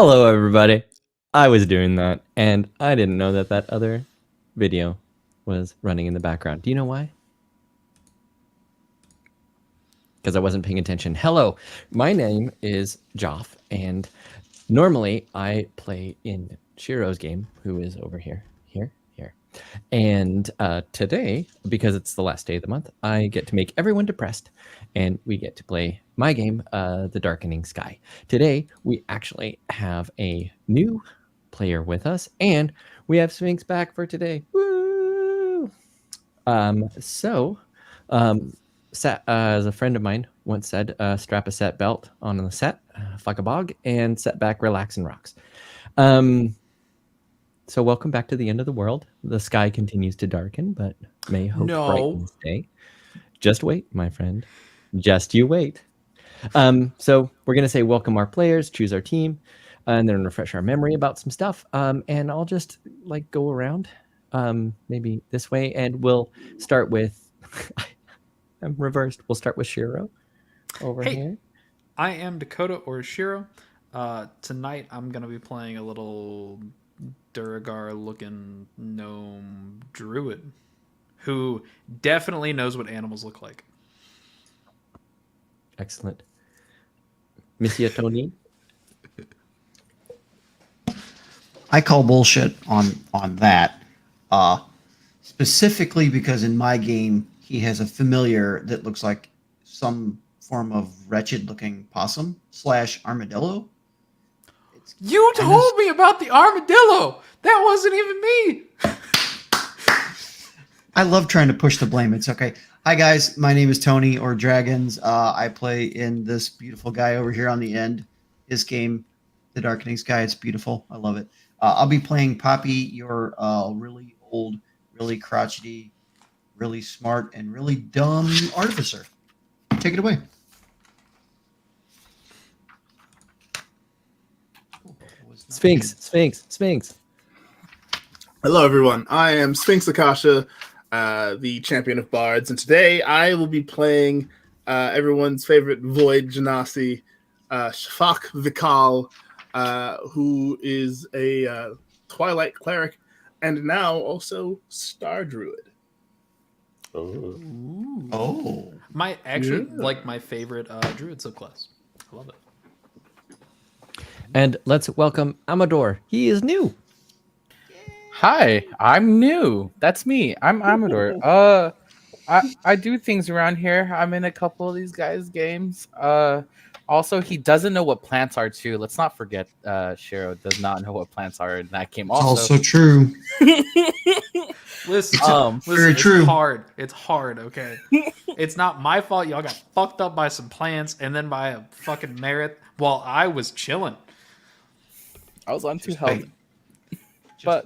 Hello, everybody. I was doing that, and I didn't know that that other video was running in the background. Do you know why? Because I wasn't paying attention. Hello, my name is Joff, and normally I play in Shiro's game, who is over here. And today, because it's the last day of the month, I get to make everyone depressed, and we get to play my game, The Darkening Sky. Today, we actually have a new player with us, and we have Sphinx back for today. Woo! As a friend of mine once said, strap a set belt on the set, fuck a bog, and set back, relax, and rocks. So welcome back to the end of the world. The sky continues to darken, but may hope brighten stay. Just wait, my friend. Just you wait. So we're going to say welcome our players, choose our team, and then refresh our memory about some stuff. And I'll just go around maybe this way, and we'll start with... I'm reversed. We'll start with Shiro over here. I am Dakota or Shiro. Tonight I'm going to be playing a little Duragar-looking gnome druid who definitely knows what animals look like. Excellent. Monsieur Tony? I call bullshit on that. Specifically because in my game, he has a familiar that looks like some form of wretched-looking possum / armadillo. You told me about the armadillo. That wasn't even me. I love trying to push the blame. It's okay. Hi, guys. My name is Tony or Dragons. I play in this beautiful guy over here on the end. His game, The Darkening Sky. It's beautiful. I love it. I'll be playing Poppy, your really old, really crotchety, really smart, and really dumb artificer. Take it away. Sphinx. Hello, everyone. I am Sphinx Akasha, the champion of bards, and today I will be playing everyone's favorite Void Genasi, Shafak Vikal, who is a Twilight cleric and now also Star Druid. Oh. My favorite druid subclass. I love it. And let's welcome Amador. He is new. Hi, I'm new. That's me. I'm Amador. I do things around here. I'm in a couple of these guys' games. Also, he doesn't know what plants are too. Let's not forget Shiro does not know what plants are in that game. Also true. Listen, very true. It's hard, okay? It's not my fault y'all got fucked up by some plants and then by a fucking merit while I was chilling. I was on 2 health. But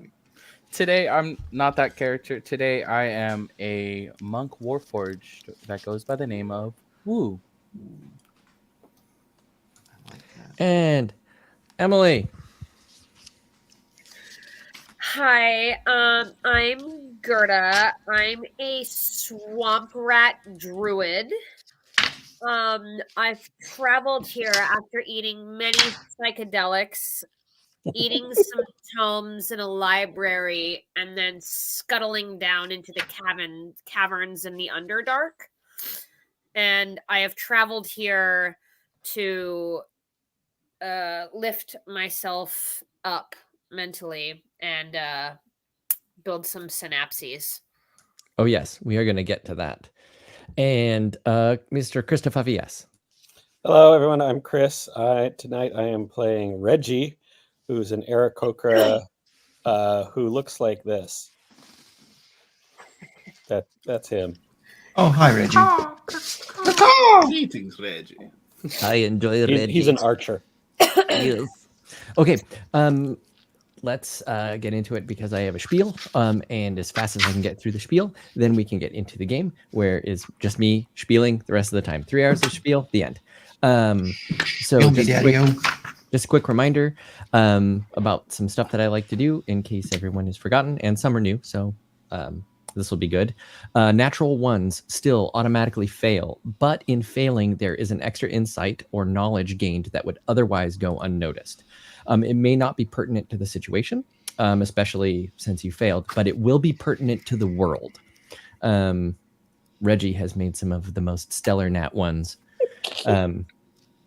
today I'm not that character. Today I am a monk warforged that goes by the name of Woo. And Emily. Hi, I'm Gerda. I'm a swamp rat druid. I've traveled here after eating many psychedelics, eating some tomes in a library, and then scuttling down into the caverns in the Underdark. And I have traveled here to lift myself up mentally and build some synapses. Oh, yes. We are going to get to that. And Mr. Christopher V.S. Hello, everyone. I'm Chris. Tonight I am playing Reggie, who's an Aarakocra who looks like this. That's him. Oh, hi, Reggie. Greetings, Reggie. I enjoy Reggie. He's an archer. Yes. Okay. Let's get into it because I have a spiel. And as fast as I can get through the spiel, then we can get into the game, where it's just me spieling the rest of the time. 3 hours of spiel, the end. So just a quick reminder about some stuff that I like to do in case everyone has forgotten, and some are new. So this will be good. Natural ones still automatically fail, but in failing, there is an extra insight or knowledge gained that would otherwise go unnoticed. It may not be pertinent to the situation, especially since you failed, but it will be pertinent to the world. Reggie has made some of the most stellar nat ones,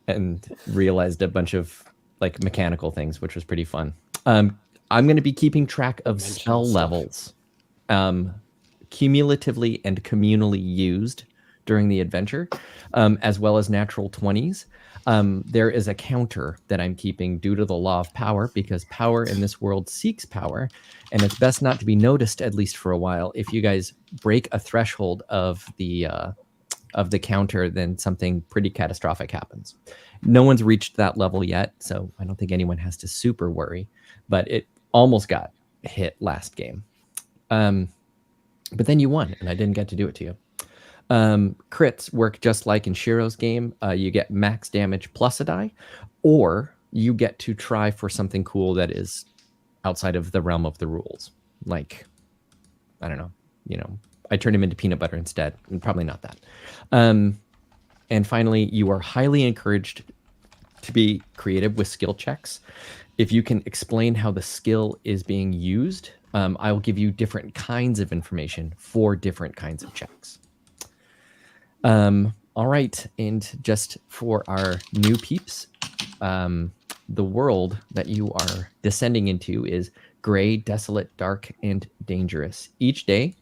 and realized a bunch of like mechanical things, which was pretty fun. I'm going to be keeping track of Dimensional spell stuff. levels, cumulatively and communally used during the adventure, as well as natural 20s. There is a counter that I'm keeping due to the law of power, because power in this world seeks power, and it's best not to be noticed, at least for a while. If you guys break a threshold of the counter, then something pretty catastrophic happens. No one's reached that level yet, so I don't think anyone has to super worry, but it almost got hit last game. But then you won, and I didn't get to do it to you. Crits work just like in Shiro's game. You get max damage plus a die, or you get to try for something cool that is outside of the realm of the rules. Like, I don't know, I turned him into peanut butter instead, and probably not that. And finally, you are highly encouraged to be creative with skill checks. If you can explain how the skill is being used, I will give you different kinds of information for different kinds of checks. All right, and just for our new peeps, the world that you are descending into is gray, desolate, dark, and dangerous. Each day,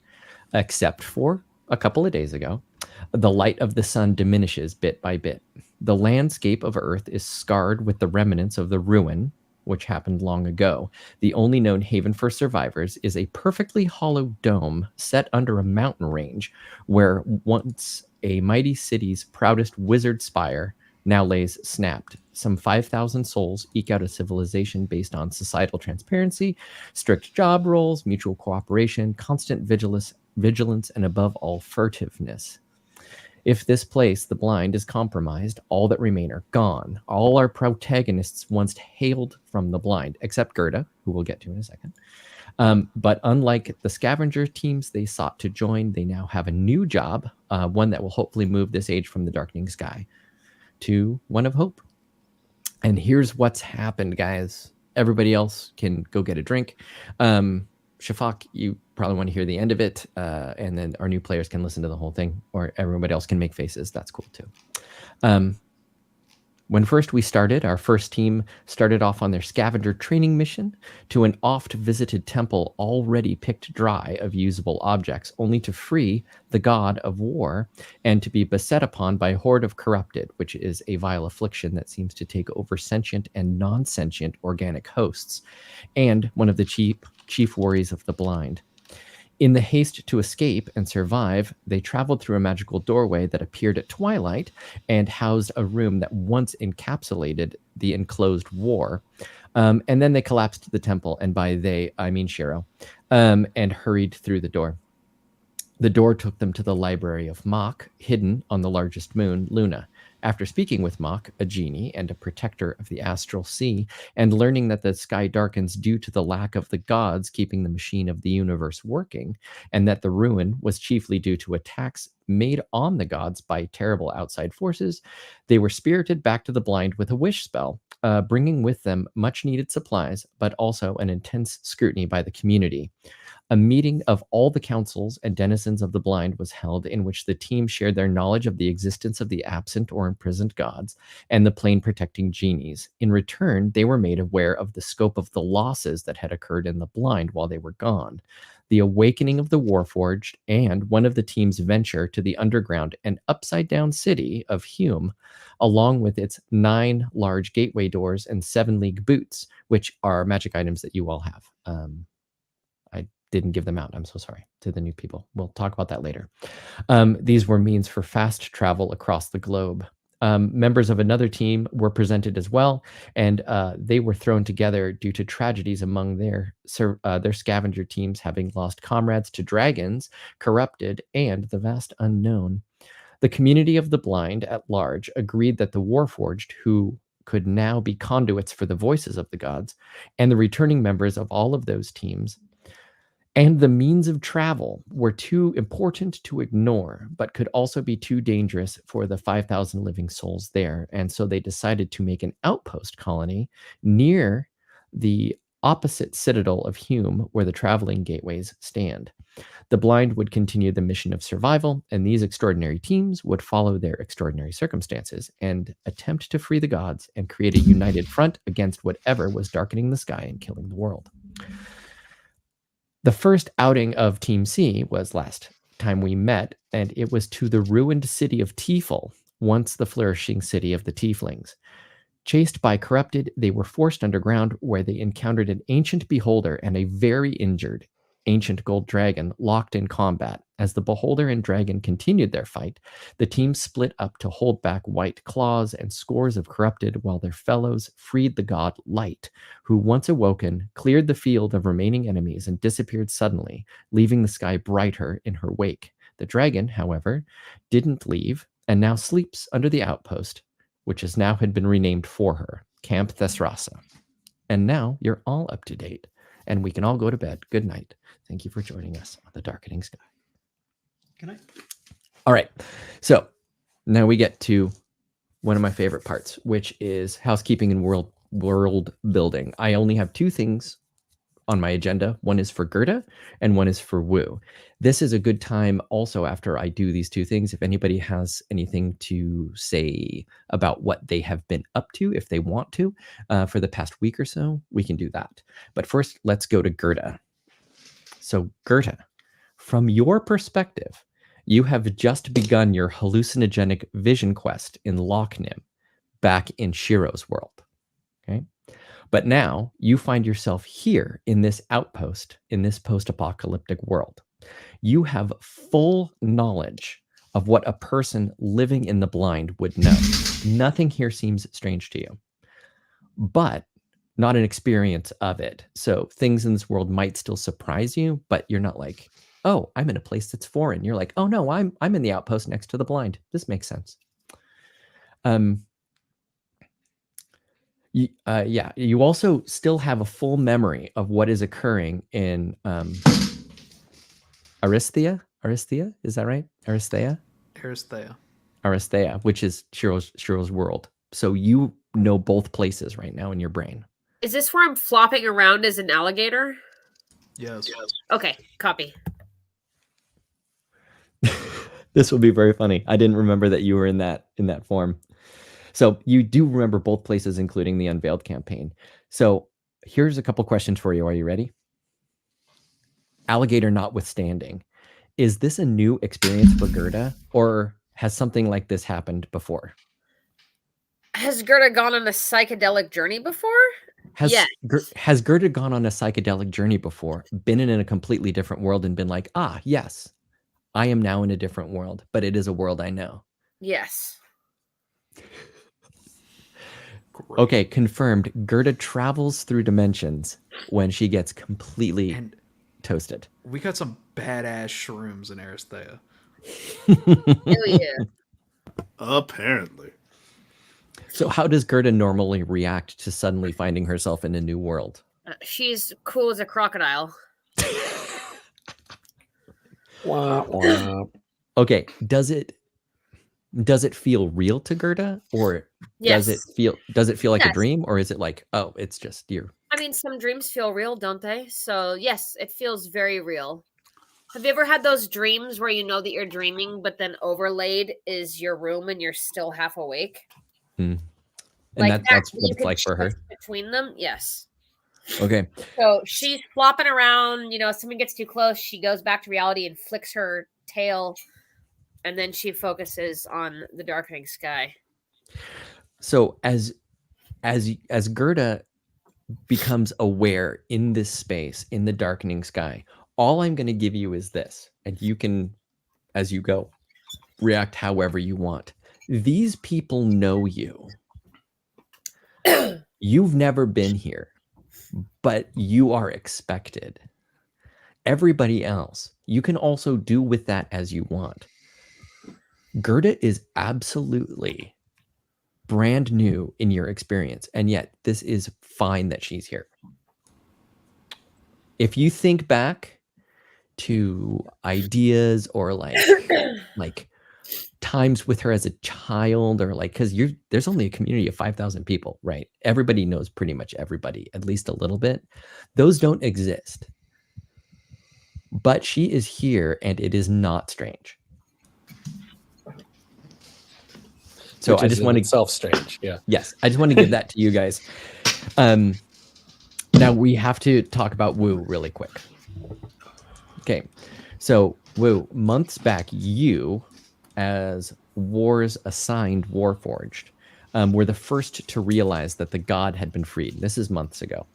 except for a couple of days ago, the light of the sun diminishes bit by bit. The landscape of Earth is scarred with the remnants of the ruin, which happened long ago. The only known haven for survivors is a perfectly hollow dome set under a mountain range where once a mighty city's proudest wizard spire now lays snapped. Some 5,000 souls eke out a civilization based on societal transparency, strict job roles, mutual cooperation, constant vigilance, and above all, furtiveness. If this place, the blind, is compromised, all that remain are gone. All our protagonists once hailed from the blind, except Gerda, who we'll get to in a second. But unlike the scavenger teams they sought to join, they now have a new job, one that will hopefully move this age from the darkening sky to one of hope. And here's what's happened, guys. Everybody else can go get a drink. Shafak, you probably want to hear the end of it, and then our new players can listen to the whole thing, or everybody else can make faces. That's cool too. When first we started, our first team started off on their scavenger training mission to an oft-visited temple already picked dry of usable objects, only to free the god of war and to be beset upon by a horde of corrupted, which is a vile affliction that seems to take over sentient and non-sentient organic hosts, and one of the chief worries of the blind. In the haste to escape and survive, they traveled through a magical doorway that appeared at twilight and housed a room that once encapsulated the enclosed war. And then they collapsed the temple, and by they, I mean Shiro, and hurried through the door. The door took them to the library of Mach, hidden on the largest moon, Luna. After speaking with Mach, a genie and a protector of the astral sea, and learning that the sky darkens due to the lack of the gods keeping the machine of the universe working, and that the ruin was chiefly due to attacks made on the gods by terrible outside forces, they were spirited back to the blind with a wish spell, bringing with them much needed supplies, but also an intense scrutiny by the community. A meeting of all the councils and denizens of the blind was held, in which the team shared their knowledge of the existence of the absent or imprisoned gods and the plane protecting genies. In return, they were made aware of the scope of the losses that had occurred in the blind while they were gone, the awakening of the Warforged, and one of the team's venture to the underground and upside-down city of Hume, along with its 9 large gateway doors and 7 league boots, which are magic items that you all have. I didn't give them out. I'm so sorry to the new people. We'll talk about that later. These were means for fast travel across the globe. Members of another team were presented as well, and they were thrown together due to tragedies among their scavenger teams having lost comrades to dragons, corrupted, and the vast unknown. The community of the blind at large agreed that the Warforged, who could now be conduits for the voices of the gods, and the returning members of all of those teams, And the means of travel were too important to ignore, but could also be too dangerous for the 5,000 living souls there. And so they decided to make an outpost colony near the opposite citadel of Hume, where the traveling gateways stand. The blind would continue the mission of survival, and these extraordinary teams would follow their extraordinary circumstances and attempt to free the gods and create a united front against whatever was darkening the sky and killing the world. The first outing of Team C was last time we met, and it was to the ruined city of Tiefel, once the flourishing city of the Tieflings. Chased by corrupted, they were forced underground, where they encountered an ancient beholder and a very injured ancient gold dragon locked in combat. As the beholder and dragon continued their fight, the team split up to hold back white claws and scores of corrupted, while their fellows freed the god Light, who, once awoken, cleared the field of remaining enemies and disappeared suddenly, leaving the sky brighter in her wake. The dragon, however, didn't leave and now sleeps under the outpost, which has now had been renamed for her, Camp Thesrasa. And now you're all up to date, and we can all go to bed. Good night. Thank you for joining us on the Darkening Sky. Good night. All right. So now we get to one of my favorite parts, which is housekeeping and world building. I only have two things on my agenda. One is for Gerda and one is for Wu. This is a good time also, after I do these two things, if anybody has anything to say about what they have been up to, if they want to, for the past week or so, we can do that. But first, let's go to Gerda. So Gerda, from your perspective, you have just begun your hallucinogenic vision quest in Lochnim, back in Shiro's world. Okay. But now you find yourself here in this outpost, in this post-apocalyptic world. You have full knowledge of what a person living in the blind would know. Nothing here seems strange to you, but not an experience of it. So things in this world might still surprise you, but you're not like, oh, I'm in a place that's foreign. You're like, oh no, I'm in the outpost next to the blind. This makes sense. You also still have a full memory of what is occurring in Aristhea. Aristhea, is that right? Aristhea, which is Shiro's world. So you know both places right now in your brain. Is this where I'm flopping around as an alligator? Yes. Okay, copy. This will be very funny. I didn't remember that you were in that form. So you do remember both places, including the Unveiled campaign. So here's a couple questions for you. Are you ready? Alligator notwithstanding, is this a new experience for Gerda, or has something like this happened before? Has Gerda gone on a psychedelic journey before? Has Gerda gone on a psychedelic journey before, been in a completely different world and been like, yes, I am now in a different world, but it is a world I know? Yes. Great. Okay, confirmed. Gerda travels through dimensions when she gets completely toasted. We got some badass shrooms in Aristhea. Hell yeah. Apparently. So how does Gerda normally react to suddenly finding herself in a new world? She's cool as a crocodile. Wah, wah. Okay, does it feel real to Gerda, or Yes. does it feel like a Yes. dream, or is it like, oh, it's just you? I mean, some dreams feel real, don't they? So yes, it feels very real. Have you ever had those dreams where you know that you're dreaming, but then overlaid is your room and you're still half awake? And Like that's you what it's can like for her. shift between them. Yes. Okay. So she's flopping around. You know, if someone gets too close, she goes back to reality and flicks her tail, and then she focuses on the darkening sky. So as Gerda becomes aware in this space, in the darkening sky, all I'm going to give you is this, and you can, as you go, react however you want. These people know you. You've never been here, but you are expected. Everybody else, you can also do with that as you want. Gerda is absolutely brand new in your experience, and yet this is fine that she's here. If you think back to ideas or like times with her as a child, or like, because there's only a community of 5,000 people, right? Everybody knows pretty much everybody, at least a little bit. Those don't exist. But she is here, and it is not strange. So Which I is just in want to itself strange. Yeah. Yes, I just want to give that to you guys. Now we have to talk about Woo really quick. Okay, so Woo, months back, you, as War's assigned Warforged, were the first to realize that the god had been freed. This is months ago.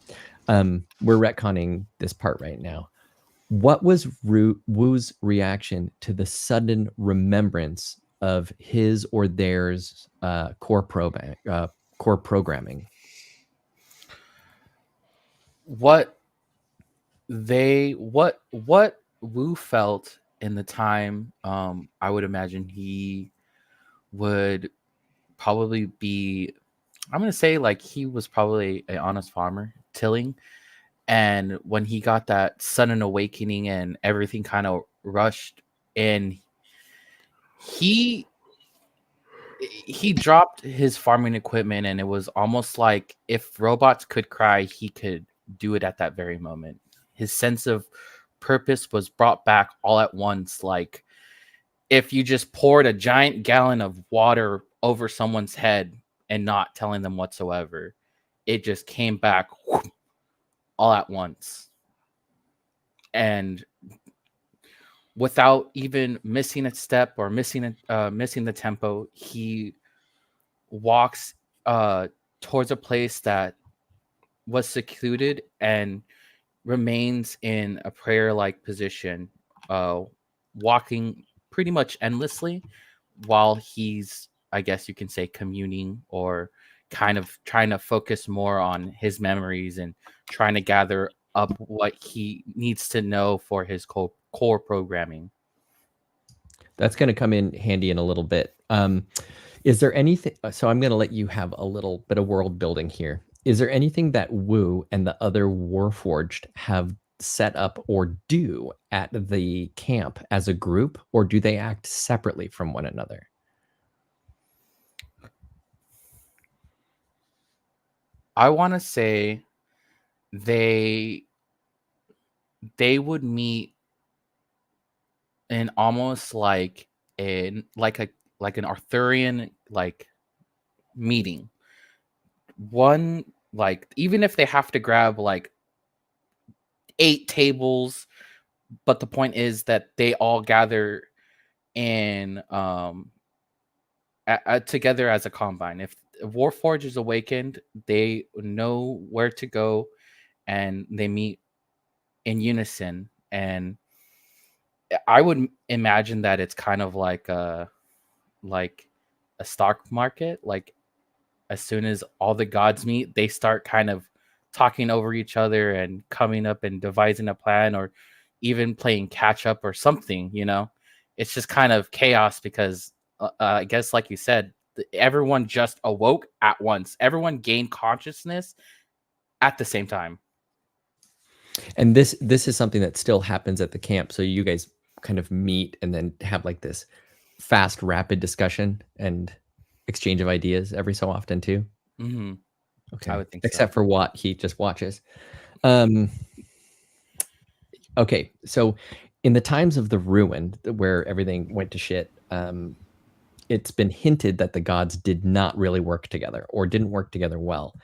We're retconning this part right now. What was Woo's reaction to the sudden remembrance of his or theirs core programming? What Wu felt in the time, I would imagine he would probably be, I'm gonna say, like, he was probably an honest farmer tilling, and when he got that sudden awakening and everything kind of rushed in, he dropped his farming equipment, and it was almost like if robots could cry, he could do it at that very moment. His sense of purpose was brought back all at once, like if you just poured a giant gallon of water over someone's head and not telling them whatsoever. It just came back whoop, all at once. And without even missing a step or missing the tempo, he walks towards a place that was secluded and remains in a prayer-like position, walking pretty much endlessly while he's, I guess you can say, communing or kind of trying to focus more on his memories and trying to gather up what he needs to know for his core programming. That's going to come in handy in a little bit. Is there anything? So I'm going to let you have a little bit of world building here. Is there anything that Wu and the other Warforged have set up or do at the camp as a group, or do they act separately from one another? I want to say they would meet in almost like an Arthurian like meeting. One, like, even if they have to grab like 8 tables, but the point is that they all gather in together as a combine. If Warforged is awakened, they know where to go and they meet in unison. And I would imagine that it's kind of like a stock market. Like, as soon as all the gods meet, they start kind of talking over each other and coming up and devising a plan, or even playing catch up or something, you know. It's just kind of chaos because I guess, like you said, everyone just awoke at once. Everyone gained consciousness at the same time. And this is something that still happens at the camp. So you guys kind of meet and then have like this fast, rapid discussion and exchange of ideas every so often too. Mm-hmm. Okay, I would think except so. for what he just watches. Okay, so in the times of the ruin, where everything went to shit, it's been hinted that the gods did not really work together, or didn't work together well.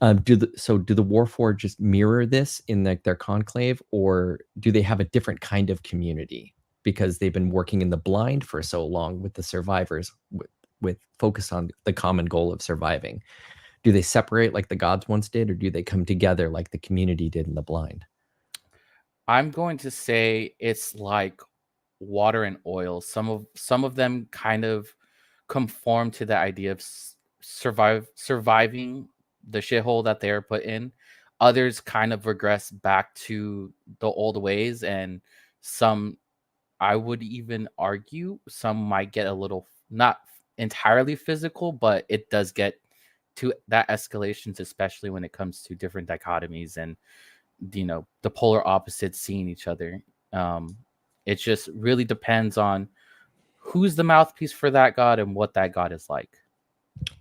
Do the Warforged just mirror this in their conclave, or do they have a different kind of community because they've been working in the blind for so long with the survivors, with focus on the common goal of surviving? Do they separate like the gods once did, or do they come together like the community did in the blind? I'm going to say it's like water and oil. Some of them kind of conform to the idea of surviving the shithole that they are put in. Others kind of regress back to the old ways, and some, I would even argue, some might get a little, not entirely physical, but it does get to that escalations, especially when it comes to different dichotomies and, you know, the polar opposites seeing each other. It just really depends on who's the mouthpiece for that god and what that god is like.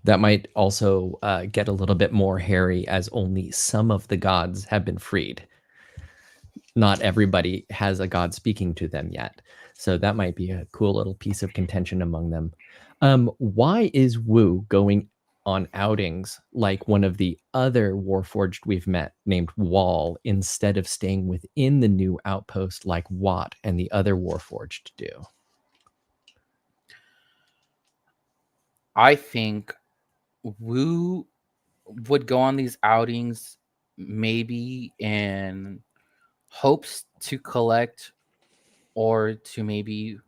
That might also get a little bit more hairy, as only some of the gods have been freed. Not everybody has a god speaking to them yet. So that might be a cool little piece of contention among them. Why is Wu going on outings like one of the other Warforged we've met named Wall, instead of staying within the new outpost like Watt and the other Warforged do? I think Wu would go on these outings maybe in hopes to collect or to maybe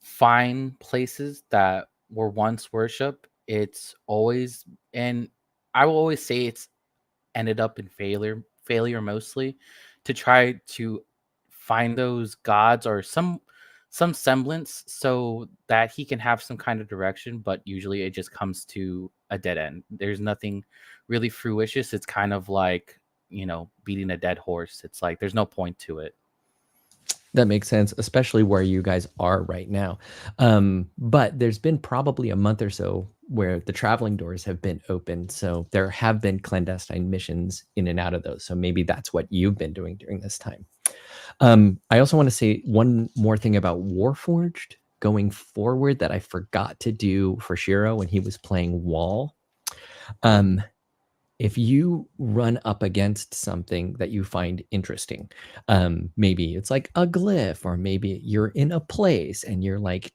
find places that were once worship. It's always, and I will always say it's ended up in failure mostly, to try to find those gods or some semblance so that he can have some kind of direction, but usually it just comes to a dead end. There's nothing really fruitious. It's kind of like, beating a dead horse. It's like there's no point to it. That makes sense, especially where you guys are right now. But there's been probably a month or so where the traveling doors have been open. So there have been clandestine missions in and out of those. So maybe that's what you've been doing during this time. I also want to say one more thing about Warforged going forward that I forgot to do for Shiro when he was playing Wall. If you run up against something that you find interesting, maybe it's like a glyph, or maybe you're in a place and you're like,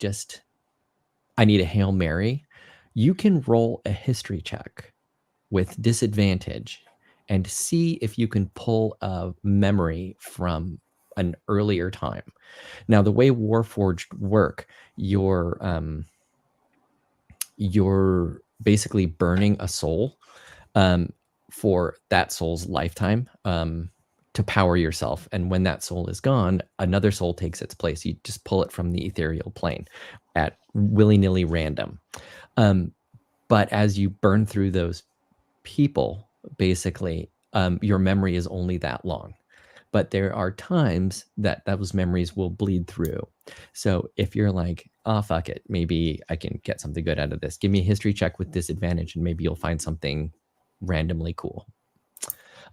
I need a Hail Mary. You can roll a history check with disadvantage and see if you can pull a memory from an earlier time. Now, the way Warforged work, you're basically burning a soul for that soul's lifetime to power yourself. And when that soul is gone, another soul takes its place. You just pull it from the ethereal plane at willy-nilly random. But as you burn through those people, basically, your memory is only that long. But there are times that those memories will bleed through. So if you're like, oh, fuck it, maybe I can get something good out of this, give me a history check with disadvantage and maybe you'll find something randomly cool.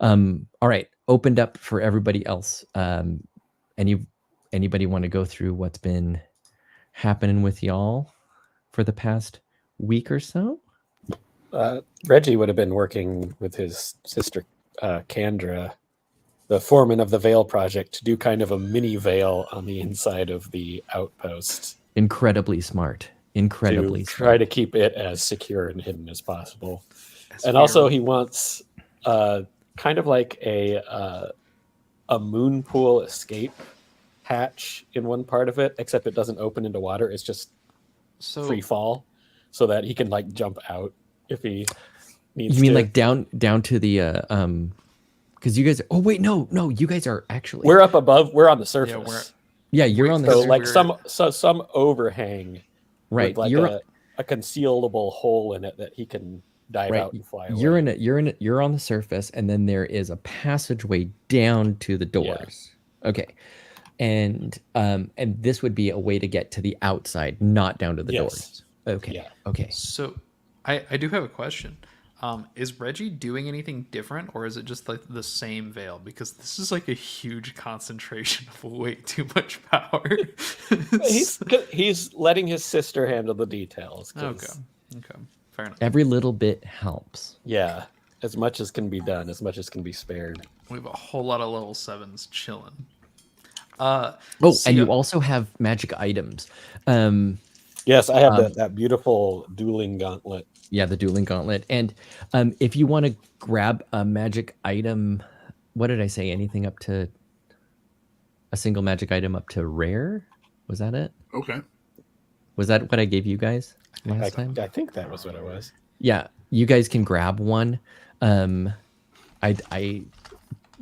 All right, opened up for everybody else. Anybody want to go through what's been happening with y'all for the past week or so? Reggie would have been working with his sister Kandra, the foreman of the Veil Project, to do kind of a mini veil on the inside of the outpost. Incredibly smart. Incredibly to smart. try to keep it as secure and hidden as possible. And also he wants kind of like a moon pool escape hatch in one part of it, except it doesn't open into water. It's just free fall, so that he can like jump out if he needs to. You mean like down to the because you guys, oh wait, no, you guys are actually, we're up above, we're on the surface. You're on the surface. So like some overhang, right? With like you're a concealable hole in it that he can dive out and fly away. You're on the surface, and then there is a passageway down to the doors. Yeah. Okay. And this would be a way to get to the outside, not down to the doors. Okay. Yeah. Okay. So I do have a question. Is Reggie doing anything different, or is it just like the same veil? Because this is like a huge concentration of way too much power. he's letting his sister handle the details. Okay. Fair enough. Every little bit helps. Yeah. As much as can be done, as much as can be spared. We have a whole lot of level 7s chilling. And you also have magic items. Yes, I have that beautiful dueling gauntlet. Yeah, the dueling gauntlet. And if you want to grab a magic item, what did I say? Anything up to a single magic item up to rare? Was that it? Okay. Was that what I gave you guys last time? I think that was what it was. Yeah, you guys can grab one. I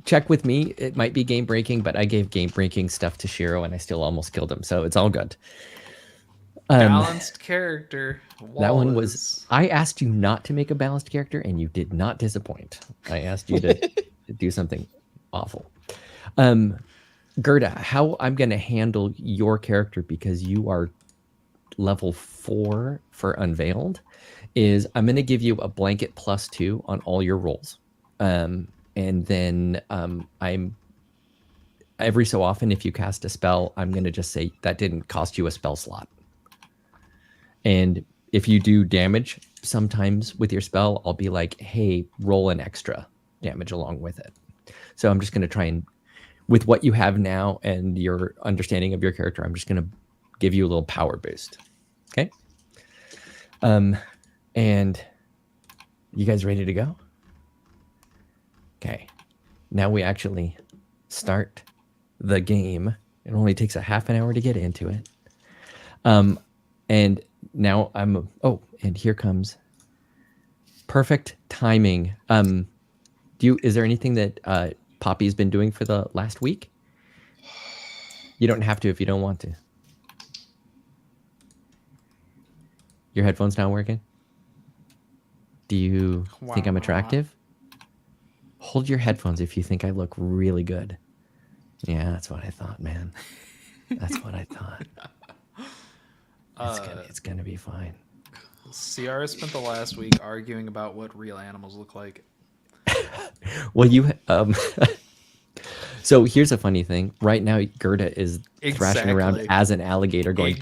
check with me. It might be game breaking, but I gave game breaking stuff to Shiro and I still almost killed him. So it's all good. Balanced character. That one was, I asked you not to make a balanced character and you did not disappoint. I asked you to do something awful. Gerda, how I'm going to handle your character because you are level 4 for Unveiled is I'm going to give you a blanket +2 on all your rolls. And then I'm every so often, if you cast a spell, I'm going to just say that didn't cost you a spell slot. And if you do damage sometimes with your spell, I'll be like, hey, roll an extra damage along with it. So I'm just going to try and, with what you have now and your understanding of your character, I'm just going to give you a little power boost. Okay. And you guys ready to go? Okay. Now we actually start the game. It only takes a half an hour to get into it. And now and here comes perfect timing. Is there anything that Poppy's been doing for the last week? You don't have to if you don't want to. Your headphones not working? Do you think I'm attractive? Hold your headphones if you think I look really good. Yeah, that's what I thought, man. That's what I thought. It's gonna be fine. Ciara spent the last week arguing about what real animals look like. Well, so here's a funny thing. Right now, Gerda is thrashing around as an alligator going...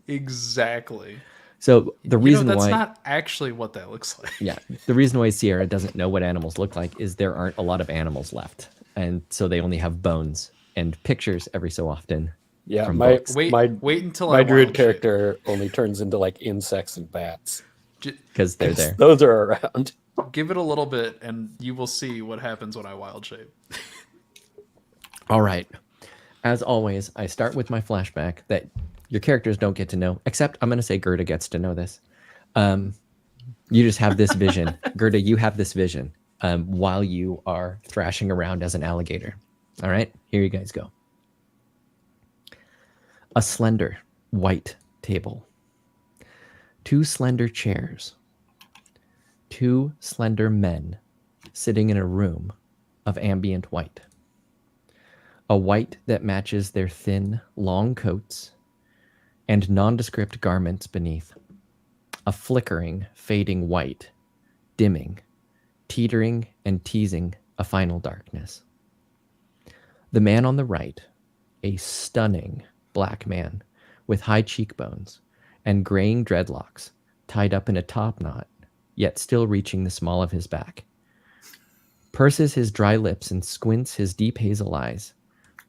Exactly. So the reason that's why... not actually what that looks like. Yeah. The reason why Ciara doesn't know what animals look like is there aren't a lot of animals left. And so they only have bones and pictures every so often. Yeah, wait until my druid character only turns into like insects and bats. Because they're there. Those are around. Give it a little bit and you will see what happens when I wild shape. All right. As always, I start with my flashback that your characters don't get to know, except I'm going to say Gerda gets to know this. You just have this vision. Gerda, you have this vision while you are thrashing around as an alligator. All right, here you guys go. A slender white table. 2 slender chairs. 2 slender men sitting in a room of ambient white. A white that matches their thin, long coats and nondescript garments beneath. A flickering, fading white, dimming, teetering and teasing a final darkness. The man on the right, a stunning black man with high cheekbones and graying dreadlocks tied up in a top knot, yet still reaching the small of his back, purses his dry lips and squints his deep hazel eyes,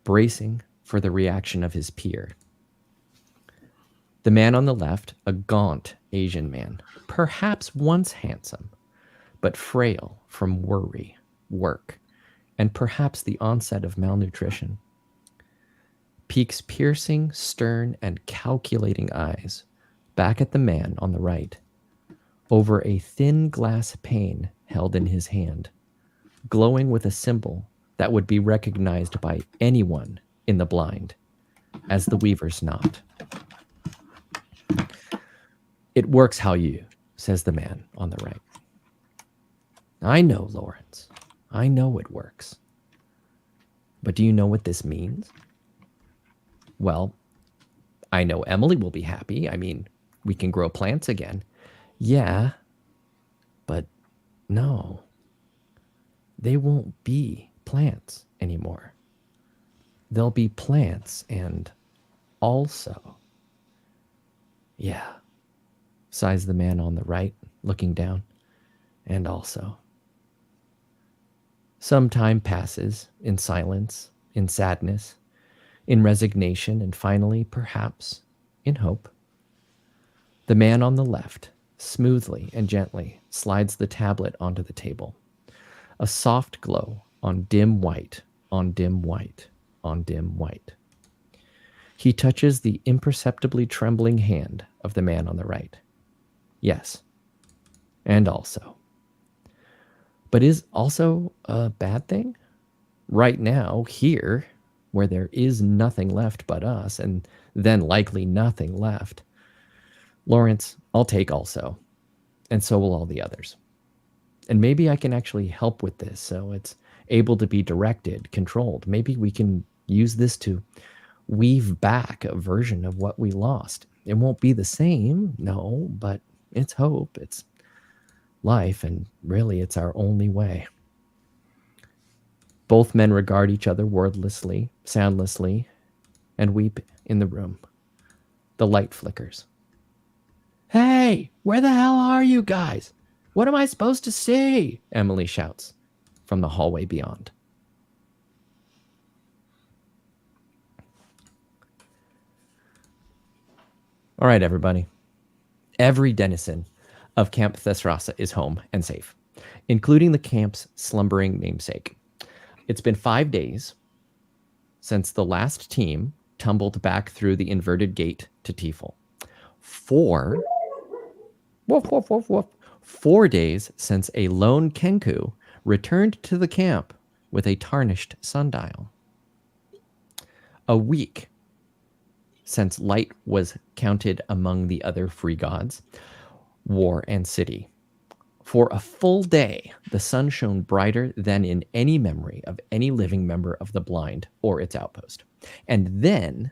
bracing for the reaction of his peer. The man on the left, a gaunt Asian man, perhaps once handsome, but frail from worry, work, and perhaps the onset of malnutrition, peeks piercing, stern, and calculating eyes back at the man on the right, over a thin glass pane held in his hand, glowing with a symbol that would be recognized by anyone in the blind as the Weaver's Knot. It works how you, says the man on the right. I know, Lawrence. I know it works. But do you know what this means? Well, I know Emily will be happy. I mean, we can grow plants again. Yeah, but no. They won't be plants anymore. They'll be plants and also... Yeah, sighs the man on the right, looking down. And also. Some time passes in silence, in sadness, in resignation, and finally, perhaps, in hope. The man on the left, smoothly and gently, slides the tablet onto the table. A soft glow on dim white, on dim white, on dim white. He touches the imperceptibly trembling hand of the man on the right. Yes, and also. But is also a bad thing? Right now, here, where there is nothing left but us, and then likely nothing left. Lawrence, I'll take also, and so will all the others. And maybe I can actually help with this, so it's able to be directed, controlled. Maybe we can use this to weave back a version of what we lost. It won't be the same, no, but it's hope, it's life, and really it's our only way. Both men regard each other wordlessly, soundlessly, and weep in the room. The light flickers. Hey, where the hell are you guys? What am I supposed to see? Emily shouts from the hallway beyond. All right, everybody. Every denizen of Camp Thesrasa is home and safe, including the camp's slumbering namesake. It's been 5 days since the last team tumbled back through the inverted gate to Tifel. 4 days since a lone Kenku returned to the camp with a tarnished sundial. A week since light was counted among the other free gods, war and city. For a full day, the sun shone brighter than in any memory of any living member of the Blind or its outpost. And then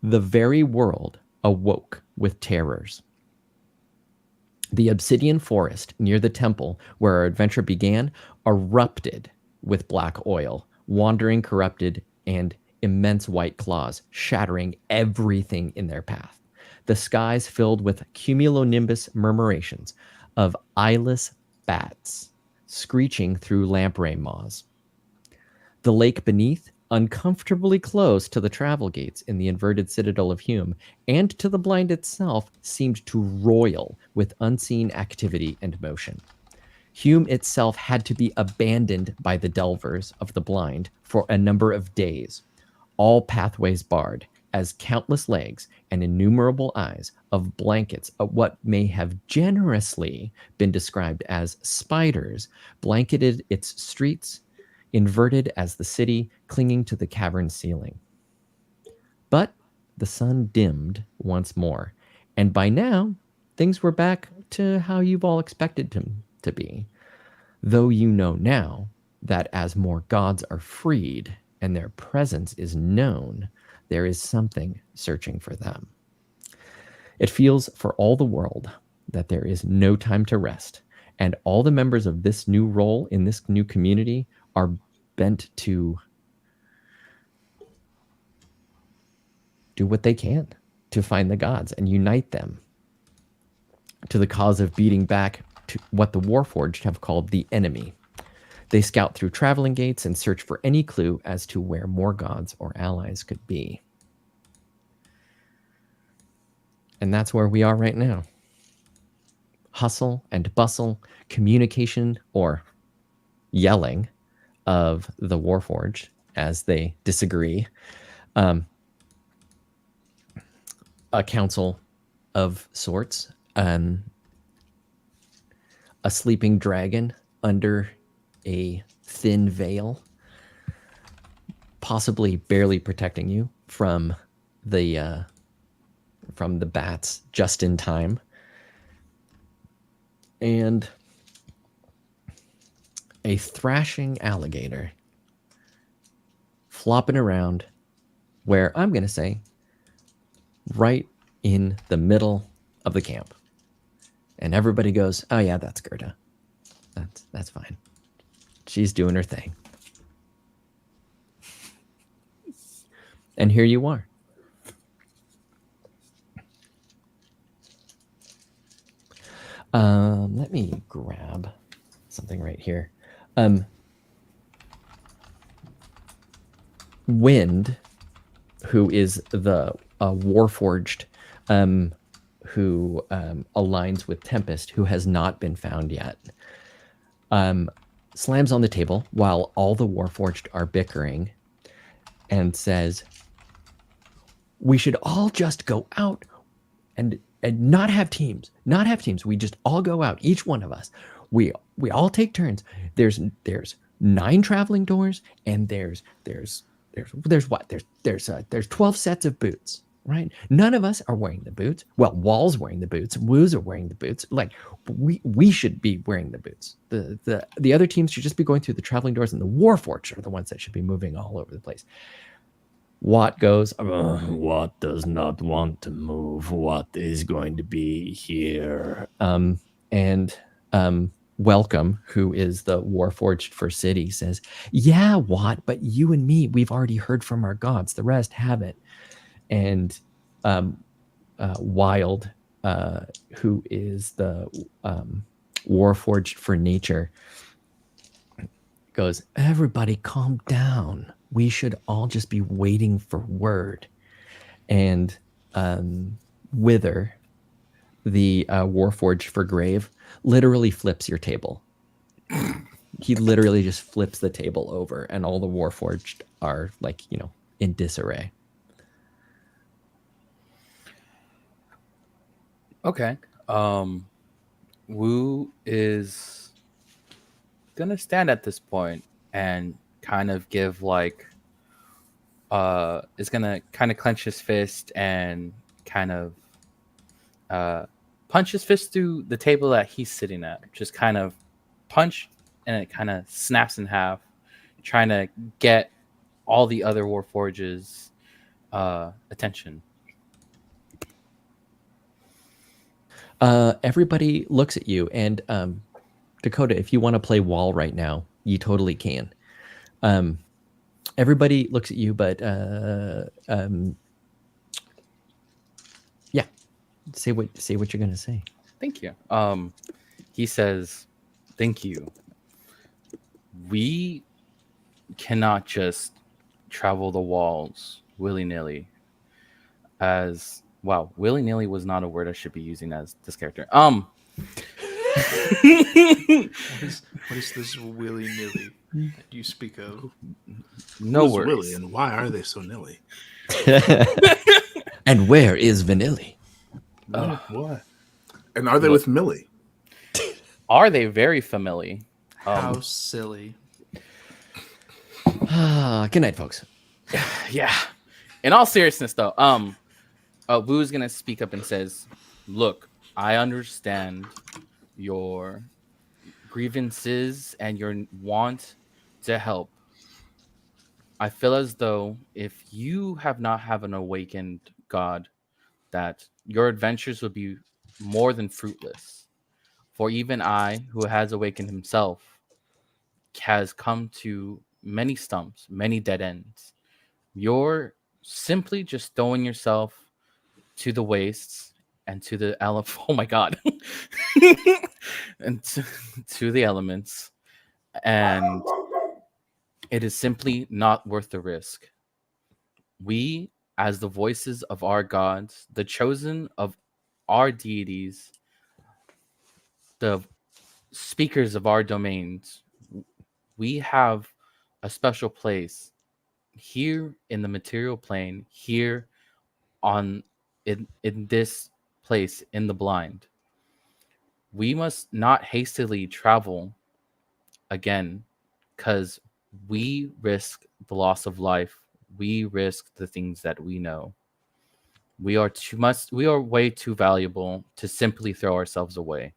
the very world awoke with terrors. The obsidian forest near the temple where our adventure began erupted with black oil, wandering corrupted and immense white claws, shattering everything in their path. The skies filled with cumulonimbus murmurations of eyeless bats screeching through lamprey maws. The lake beneath, uncomfortably close to the travel gates in the inverted citadel of Hume and to the Blind itself, seemed to roil with unseen activity and motion. Hume itself had to be abandoned by the delvers of the Blind for a number of days, all pathways barred, as countless legs and innumerable eyes of blankets of what may have generously been described as spiders blanketed its streets, inverted as the city, clinging to the cavern ceiling. But the sun dimmed once more, and by now, things were back to how you've all expected them to be. Though you know now that as more gods are freed and their presence is known, there is something searching for them. It feels for all the world that there is no time to rest, and all the members of this new role in this new community are bent to do what they can to find the gods and unite them to the cause of beating back to what the Warforged have called the enemy. They scout through traveling gates and search for any clue as to where more gods or allies could be. And that's where we are right now. Hustle and bustle, communication or yelling of the Warforged as they disagree. A council of sorts. A sleeping dragon under a thin veil, possibly barely protecting you from the bats just in time, and a thrashing alligator flopping around where I'm going to say right in the middle of the camp. And everybody goes, oh yeah, that's Gerda. That's fine. She's doing her thing. And here you are. Let me grab something right here. Wind, who is the Warforged, who aligns with Tempest, who has not been found yet, slams on the table while all the Warforged are bickering and says, we should all just go out and not have teams. We just all go out, each one of us. We all take turns. There's 9 traveling doors, and there's 12 sets of boots. right? None of us are wearing the boots. Well, Wall's wearing the boots. Woos are wearing the boots. Like we should be wearing the boots. The other teams should just be going through the traveling doors, and the Warforged are the ones that should be moving all over the place. Watt goes, Watt does not want to move. Watt is going to be here. And Welcome, who is the Warforged for City, says, yeah, Watt, but you and me, we've already heard from our gods. The rest haven't. And Wild, who is the Warforged for Nature, goes, everybody calm down. We should all just be waiting for word. And Wither, the Warforged for Grave, literally flips your table. He literally just flips the table over, and all the Warforged are like, in disarray. Okay. Wu is gonna stand at this point and kind of give is gonna kind of clench his fist and kind of punch his fist through the table that he's sitting at. Just kind of punch, and it kind of snaps in half, trying to get all the other Warforges' attention. Everybody looks at you, and Dakota, if you want to play Wall right now, you totally can. Everybody looks at you, but yeah, say what you're gonna say. Thank you. He says, "Thank you. We cannot just travel the walls willy-nilly." Wow, willy-nilly was not a word I should be using as this character. What is this willy-nilly that you speak of? No Who's worries. Willy and why are they so nilly? And where is Vanilli? What? And are they with Millie? Are they very familiar? How silly. Good night, folks. Yeah. In all seriousness, though, Wu's gonna speak up and says, "Look, I understand your grievances and your want to help. I feel as though if you have not have an awakened God, that your adventures would be more than fruitless. For even I, who has awakened himself, has come to many stumps, many dead ends. You're simply just throwing yourself to the wastes and to the oh my god, and to the elements, and it is simply not worth the risk. We, as the voices of our gods, the chosen of our deities, the speakers of our domains, we have a special place here in the material plane, here in this place in the blind. We must not hastily travel again, because we risk the loss of life. We risk the things that we know. We are way too valuable to simply throw ourselves away."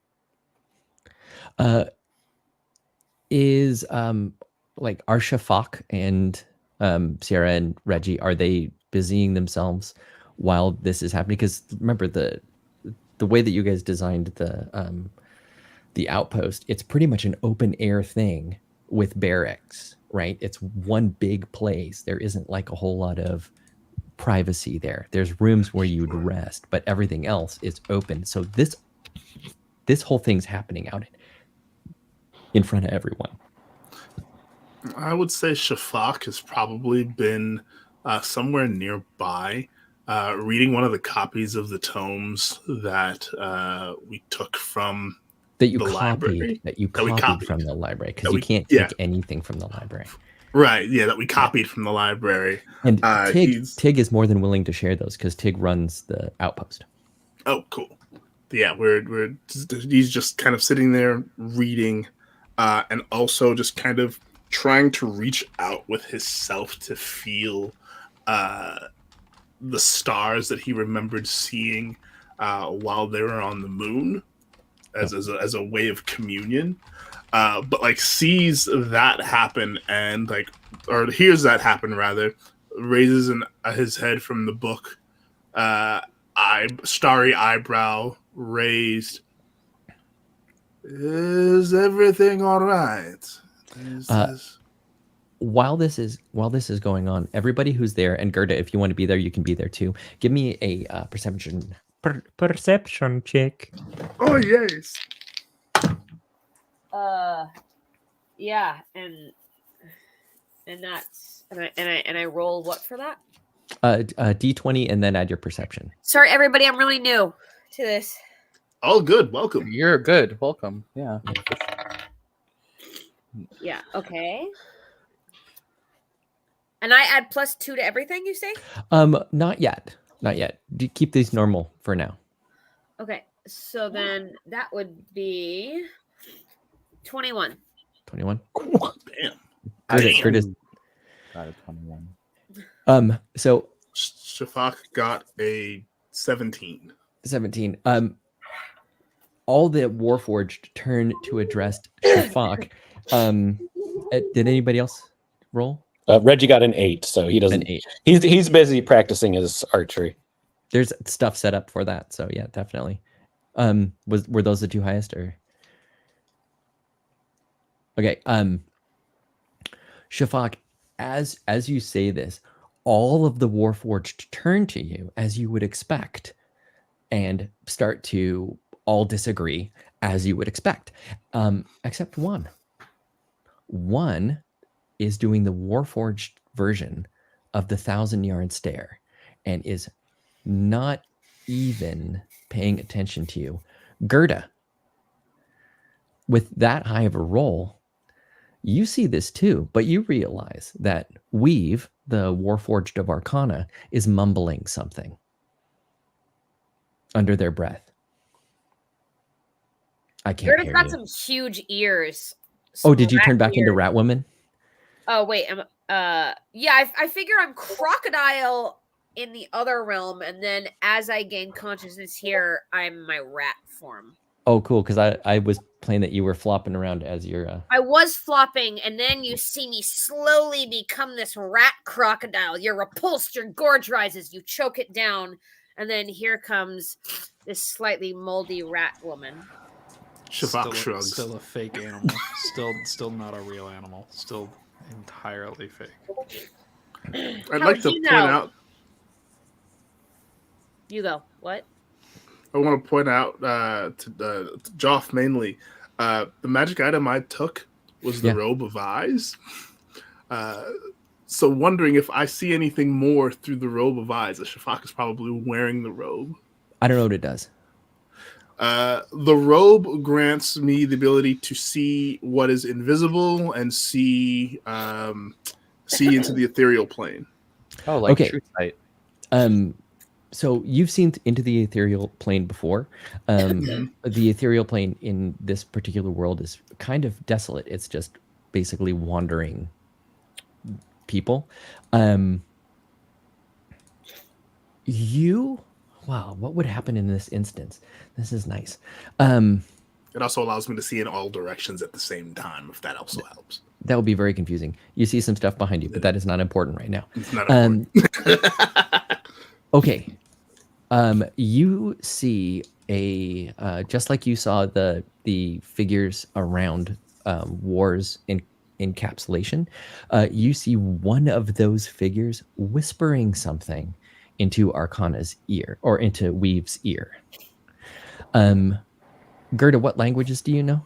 Is like Arsha Falk and Sierra and Reggie, are they busying themselves while this is happening? Because remember the way that you guys designed the outpost, it's pretty much an open air thing with barracks, right? It's one big place. There isn't like a whole lot of privacy there. There's rooms where you'd rest, but everything else is open. So this whole thing's happening out in front of everyone. I would say Shafak has probably been somewhere nearby, reading one of the copies of the tomes that we took from That you the copied, library. that you That we copied copied. from the library, because That you we- can't yeah. take anything from the library. Right, yeah, that we copied from the library. And he's- Tig is more than willing to share those because Tig runs the outpost. Oh, cool. Yeah, he's just kind of sitting there reading, and also just kind of trying to reach out with his self to feel the stars that he remembered seeing while they were on the moon as a way of communion. But like sees that happen and like, or hears that happen rather, raises his head from the book, starry eyebrow raised. Is everything all right? While this is going on, everybody who's there, and Gerda, if you want to be there, you can be there too. Give me a perception check. Oh yes. Yeah, and that's and I roll what for that? D20 and then add your perception. Sorry, everybody, I'm really new to this. Oh, good. Welcome. You're good. Welcome. Yeah. Yeah. Okay. And I add +2 to everything, you say? Not yet. Keep these normal for now. Okay. So then that would be 21. 21. Damn. Curtis. Got a 21. So Shafak got a 17. 17. All the Warforged turn to address Shafak. Did anybody else roll? Reggie got an 8, so he doesn't. An 8. He's busy practicing his archery. There's stuff set up for that, so yeah, definitely. Were those the two highest, or? Okay. Shafak, as you say this, all of the Warforged turn to you as you would expect, and start to all disagree as you would expect, except one. One is doing the Warforged version of the 1,000-yard stare, and is not even paying attention to you. Gerda, with that high of a roll, you see this too, but you realize that Weave, the Warforged of Arcana, is mumbling something under their breath. I can't Gerda's hear got you. some huge ears. Oh, did you rat turn back into ears. Rat Woman? Oh wait, yeah, I figure I'm crocodile in the other realm, and then as I gain consciousness here, I'm my rat form. Oh, cool, because I was playing that you were flopping around as your... I was flopping, and then you see me slowly become this rat crocodile. You're repulsed, your gorge rises, you choke it down, and then here comes this slightly moldy rat woman. Shafak shrugs. Still a fake animal. Still not a real animal. Still entirely fake. I'd like to point out. You go. What? I want to point out to Joff mainly. The magic item I took was the robe of eyes. So wondering if I see anything more through the robe of eyes. Shafak is probably wearing the robe. I don't know what it does. The robe grants me the ability to see what is invisible and see into the ethereal plane. Oh, like true sight. So you've seen into the ethereal plane before. The ethereal plane in this particular world is kind of desolate. It's just basically wandering people. Wow, what would happen in this instance? This is nice. It also allows me to see in all directions at the same time, if that also helps. That would be very confusing. You see some stuff behind you, but that is not important right now. It's not important. Okay. You see just like you saw the figures around War's encapsulation, you see one of those figures whispering something into Arcana's ear, or into Weave's ear. Gerda, what languages do you know?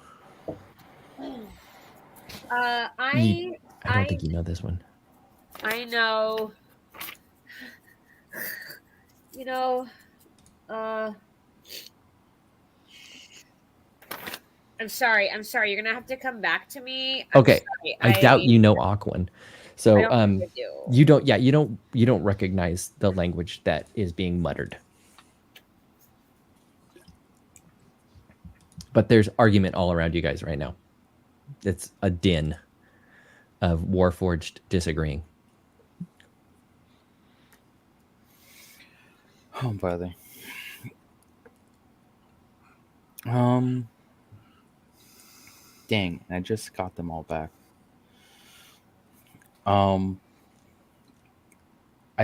I don't think you know this one. I know. I'm sorry. You're gonna have to come back to me. Okay. I doubt you know Aquan. So you don't recognize the language that is being muttered. But there's argument all around you guys right now. It's a din of Warforged disagreeing. Oh, brother. Dang, I just got them all back. I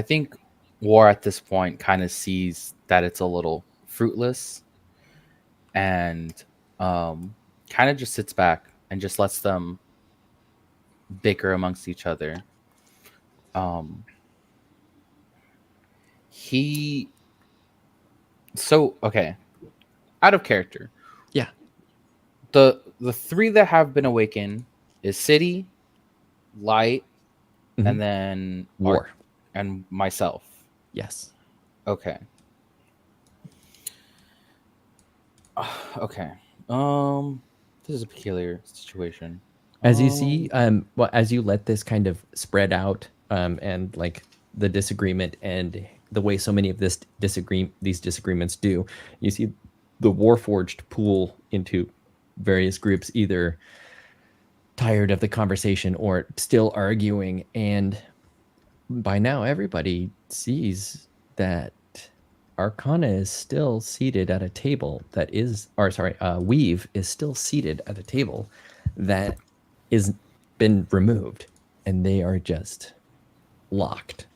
think War at this point kind of sees that it's a little fruitless and kind of just sits back and just lets them bicker amongst each other. Okay, out of character. Yeah. The three that have been awakened is City, Light, Mhm. and then War. and myself. Yes. Okay. Okay. This is a peculiar situation. As you see, well, as you let this kind of spread out, and like the disagreement and the way so many of these disagreements do, you see the Warforged pool into various groups, either tired of the conversation or still arguing. And by now, everybody sees that Arcana is still seated at a table that is, or sorry, Weave is still seated at a table that is been removed, and they are just locked,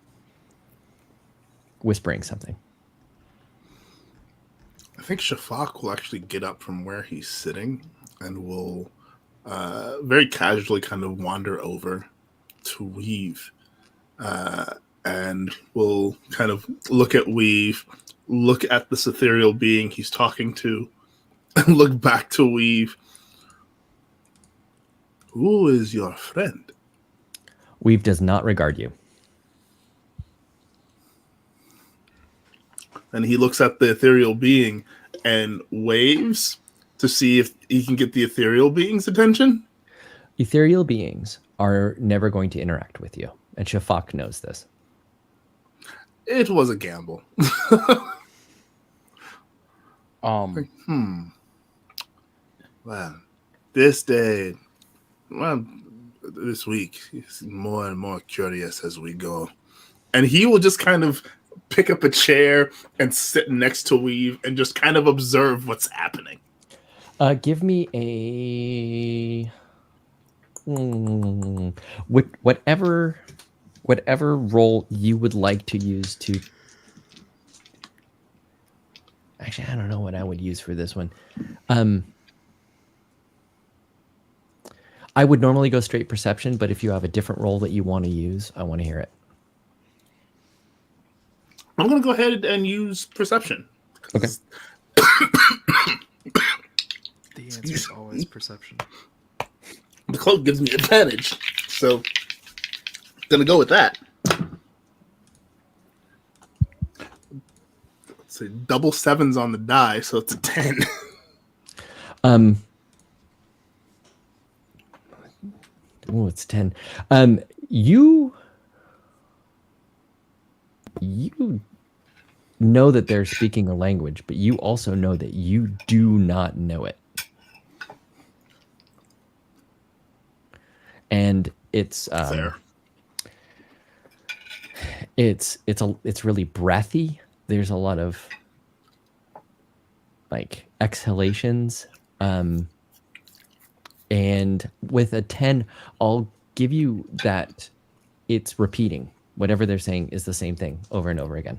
whispering something. I think Shafak will actually get up from where he's sitting and will very casually kind of wander over to Weave, and will kind of look at Weave, look at this ethereal being he's talking to, and look back to Weave. Who is your friend? Weave does not regard you. And he looks at the ethereal being and waves to see if he can get the ethereal being's attention. Ethereal beings are never going to interact with you, and Shafak knows this. It was a gamble. Well, this week, he's more and more curious as we go. And he will just kind of pick up a chair and sit next to Weave and just kind of observe what's happening. Give me a whatever role you would like to use to. Actually, I don't know what I would use for this one. I would normally go straight perception, but if you have a different role that you want to use, I want to hear it. I'm going to go ahead and use perception. Okay. The answer is always perception. The cloak gives me advantage, so going to go with that. Let's see, double sevens on the die, so it's a 10. Oh, it's 10. You know that they're speaking a language, but you also know that you do not know it. And it's Fair. It's really breathy. There's a lot of like exhalations. And with a 10, I'll give you that it's repeating. Whatever they're saying is the same thing over and over again.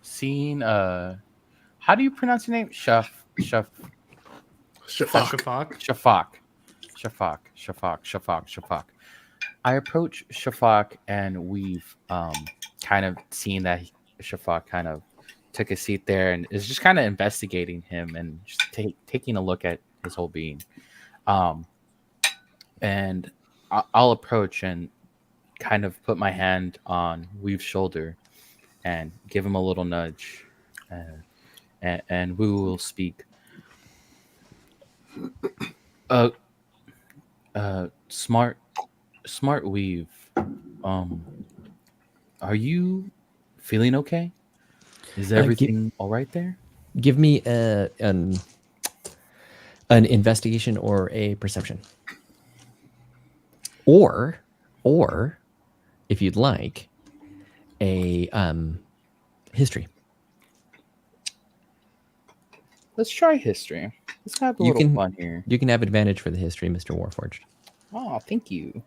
Seeing how do you pronounce your name? Shafak. Shafak. I approach Shafak and we've kind of seen that Shafak kind of took a seat there and is just kind of investigating him and just taking a look at his whole being. And I'll approach and kind of put my hand on Weave's shoulder and give him a little nudge, and we will speak. Smart Weave. Are you feeling okay? Is everything all right there? Give me an investigation or a perception. Or if you'd like, a history. Let's try history. Let's have a You little can- fun here. You can have advantage for the history, Mr. Warforged. Oh, thank you.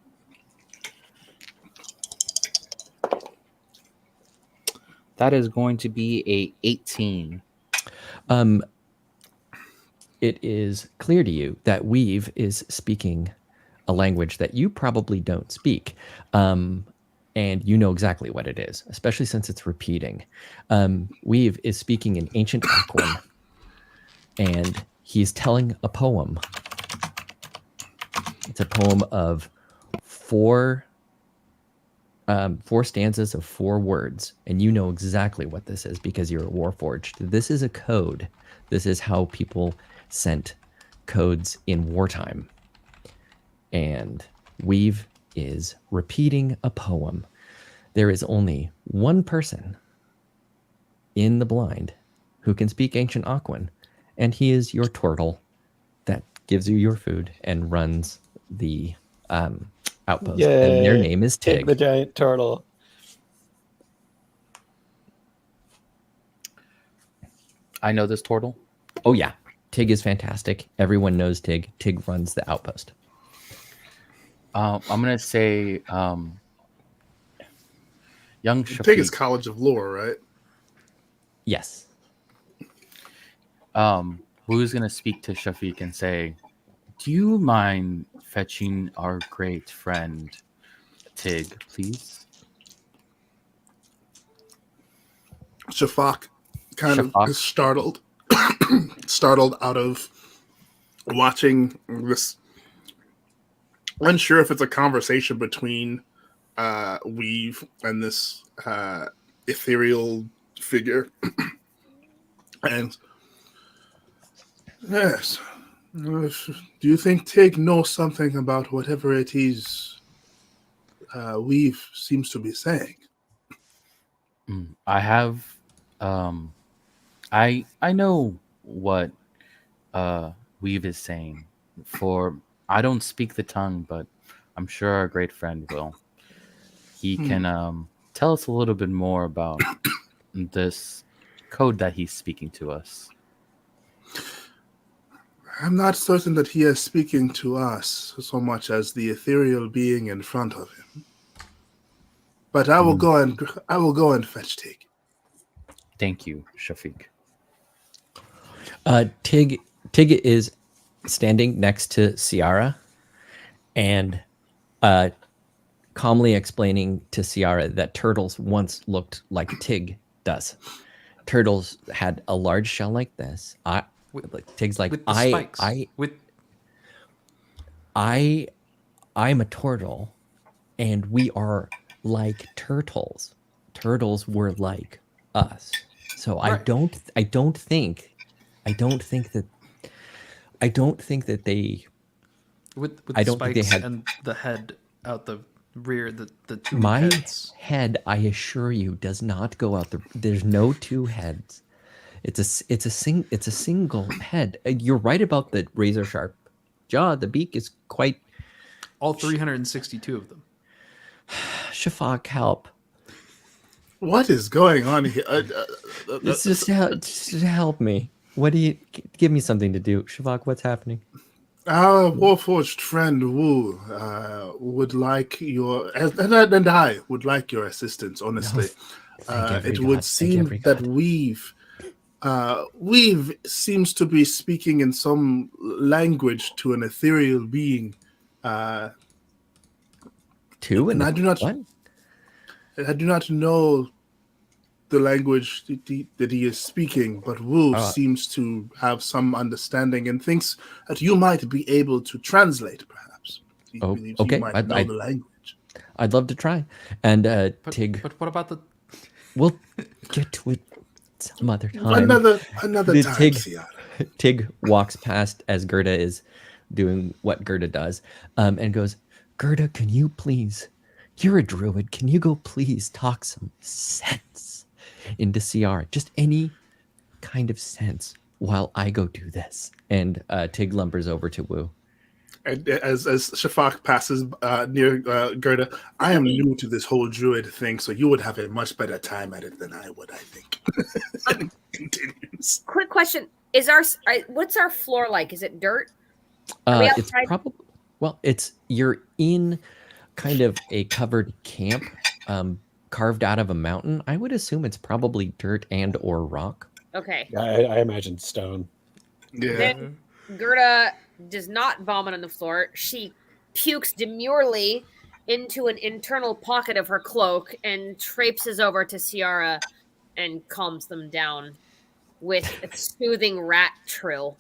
That is going to be a 18. It is clear to you that Weave is speaking a language that you probably don't speak. And you know exactly what it is, especially since it's repeating. Weave is speaking in ancient Aquan, and he's telling a poem. It's a poem of four stanzas of 4 words, and you know exactly what this is because you're a Warforged. This is a code. This is how people sent codes in wartime. And Weave is repeating a poem. There is only one person in the blind who can speak ancient Aquan, and he is your turtle that gives you your food and runs the outpost. And their Yay. name is Tig Tig. the giant turtle. I know this turtle. Oh yeah, Tig is fantastic. Everyone knows Tig. Tig runs the outpost. I'm gonna say, young Tig is Shafiq. College of Lore, right? Yes. Who's gonna speak to Shafiq and say, "Do you mind fetching our great friend Tig, please?" Shafak kind Shafak. of is startled, startled out of watching this. Unsure if it's a conversation between Weave and this ethereal figure. And yes, do you think Tig knows something about whatever it is Weave seems to be saying? I have, I know what Weave is saying. For I don't speak the tongue, but I'm sure our great friend will. He can tell us a little bit more about this code that he's speaking to us. I'm not certain that he is speaking to us so much as the ethereal being in front of him. But I will go and fetch Tig. Thank you, Shafiq. Tig is standing next to Ciara and calmly explaining to Ciara that turtles once looked like Tig does. Turtles had a large shell like this. Tig's like, with the spikes. I'm a turtle, and we are like turtles. Turtles were like us. So Right. I don't think that they. with I the don't think they spikes had- and the head out the rear, the two My heads. head, I assure you, does not go out the. There's no 2 heads. It's a single head. You're right about the razor sharp jaw. The beak is quite. All 362 of them. Shafak, help! What is going on here? It's just to help me. What do you give me something to do, Shafak? What's happening? Our Warforged friend Wu would like your, and I would like your assistance. Honestly, Thank every it god, would thank seem every that god. Weave seems to be speaking in some language to an ethereal being. Two And I do not. what? I do not know the language that he is speaking, but Wu seems to have some understanding and thinks that you might be able to translate, perhaps. He believes okay. you might know the language. I'd love to try. And Tig, But what about the? we'll get to it some other time. Another time, Tig, Ciara. Tig walks past as Gerda is doing what Gerda does, and goes, Gerda, can you please? You're a druid. Can you go please talk some sense into CR? Just any kind of sense while I go do this. And Tig lumbers over to Wu. And as Shafak passes near Gerda, I am new to this whole druid thing, so you would have a much better time at it than I would, I think. And continues. Quick question: what's our floor like? Is it dirt? Are we It's outside? probably you're in kind of a covered camp, carved out of a mountain. I would assume it's probably dirt and or rock. Okay. I imagine stone. Yeah. Then Gerda does not vomit on the floor. She pukes demurely into an internal pocket of her cloak and traipses over to Ciara and calms them down with a soothing rat trill.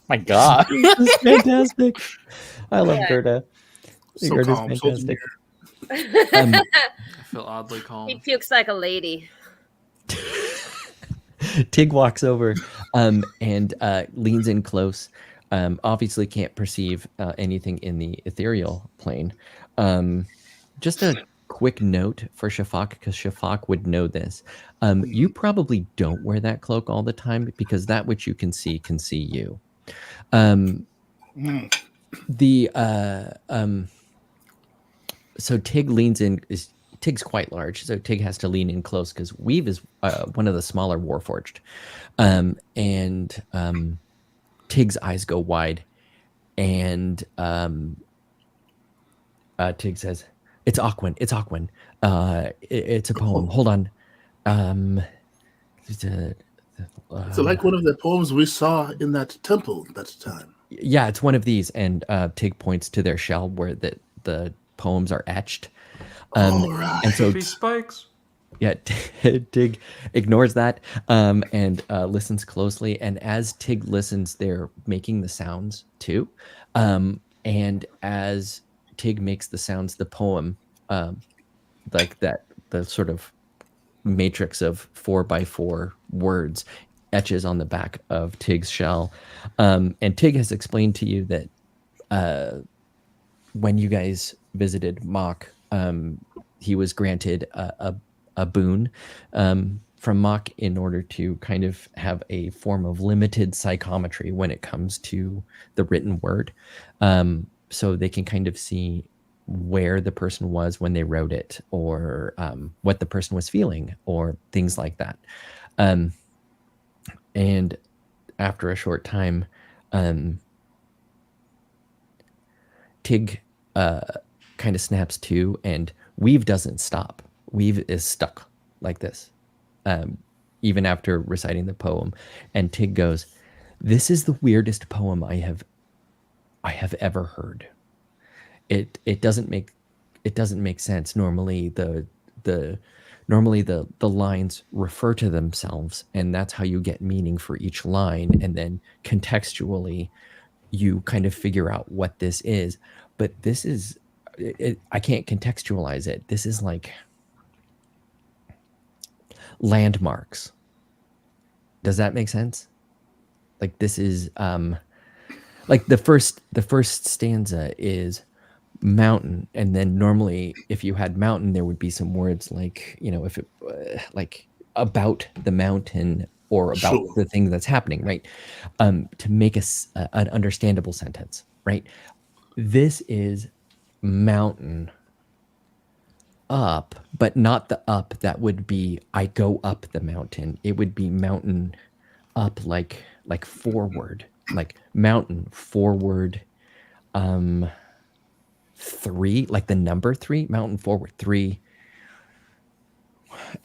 My God. This is fantastic. I love Yeah. Gerda. So Gerda's calm, so fantastic. I feel oddly He calm. pukes like a lady. Tig walks over and leans in close. Obviously can't perceive anything in the ethereal plane. Just a quick note for Shafak, because Shafak would know this. You probably don't wear that cloak all the time because that which you can see you. So Tig leans in. Tig's quite large, so Tig has to lean in close because Weave is one of the smaller Warforged. And Tig's eyes go wide, and Tig says, "It's Aquan. It's Aquan. It's a poem. Hold on. So like one of the poems we saw in that temple that time. Yeah, it's one of these." And Tig points to their shell where the poems are etched. All right. And so Be spikes. yeah, Tig ignores that and listens closely. And as Tig listens, they're making the sounds too. And as Tig makes the sounds, the poem, like that, the sort of matrix of 4x4 words etches on the back of Tig's shell. And Tig has explained to you that when you guys visited Mock, he was granted a boon from Mock in order to kind of have a form of limited psychometry when it comes to the written word. So they can kind of see where the person was when they wrote it, or what the person was feeling, or things like that. And after a short time, Tig kind of snaps to, and Weave doesn't stop. Weave is stuck like this, even after reciting the poem. And Tig goes, "This is the weirdest poem I have ever heard. It doesn't make sense. Normally the lines refer to themselves, and that's how you get meaning for each line, and then contextually you kind of figure out what this is. But this is I can't contextualize it. This is like landmarks. Does that make sense? Like this is like the first stanza is mountain, and then normally if you had mountain there would be some words like, if it like about the mountain or about Sure. the thing that's happening, right? To make an understandable sentence, right? This is mountain up, but not the up that would be I go up the mountain. It would be mountain up, like forward, like mountain forward 3, like the number 3, mountain forward 3,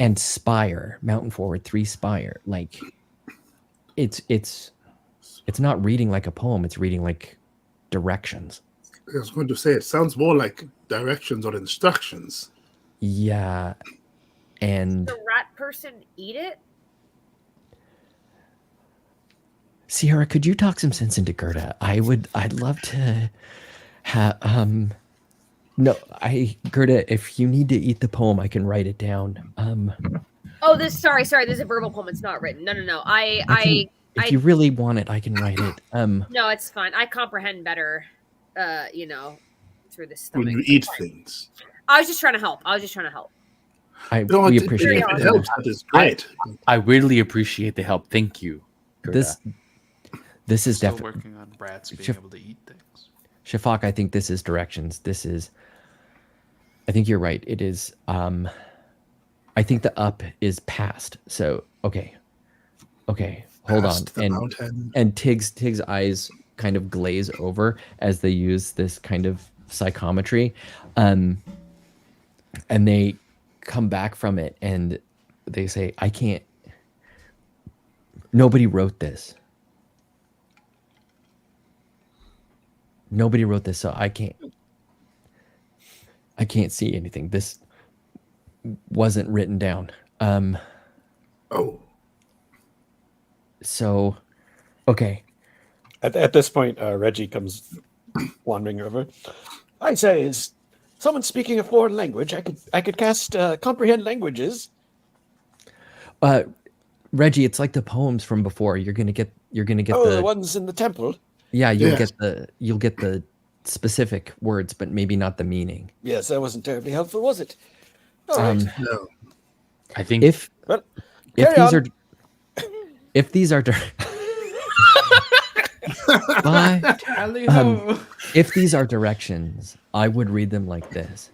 and spire, mountain forward 3 spire. Like it's not reading like a poem, it's reading like directions. I was going to say it sounds more like directions or instructions. Yeah. And The rat person eat it? Sierra, could you talk some sense into Gerda? I'd love to have no, Gerda, if you need to eat the poem, I can write it down. Oh, sorry, this is a verbal poem. It's not written. No. If you really want it, I can write it. No, it's fine. I comprehend better, through the stomach. When you eat things. I was just trying to help. We appreciate if it helps, that is great. I really appreciate the help. Thank you, Gerda. This is Still definitely working on rats being Shif- able to eat things. Shafak. I think this is directions. I think you're right. It is. I think the up is past. So okay, hold on. Past the mountain. And Tig's eyes kind of glaze over as they use this kind of psychometry, and they come back from it and they say, "I can't. Nobody wrote this. Nobody wrote this, so I can't see anything. This wasn't written down." Oh, So, okay. At this point, Reggie comes wandering over. I say, is someone speaking a foreign language? I could cast comprehend languages. Reggie, it's like the poems from before. You're gonna get Oh, the the ones in the temple. yeah. Yes. You'll get the specific words, but maybe not the meaning. Yes, that wasn't terribly helpful, was it? All right. no. I think If Well, if carry these on. are if these are Bye. Tally ho! If these are directions, I would read them like this: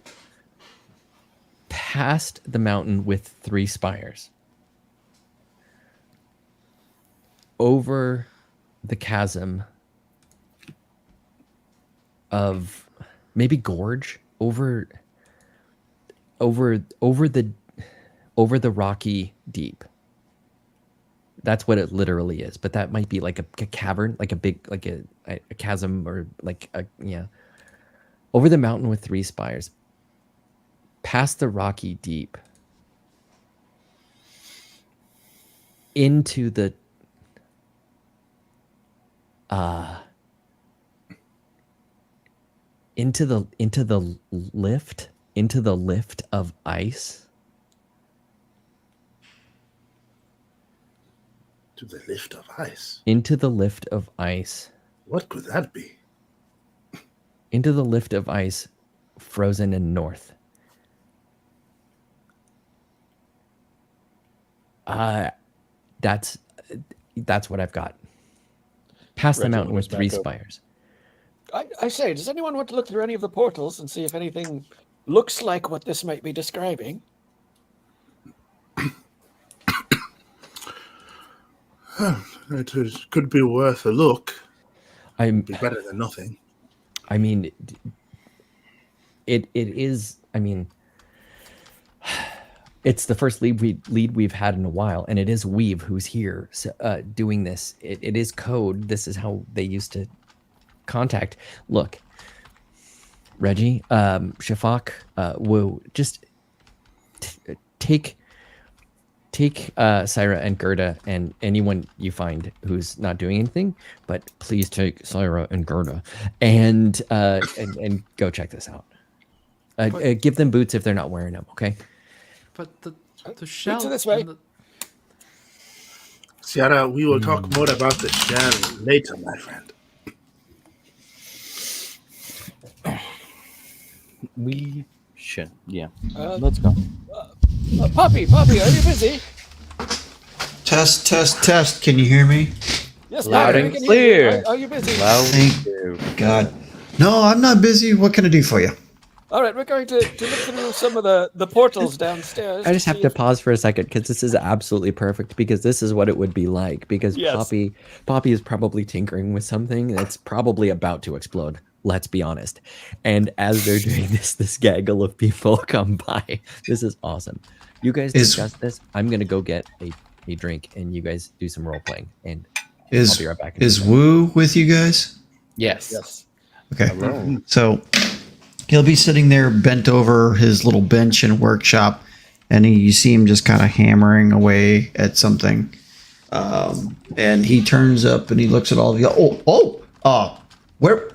past the mountain with 3 spires, over the chasm of maybe gorge, over the rocky deep. That's what it literally is, but that might be like a cavern, like a big, like a chasm, or like a, yeah. Over the mountain with 3 spires, past the rocky deep, into the lift of ice. To the lift of ice. Into the lift of ice. What could that be? Into the lift of ice, frozen in north. That's what I've got. Past the Reggie mountain with looks 3 back up. spires. I say, does anyone want to look through any of the portals and see if anything looks like what this might be describing? It could be worth a look. I'm. Be better than nothing. I mean, it is. I mean, it's the first lead we've had in a while, and it is Weave who's here doing this. It is code. This is how they used to contact. Look, Reggie, Shafak, Wu, just take Syra and Gerda and anyone you find who's not doing anything, but please take Syra and Gerda and go check this out. Give them boots if they're not wearing them, okay? But the shell. this way. and the- Ciara, we will talk more about the shell later, my friend. we should. Yeah. Uh, Let's go. Poppy, are you busy? Test. Can you hear me? Yes, Loud ma'am, and we can hear you. clear. Are you busy? Loud Thank you. God. No, I'm not busy. What can I do for you? All right, we're going to look through some of the portals downstairs. I just have see to if- pause for a second because this is absolutely perfect, because this is what it would be like, because Yes. Poppy is probably tinkering with something that's probably about to explode. Let's be honest. And as they're doing this gaggle of people come by. This is awesome. You guys discuss this. I'm gonna go get a drink, and you guys do some role playing, and I'll be right back. Is Wu with you guys? Yes. Yes. Okay. Hello. So he'll be sitting there bent over his little bench and workshop, and you see him just kind of hammering away at something. And he turns up and he looks at all of you. Where?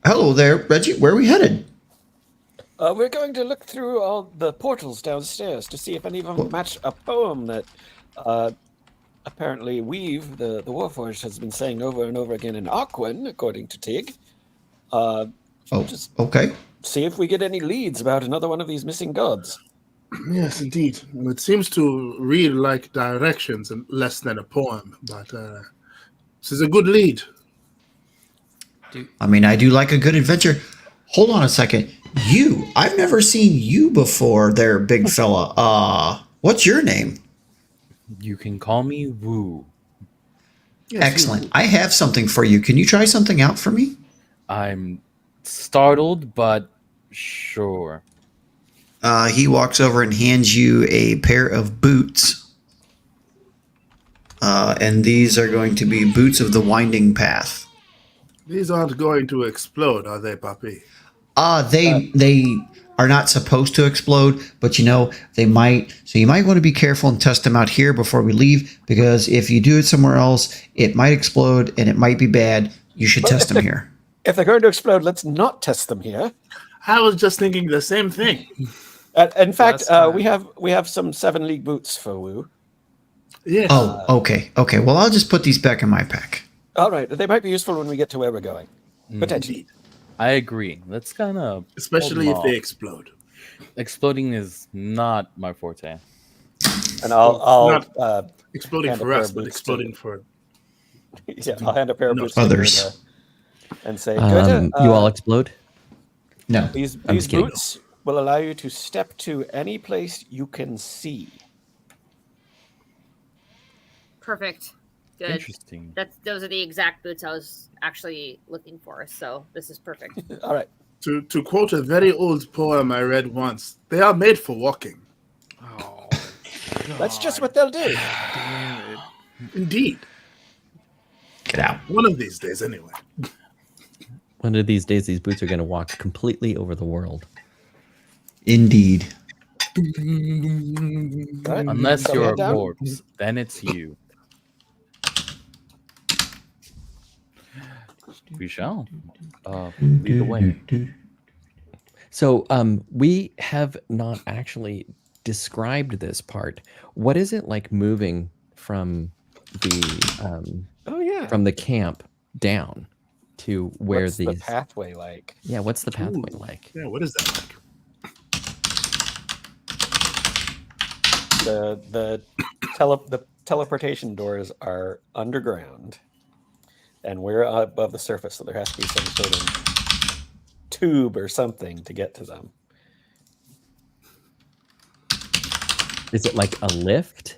Hello there, Reggie. Where are we headed? We're going to look through all the portals downstairs to see if any of them match a poem that apparently Weave, the Warforged, has been saying over and over again in Aquin, according to Tig. Just Okay. see if we get any leads about another one of these missing gods. Yes, indeed. It seems to read like directions and less than a poem, but This is a good lead. I mean, I do like a good adventure. Hold on a second. I've never seen you before there, big fella. What's your name? You can call me Woo. Yes, Excellent. I have something for you. Can you try something out for me? I'm startled, but sure. He walks over and hands you a pair of boots. And these are going to be boots of the winding path. These aren't going to explode, are they, Puppy? They are not supposed to explode, but they might. So you might want to be careful and test them out here before we leave, because if you do it somewhere else, it might explode and it might be bad. You should test them here. If they're going to explode, let's not test them here. I was just thinking the same thing. In fact, Last we have some 7 league boots for Wu. Yes. Oh, okay. Well, I'll just put these back in my pack. All right, they might be useful when we get to where we're going. Potentially. Indeed. I agree. Let's kind of Especially if they explode. Exploding is not my forte. And I'll Not exploding hand a for pair us, of but boots exploding to- for I'll hand a pair of No. boots to Others. Gerda and say, Gerda, You all explode? No. these just kidding. boots will allow you to step to any place you can see. Perfect. Good. Interesting. Those are the exact boots I was actually looking for. So this is perfect. All right. to quote a very old poem I read once, they are made for walking. Oh, That's just what they'll do. damn it. Indeed. Get out. One of these days, anyway. One of these days, these boots are going to walk completely over the world. Indeed. All right. Unless So you're a head down. corpse, then it's you. We shall. Lead the way. So we have not actually described this part. What is it like moving from the Oh yeah. from the camp down to where What's the these? pathway like? Yeah, what's the pathway Ooh. like? Yeah, what is that like? The teleportation doors are underground, and we're above the surface, so there has to be some sort of tube or something to get to them. Is it like a lift,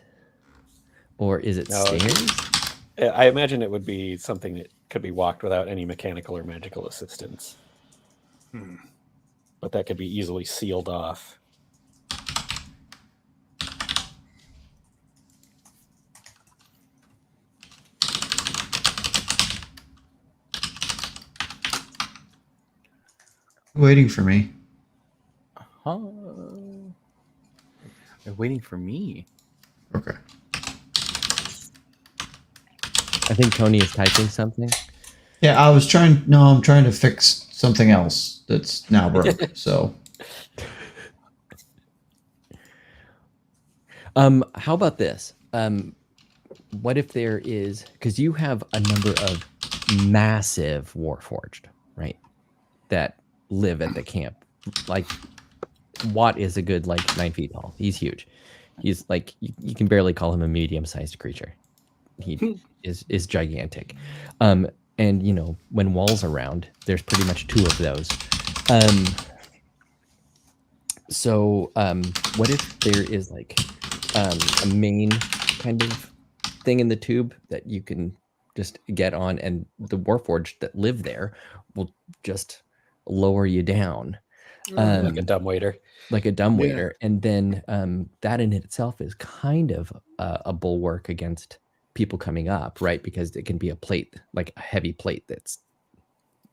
or is it No, stairs? I imagine it would be something that could be walked without any mechanical or magical assistance. But that could be easily sealed off. Waiting for me. Huh? They're waiting for me. Okay. I think Tony is typing something. Yeah, I'm trying to fix something else that's now broke. So How about this? What if there is, because you have a number of massive Warforged, right? That live at the camp. Like Watt is a good 9 feet tall. He's huge. He's like you can barely call him a medium-sized creature. He is gigantic. And when Wall's around, there's pretty much 2 of those. So what if there is a main kind of thing in the tube that you can just get on, and the Warforged that live there will just lower you down. Like a dumbwaiter. Like a dumbwaiter. And then that in itself is kind of a bulwark against people coming up, right? Because it can be a plate, like a heavy plate that's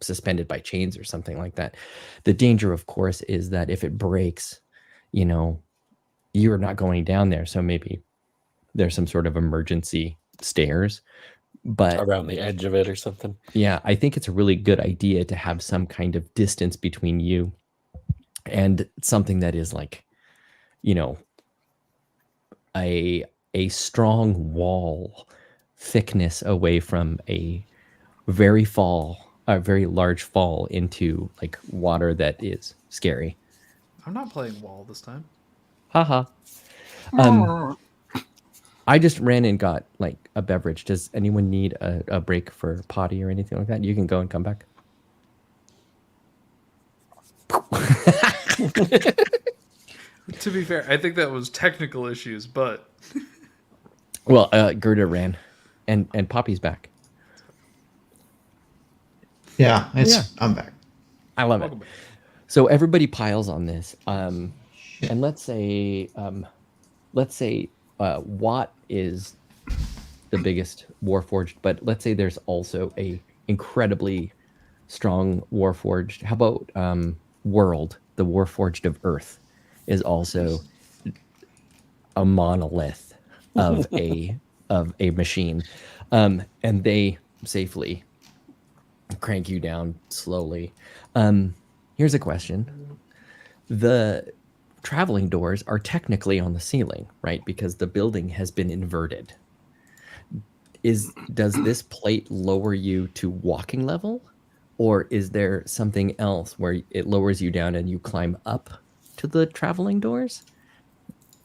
suspended by chains or something like that. The danger, of course, is that if it breaks, you're not going down there. So maybe there's some sort of emergency stairs. But Around the edge of it or something. yeah, I think it's a really good idea to have some kind of distance between you and something that is a strong wall thickness away from a very large fall into water that is scary. I'm not playing Wall this time. Haha. I just ran and got like a beverage. Does anyone need a break for potty or anything like that? You can go and come back. To be fair, I think that was technical issues, but Well, Gerda ran, and Poppy's back. Yeah, Yeah. I'm back. I love it. welcome back. So everybody piles on this, and let's say Watt is the biggest Warforged, but let's say there's also a incredibly strong Warforged. How about World, the Warforged of Earth, is also a monolith of a machine, and they safely crank you down slowly. Here's a question: the traveling doors are technically on the ceiling, right? Because the building has been inverted. Does this plate lower you to walking level, or is there something else where it lowers you down and you climb up to the traveling doors?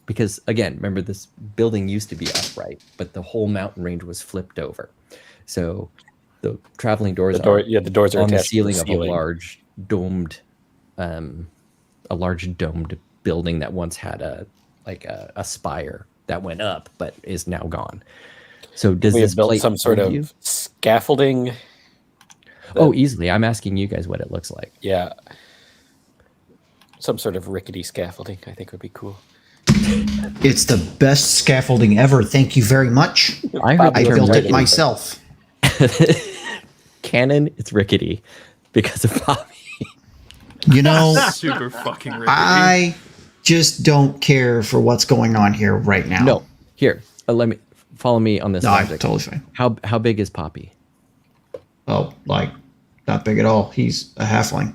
Because again, remember, this building used to be upright, but the whole mountain range was flipped over. So the traveling doors The door, are yeah, the doors are on the attached to the ceiling of a large domed building that once had a spire that went up but is now gone. So does We this have built plate some sort hold of you? scaffolding. Oh, easily. I'm asking you guys what it looks like. Yeah, some sort of rickety scaffolding. I think would be cool. It's the best scaffolding ever. Thank you very much. I heard I the term built it rickety. myself. Canon, it's rickety because of Poppy. You know, Super fucking rickety. I just don't care for what's going on here right now. No, here, let me follow me on this No, I'm logic. totally fine. How big is Poppy? Oh, like, not big at all. He's a halfling.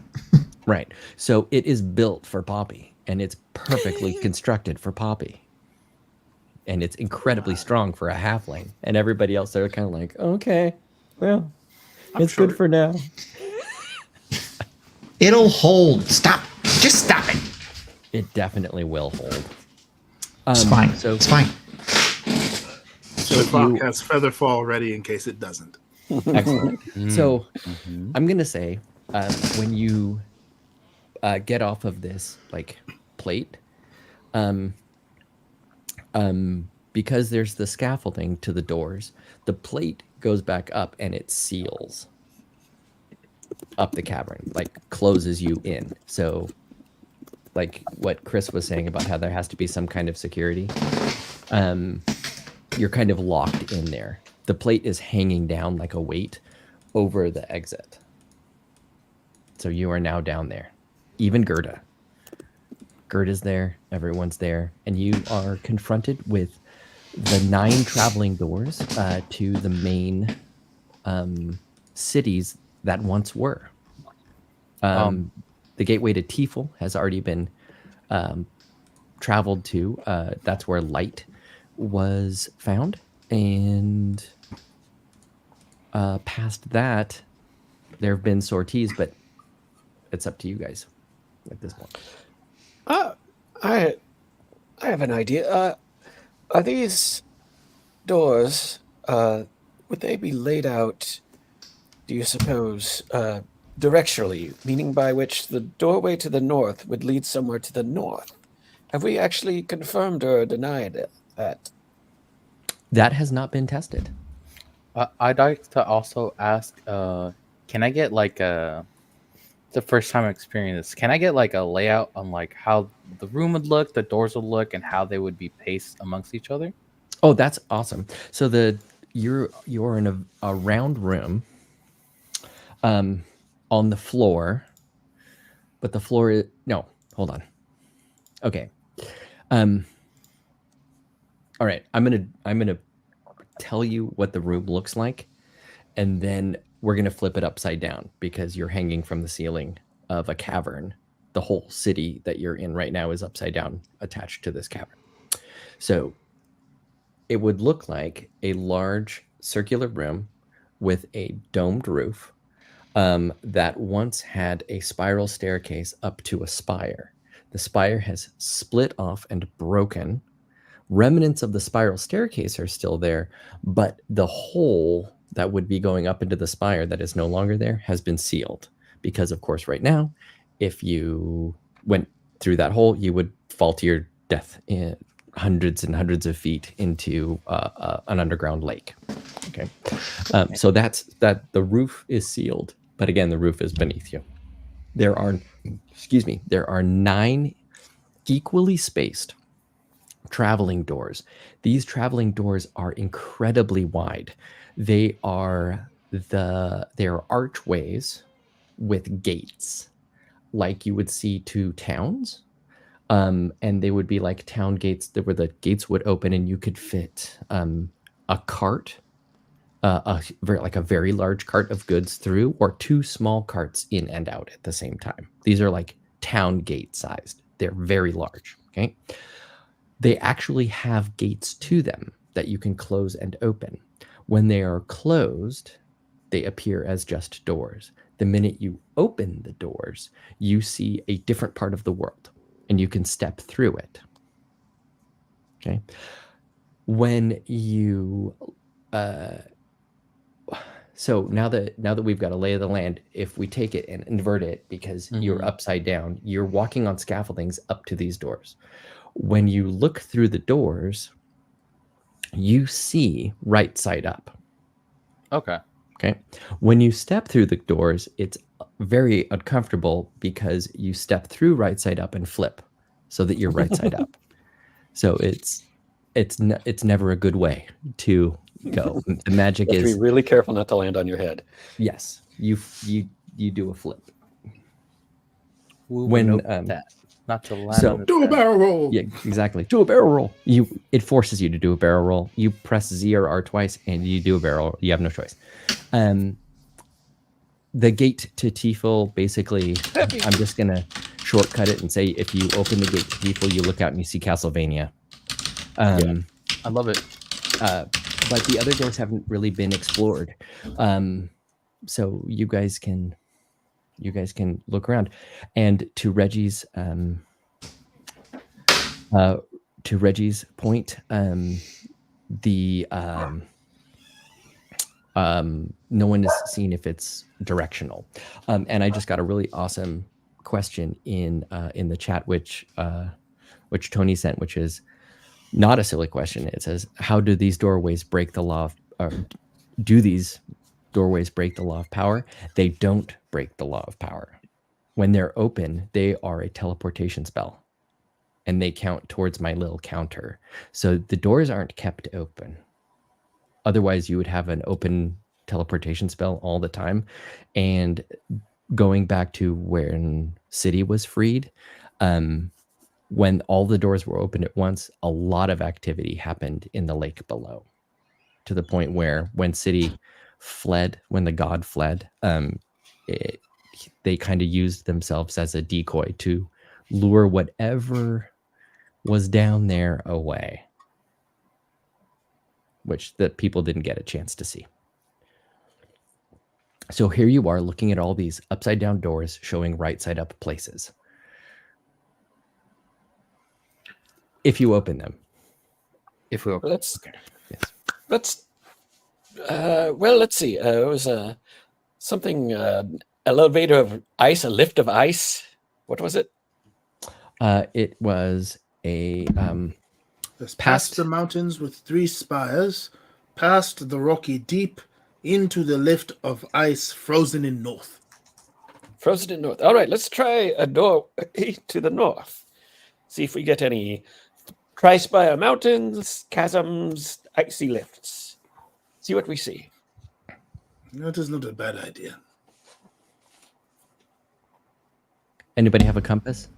Right. So it is built for Poppy, and it's perfectly constructed for Poppy. And it's incredibly strong for a halfling. And everybody else, they're kind of like, okay, well, it's short. good for now. It'll hold. Stop. Just stop it. It definitely will hold. It's fine. So It's fine. So The clock you- has Featherfall ready in case it doesn't. Excellent. So I'm gonna say when you get off of this like plate, because there's the scaffolding to the doors, the plate goes back up and it seals up the cavern, like closes you in. So like what Chris was saying about how there has to be some kind of security, you're kind of locked in there. The plate is hanging down like a weight over the exit. So you are now down there. Even Gerda. Gerda's there, everyone's there, and you are confronted with the 9 traveling doors to the main cities that once were. The gateway to Tiefel has already been traveled to. That's where light was found. And past that, there have been sorties, but it's up to you guys at this point. I have an idea. Are these doors? Would they be laid out? Do you suppose directionally, meaning by which the doorway to the north would lead somewhere to the north? Have we actually confirmed or denied that? That has not been tested. I'd like to also ask, can I get like the first time experience? Can I get like a layout on like how the room would look, the doors would look, and how they would be paced amongst each other? Oh, that's awesome. So you're in a round room, on the floor, but the floor is no. Hold on. Okay. All right. I'm gonna tell you what the room looks like, and then we're gonna flip it upside down because you're hanging from the ceiling of a cavern. The whole city that you're in right now is upside down, attached to this cavern. So it would look like a large circular room with a domed roof that once had a spiral staircase up to a spire. The spire has split off and broken, Remnants of the spiral staircase are still there, but the hole that would be going up into the spire that is no longer there has been sealed. Because, of course, right now, if you went through that hole, you would fall to your death in hundreds and hundreds of feet into an underground lake. Okay, so that's that. The roof is sealed, but again, the roof is beneath you. There are 9 equally spaced traveling doors. These traveling doors are incredibly wide. They are archways with gates, like you would see to towns. And they would be like town gates where the gates would open and you could fit a cart, a very large cart of goods through, or 2 small carts in and out at the same time. These are like town gate sized. They're very large. Okay. They actually have gates to them that you can close and open. When they are closed, they appear as just doors. The minute you open the doors, you see a different part of the world and you can step through it. Okay. When you, so now that we've got a lay of the land, if we take it and invert it because you're upside down, you're walking on scaffoldings up to these doors. When you look through the doors, you see right side up. Okay. Okay. When you step through the doors, it's very uncomfortable because you step through right side up and flip so that you're right side up. So it's never a good way to go. The magic You have is to be really careful not to land on your head. yes, you do a flip. We'll When note that not to land so- on its Do a head. barrel roll. Yeah, exactly. Do a barrel roll. It forces you to do a barrel roll. You press Z or R twice, and you do a barrel roll. You have no choice. The gate to Tiefel, basically, I'm just gonna shortcut it and say, if you open the gate to Tiefel, you look out and you see Castlevania. I love it. But the other doors haven't really been explored. So you guys can look around. And to Reggie's point, no one has seen if it's directional. And I just got a really awesome question in the chat, which Tony sent, which is not a silly question. It says, how do these doorways break the law do these doorways break the law of power? They don't break the law of power. When they're open, they are a teleportation spell, and they count towards my little counter. So the doors aren't kept open. Otherwise, you would have an open teleportation spell all the time. And going back to when City was freed, when all the doors were open at once, a lot of activity happened in the lake below, to the point where when City fled, when the god fled, they kind of used themselves as a decoy to lure whatever was down there away, which the people didn't get a chance to see. So here you are looking at all these upside down doors showing right side up places. If you open them. If we open, Let's Yes. let's let's see. It was something elevator of ice, a lift of ice. What was it? It was a Past the mountains with 3 spires, past the rocky deep, into the lift of ice frozen in north. Frozen in north. All right, let's try a door to the north. See if we get any tri-spire mountains, chasms, icy lifts. See what we see. That is not a bad idea. Anybody have a compass?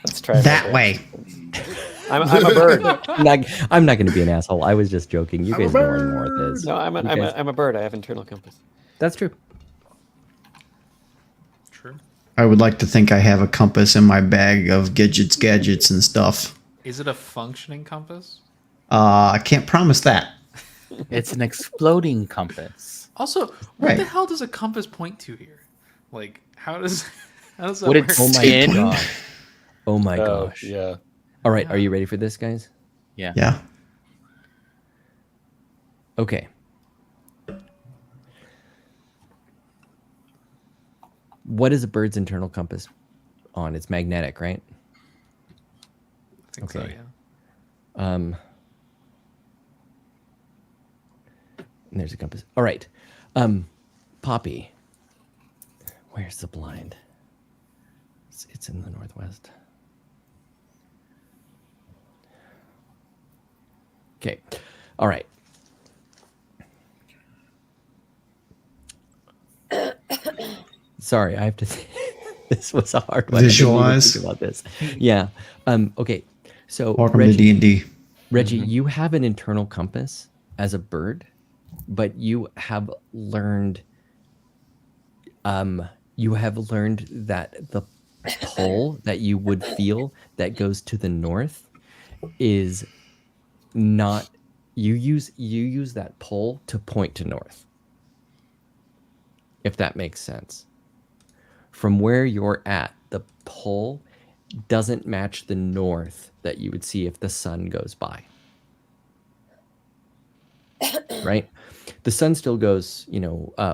Let's try That way. I'm a bird. I'm not going to be an asshole. I was just joking. You I'm a guys know where north bird. is. No, I'm a bird. I have internal compass. That's true. True. I would like to think I have a compass in my bag of gadgets, and stuff. Is it a functioning compass? I can't promise that. it's an exploding compass. Also, what Right. the hell does a compass point to here? Like, how does that Would it work? Oh my spin? God. Oh my Oh, gosh. yeah. All right, are Yeah. you ready for this, guys? Yeah. Okay. What is a bird's internal compass on? It's magnetic, right? I think so, Okay. yeah. And there's a compass. All right. Poppy. Where's the blind? It's in the northwest. Okay. All right. Sorry, I have to. This was a hard one. I didn't even Visualize. think about this. Yeah. Okay. So Welcome Reggie, to D&D. Reggie, you have an internal compass as a bird, but you have learned. You have learned that the pull that you would feel that goes to the north is not. You use that pull to point to north. If that makes sense. From where you're at, the pull doesn't match the north that you would see if the sun goes by. Right? The sun still goes,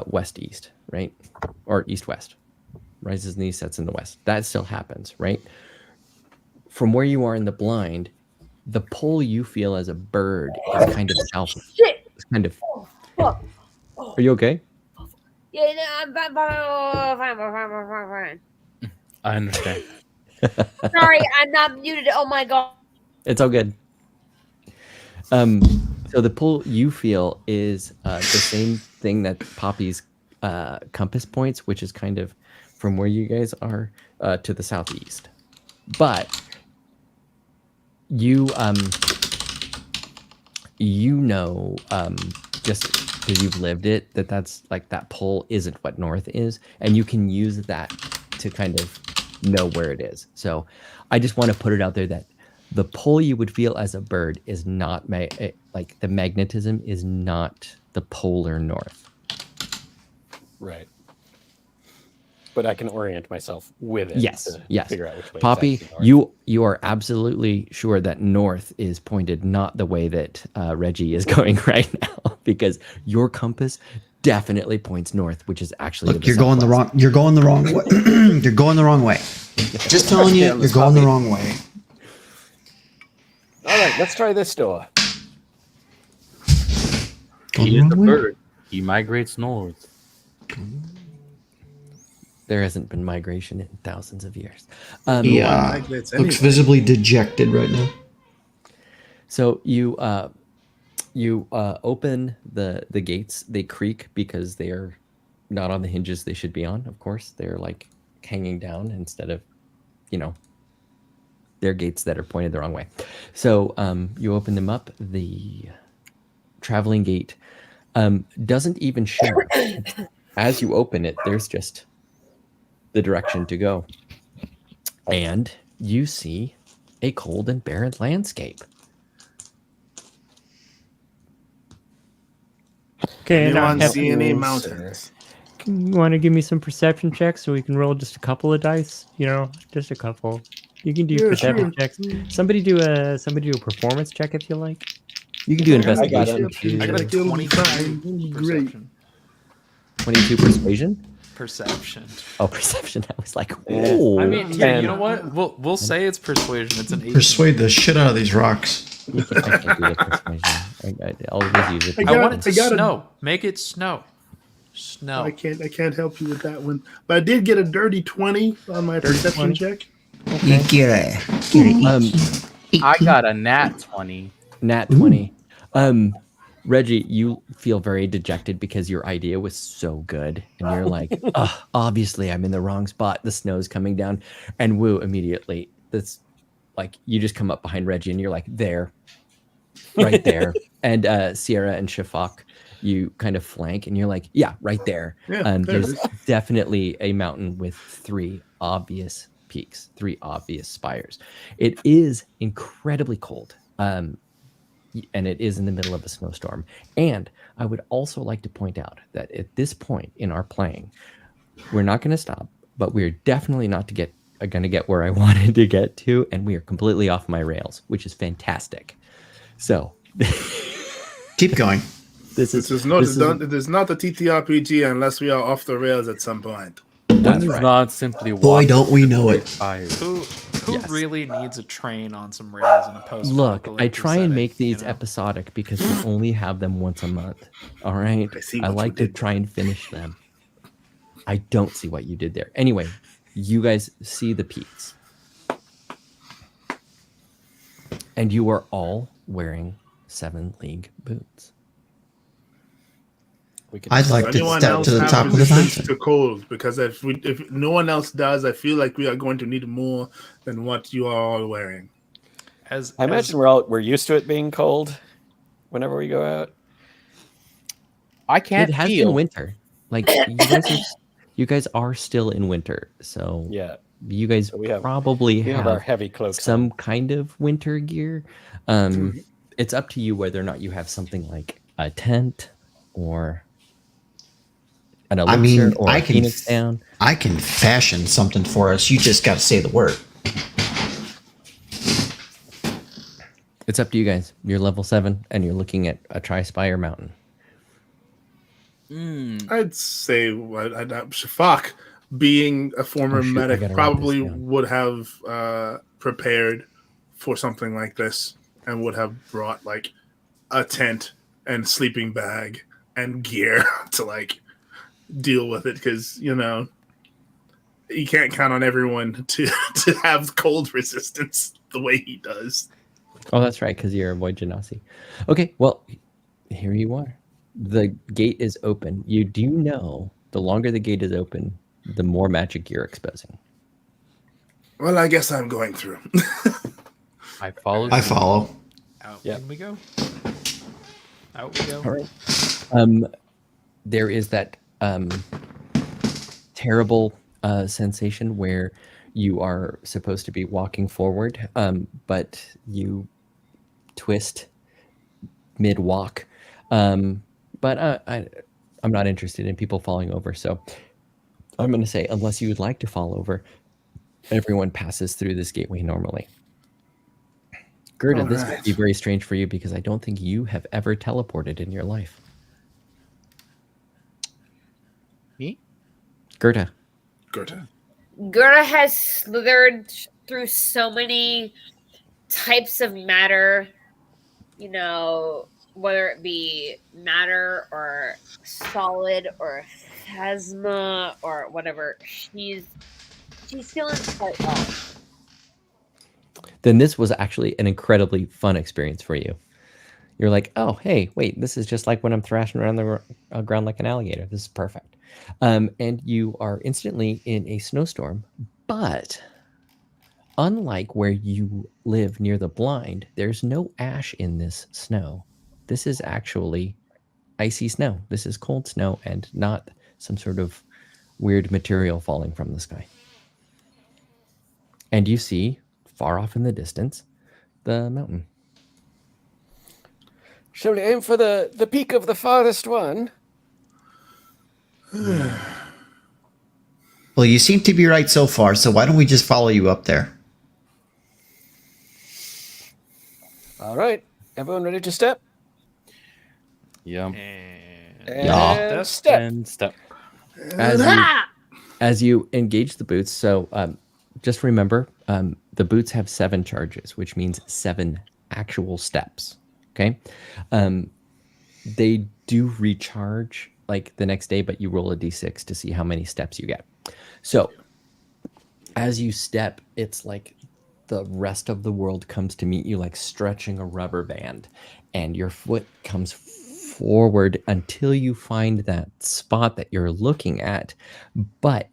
west east, right? Or east west. Rises in the east, sets in the west. That still happens, right? From where you are in the blind, the pull you feel as a bird is kind of south. Shit. It's kind of. Fuck. Are you okay? Yeah, no, I'm fine. I understand. Sorry, I'm not muted. Oh my god. It's all good. So the pull you feel is the same thing that Poppy's compass points, which is kind of from where you guys are to the southeast. But you just because you've lived it, that's like that pull isn't what north is, and you can use that to kind of know where it is. So I just want to put it out there that the pull you would feel as a bird is not like the magnetism is not the polar north. Right. But I can orient myself with it. Yes, to yes. Figure out which way. Poppy, it's actually north. you are absolutely sure that north is pointed not the way that Reggie is going right now, because your compass definitely points north, which is actually Look, you're going the wrong way. You're going the wrong way. Just telling you, you're going the wrong way. All right, let's try this door. Going He the is a wrong way? bird. He migrates north. There hasn't been migration in thousands of years. Yeah, looks visibly dejected right now. So you open the gates. They creak because they are not on the hinges they should be on. Of course, they're like hanging down instead of, they're gates that are pointed the wrong way. So you open them up. The traveling gate doesn't even shimmer. As you open it, there's just the direction to go, and you see a cold and barren landscape. Okay, and Anyone see any mountains? you want to give me some perception checks so we can roll just a couple of dice? Just a couple. You can do perception checks. Somebody do a performance check if you like. You can do I got investigation. it. I got a It'll be 22 fine. Great. perception. 22 persuasion. Perception. Oh, perception. I was like, Yeah. oh. I mean, yeah, you Ten. know what? We'll say it's persuasion. It's an 18. Persuade the shit out of these rocks. I can't do the persuasion. I'll always use it. I want it to snow. Make it snow. Snow. I can't help you with that one. But I did get a dirty 20 on my perception 20. check. I got a nat 20. Nat 20. Reggie, you feel very dejected because your idea was so good, and you're like, "Ugh, obviously I'm in the wrong spot. The snow's coming down," and woo, immediately. That's like you just come up behind Reggie, and you're like, "There, right there." And Sierra and Shafak, you kind of flank, and you're like, "Yeah, right there." Yeah, there it There's is. definitely a mountain with 3 obvious peaks, 3 obvious spires. It is incredibly cold. And it is in the middle of a snowstorm. And I would also like to point out that at this point in our playing, we're not going to stop, but we're definitely not to get going to get where I wanted to get to, and we are completely off my rails, which is fantastic. So Keep going. this is It is not a TTRPG unless we are off the rails at some point. That's It's right. not simply Boy, walking don't we know it. fired. Who Yes. really needs a train on some rails in a post? Look, I try and make these episodic because we only have them once a month. All right. I see I what you like to did try and finish them. I don't see what you did there. Anyway, you guys see the peaks. And you are all wearing 7 league boots. I'd like to Anyone step else to the have top of the resistance mountain. to cold? Because if no one else does, I feel like we are going to need more than what you are all wearing. As I imagine we're used to it being cold whenever we go out. I can't It has feel. been winter. Like you guys are still in winter. So Yeah, you guys so we have probably our have heavy cloaks. some kind of winter gear. It's up to you whether or not you have something like a tent or an elixir I mean, or a phoenix down. I can fashion something for us. You just got to say the word. It's up to you guys. You're level 7 and you're looking at a Tri-Spire mountain. I'd say Shafak, being a former Oh, shoot, I medic, gotta write probably this down. would have prepared for something like this and would have brought like a tent and sleeping bag and gear to like deal with it, because you can't count on everyone to have cold resistance the way he does. Oh, that's right, because you're a Void Genasi. Okay, well, here you are. The gate is open. You do know the longer the gate is open, the more magic you're exposing. Well, I guess I'm going through. I follow. I follow. out Yeah. we go. Out we go. All right. There is that terrible sensation where you are supposed to be walking forward, but you twist mid-walk. But I'm not interested in people falling over, so I'm going to say, unless you would like to fall over, everyone passes through this gateway normally. Gerda, this might be very strange for you because I don't think you have ever teleported in your life. Me? Gerda. Gerda. Gerda has slithered through so many types of matter, whether it be matter or solid or plasma or whatever. She's feeling quite well. Then this was actually an incredibly fun experience for you. You're like, oh, hey, wait, this is just like when I'm thrashing around the ground like an alligator. This is perfect. And you are instantly in a snowstorm. But unlike where you live near the blind, there's no ash in this snow. This is actually icy snow. This is cold snow and not some sort of weird material falling from the sky. And you see, far off in the distance, the mountain. Shall we aim for the peak of the farthest one? Well, you seem to be right so far, so why don't we just follow you up there? All right. Everyone ready to step? Yeah. And step. And step. As you engage the boots, so just remember, the boots have 7 charges, which means 7 actual steps. Okay, they do recharge like the next day, but you roll a d6 to see how many steps you get. So as you step, it's like the rest of the world comes to meet you, like stretching a rubber band, and your foot comes forward until you find that spot that you're looking at. But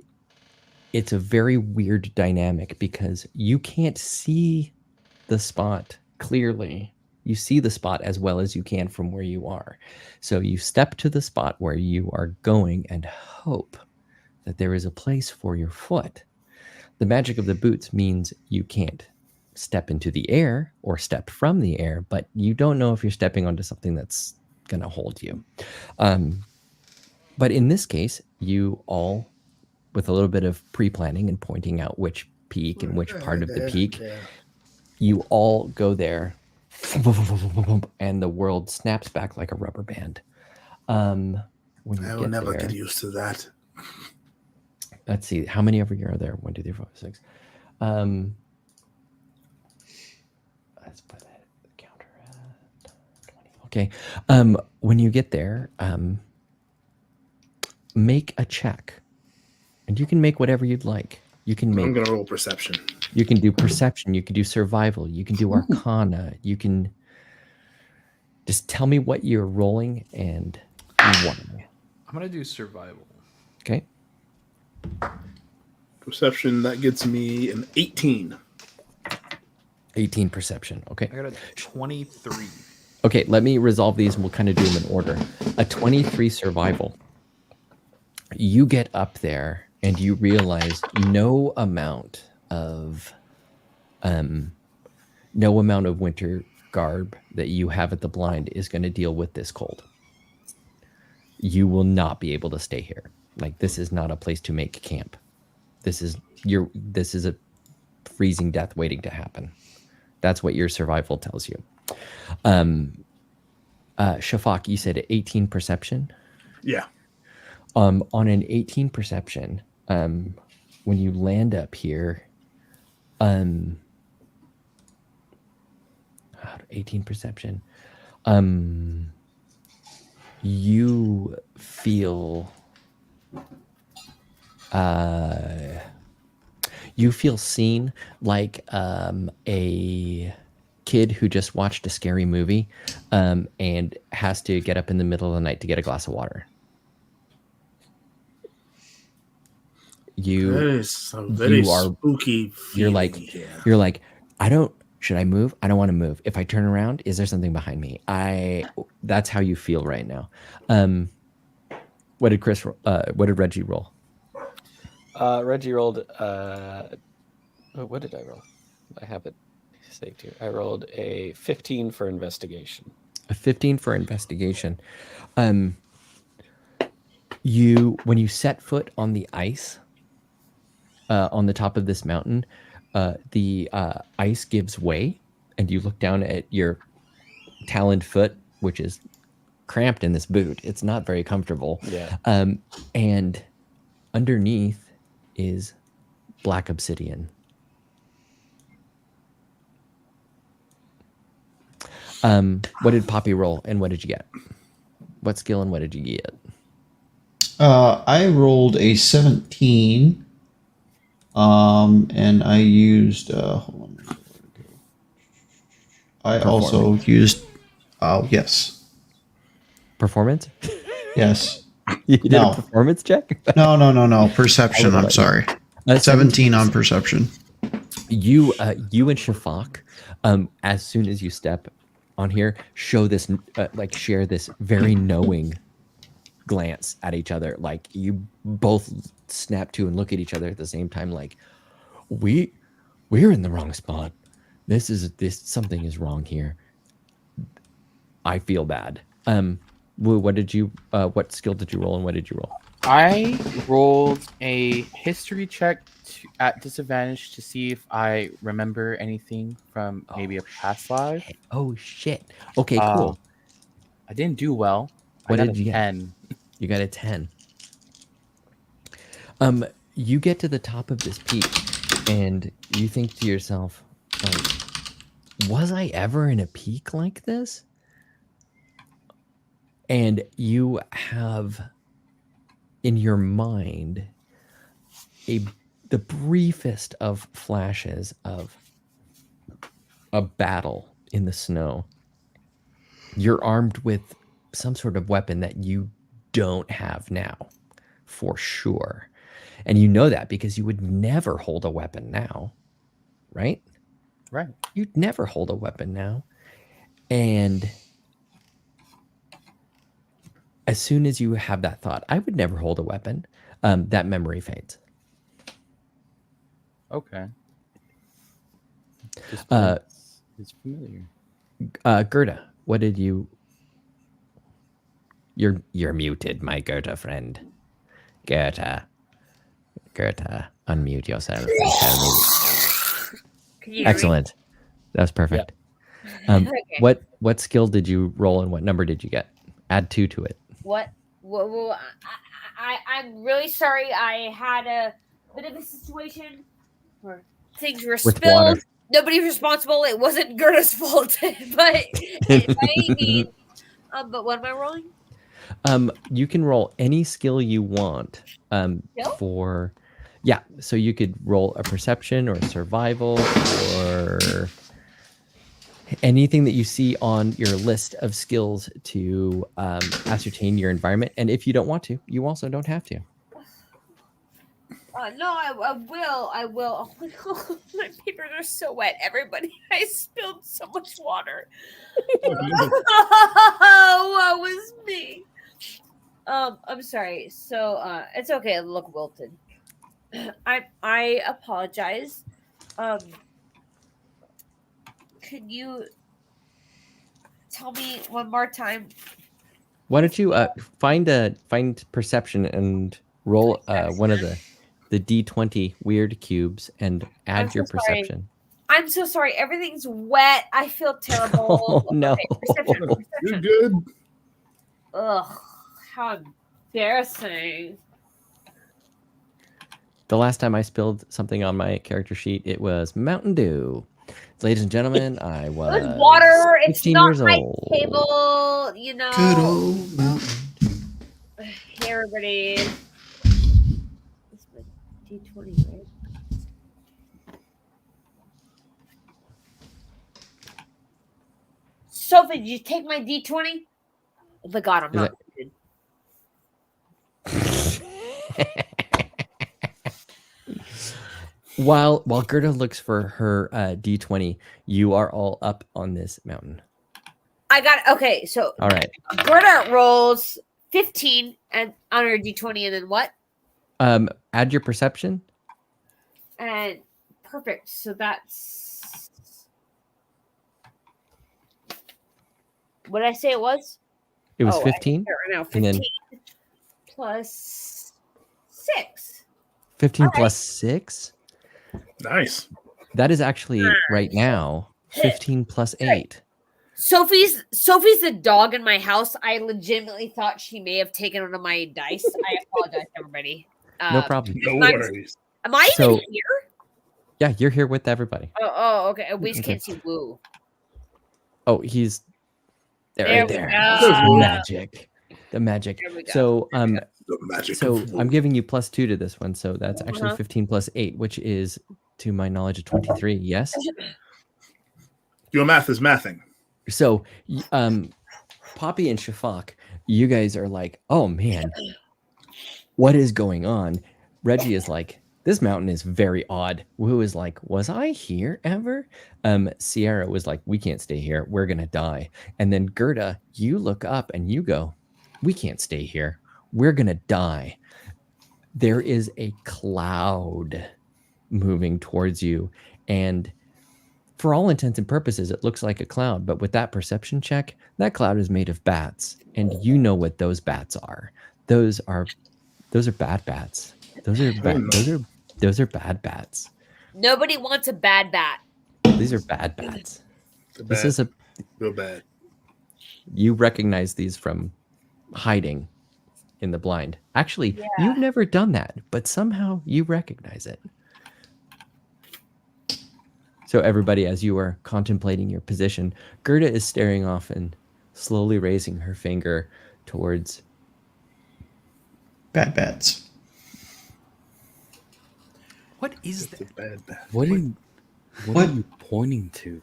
it's a very weird dynamic because you can't see the spot clearly. You see the spot as well as you can from where you are. So you step to the spot where you are going and hope that there is a place for your foot. The magic of the boots means you can't step into the air or step from the air, but you don't know if you're stepping onto something that's going to hold you. But in this case, you all, with a little bit of pre-planning and pointing out which peak and which part of the peak. You all go there, and the world snaps back like a rubber band. When you I will get never there, get used to that. let's see, how many over here are there? 1, 2, 3, 4, 5, 6. Let's put that counter at 20. Okay. When you get there, make a check, and you can make whatever you'd like. You can I'm make. gonna roll perception. You can do perception. You can do survival. You can do Arcana. You can just tell me what you're rolling and why. I'm gonna do survival. Okay. Perception, that gets me an 18. 18 perception. Okay. I got a 23. Okay, let me resolve these and we'll kind of do them in order. A 23 survival. You get up there and you realize no amount of winter garb that you have at the blind is going to deal with this cold. You will not be able to stay here. Like, this is not a place to make camp. This is a freezing death waiting to happen. That's what your survival tells you. Shafak, you said 18 perception? Yeah. On an 18 perception, when you land up here, 18 perception, you feel seen, like a kid who just watched a scary movie and has to get up in the middle of the night to get a glass of water. That is a very spooky feeling here. You're like, should I move? I don't want to move. If I turn around, is there something behind me? That's how you feel right now. What did Reggie roll? Reggie rolled. What did I roll? I have it saved here. I rolled a 15 for investigation. A 15 for investigation. When you set foot on the ice, on the top of this mountain, the ice gives way, and you look down at your taloned foot, which is cramped in this boot. It's not very comfortable. Yeah. And underneath is black obsidian. What did Poppy roll, and what did you get? What skill and what did you get? I rolled a 17. And I used hold on. I also used yes. Performance? Yes. You did a performance check? No. Perception, I'm sorry. 17 on perception. You and Shafak, as soon as you step on here, show this share this very knowing glance at each other. Like, you both snap to and look at each other at the same time, like, we're in the wrong spot. This something is wrong here. I feel bad. What skill did you roll, and what did you roll? I rolled a history check at disadvantage to see if I remember anything from maybe a past life. Oh shit. Okay, cool. I didn't do well. What I got did you get? 10. You got a 10. You get to the top of this peak, and you think to yourself, like, was I ever in a peak like this? And you have in your mind the briefest of flashes of a battle in the snow. You're armed with some sort of weapon that you don't have now, for sure. And you know that because you would never hold a weapon now, right? Right. You'd never hold a weapon now. And as soon as you have that thought, I would never hold a weapon, that memory fades. Okay. It's familiar. Gerda, what did you... You're muted, my Gerda friend. Gerda. unmute yourself. Can you hear me? Excellent. That was perfect. Okay. What skill did you roll and what number did you get? Add 2 to it. What? I'm really sorry. I had a bit of a situation where things were With spilled. water. Nobody's responsible. It wasn't Gerda's fault, but by any means. But what am I rolling? You can roll any skill you want. Skill? So you could roll a perception or a survival or anything that you see on your list of skills to ascertain your environment. And if you don't want to, you also don't have to. No, I will. I will. Oh my God, my papers are so wet. Everybody, I spilled so much water. Oh, what was me? I'm sorry. So, it's okay. Look wilted. I apologize. Could you tell me one more time? Why don't you find perception and roll one of the D20 weird cubes and add your so sorry. perception. I'm so sorry. Everything's wet. I feel terrible. Oh, no. Perception. You're good. Ugh, how embarrassing. The last time I spilled something on my character sheet, it was Mountain Dew. Ladies and gentlemen, I was It was water. It's 15 not years my old. table, you know. Good old mountain. Hey, everybody. It's my D20, right? Sophie, did you take my D20? Oh my God, I'm not good. While Gerda looks for her D20, you are all up on this mountain. I got okay. So All right. Gerda rolls 15 and on her D20, and then what? Add your perception. And perfect. So that's what did I say it was? It was Oh, 15. Right now, And 15 then plus 6. 15 All plus 6. Nice. That is actually right now 15 plus 8. Sophie's the dog in my house. I legitimately thought she may have taken one of my dice. I apologize, everybody. No problem. No worries. Am I So- even here? Yeah, you're here with everybody. Oh, okay. We just Okay. can't see Woo. Oh, he's there, There right we there. go. Magic. The magic. There we go. So The magic. So of I'm giving you plus 2 to this one. So that's actually Uh-huh. 15 plus 8, which is, to my knowledge, of 23. Yes. your math is mathing. So, Poppy and Shafak, you guys are like, oh man, what is going on? Reggie is like, this mountain is very odd. Woo is like, was I here ever? Sierra was like, we can't stay here. We're gonna die. And then Gerda, you look up and you go, we can't stay here. We're gonna die. There is a cloud moving towards you, and for all intents and purposes, it looks like a cloud. But with that perception check, that cloud is made of bats, and you know what those bats are. Those are bad bats. Those are bad bats. Nobody wants a bad bat. These are bad bats. This is real bad. You recognize these from hiding in the blind. Actually, you've never done that, but somehow you recognize it. So everybody, as you are contemplating your position, Gerda is staring off and slowly raising her finger towards Bad bats. What is It's a that? bad bad. What are you pointing to?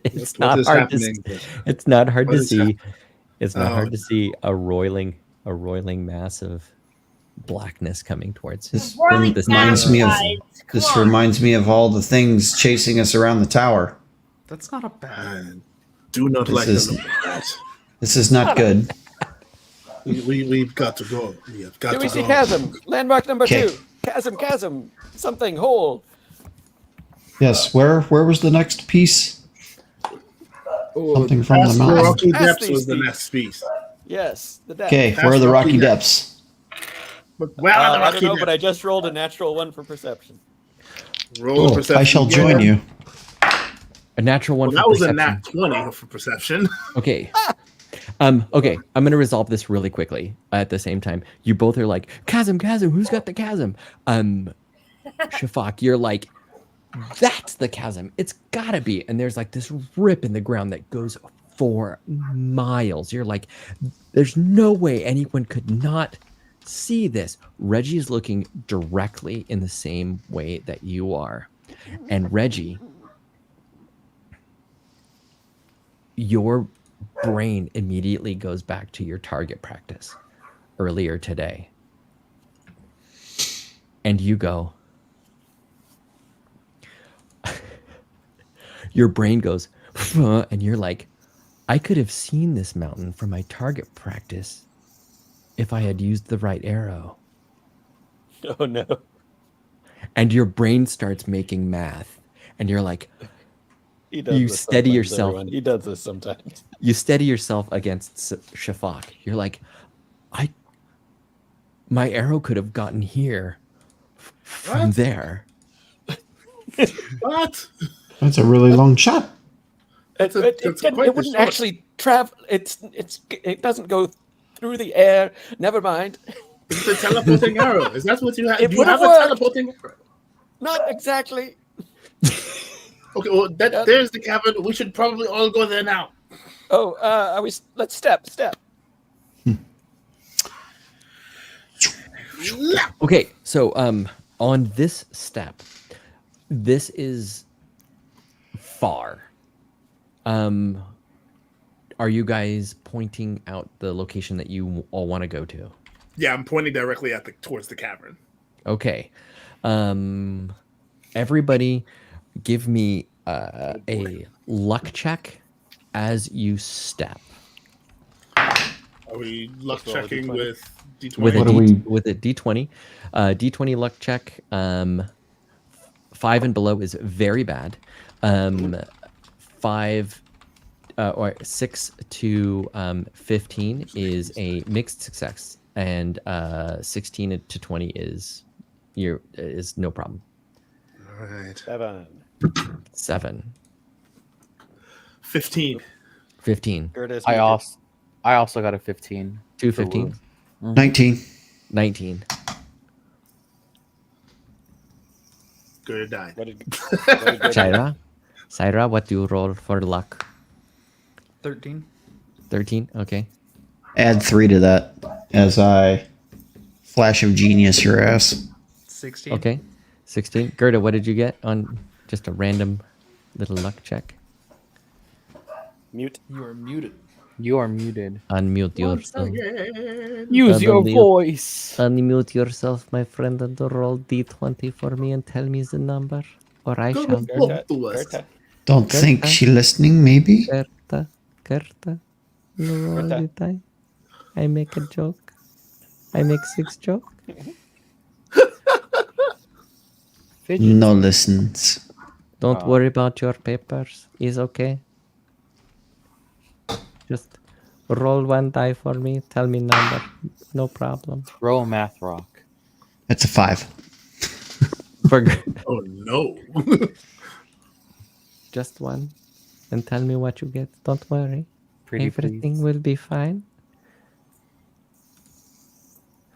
It's What not is hard to happening? it's not hard What to is see. It's not Oh. hard to see a roiling mass of blackness coming towards him. This Roiling reminds me of guys, come this on. reminds me of all the things chasing us around the tower. That's not a bad. I do not This like is- the look of that. This is not good. We've got to go. We have got Do we to see go. chasm? Landmark number Okay. 2. Chasm. Something hole. Yes. Where was the next piece? Ooh, Something from the Past the mountain. Rocky Past Depths these was the feet. next piece. Yes, the depth. Okay. Where are the Rocky Depths? But where are the I don't rocky know, but I depths? just rolled a natural 1 for perception. Roll Cool. a perception. I shall join you. A natural one Well, for that was a perception. nat 20 for perception. Okay. Okay, I'm gonna resolve this really quickly at the same time. You both are like, chasm, who's got the chasm? Shafak, you're like, that's the chasm. It's gotta be. And there's like this rip in the ground that goes for miles. You're like, there's no way anyone could not see this. Reggie is looking directly in the same way that you are. And Reggie, your brain immediately goes back to your target practice earlier today. And you go, your brain goes, and you're like, I could have seen this mountain from my target practice if I had used the right arrow. Oh no. And your brain starts making math. And you're like, He does you this steady sometimes, yourself. everyone. He does this sometimes. You steady yourself against Shafak. You're like, my arrow could have gotten here from What? there. What? That's a really long shot. It quite wouldn't short. actually travel. It doesn't go through the air. Never mind. It's a teleporting arrow. Is that what you have? It You would have have a worked. teleporting arrow. Not exactly. Okay, well, there's the cavern. We should probably all go there now. Oh, are we? Let's step. Okay, so on this step, this is far. Are you guys pointing out the location that you all want to go to? Yeah, I'm pointing directly towards the cavern. Okay. Everybody give me a luck check as you step. Are we luck Let's roll a checking D20. with D20? With a What do we- with a D20. D20 luck check. 5 and below is very bad. 5 or 6 to 15 is a mixed success, and 16 to 20 is no problem. All right. 7, 15. 15, Curtis, I also got a 15. 2 for 15, Wu. 19. 19. Good died. What did Syra, what do you roll for luck? 13. 13. Okay. Add 3 to that as I flash of genius your ass. 16. Okay. 16. Gerda, what did you get on just a random little luck check? Mute. You are muted. You are muted. Unmute yourself. Use your believe- voice. Unmute yourself, my friend, and roll D20 for me and tell me the number, or I shall. Gerta. Don't Good think time. she listening, maybe? Gerta. No, all the time. I make a joke. I make 6 joke. Fidget. No listens. Don't Oh. worry about your papers. It's okay. Just roll 1 die for me. Tell me number. No problem. Throw a math rock. That's a 5. For Oh, no. just 1, and tell me what you get. Don't worry. Pretty Everything please. will be fine.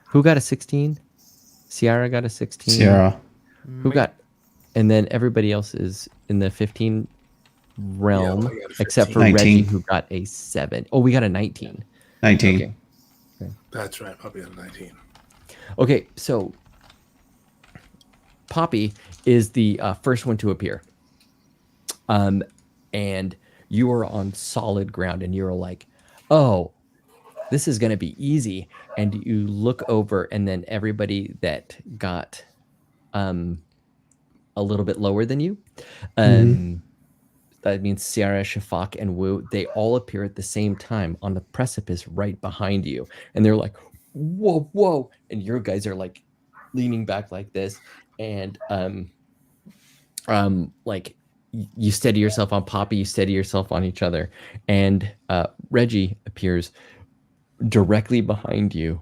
Who got a 16? Ciara got a 16. Sierra. Who got? And then everybody else is in the 15 realm, I got a except for 15. Reggie, 19. who got a 7. Oh, we got a 19. 19. Okay. That's right. Puppy on 19. Okay, so Poppy is the first one to appear. And you are on solid ground, and you're like, oh, this is going to be easy. And you look over, and then everybody that got a little bit lower than you, that means Sierra, Shafak, and Wu, they all appear at the same time on the precipice right behind you. And they're like, whoa, whoa. And your guys are like leaning back like this. And like you steady yourself on Poppy, you steady yourself on each other. And Reggie appears directly behind you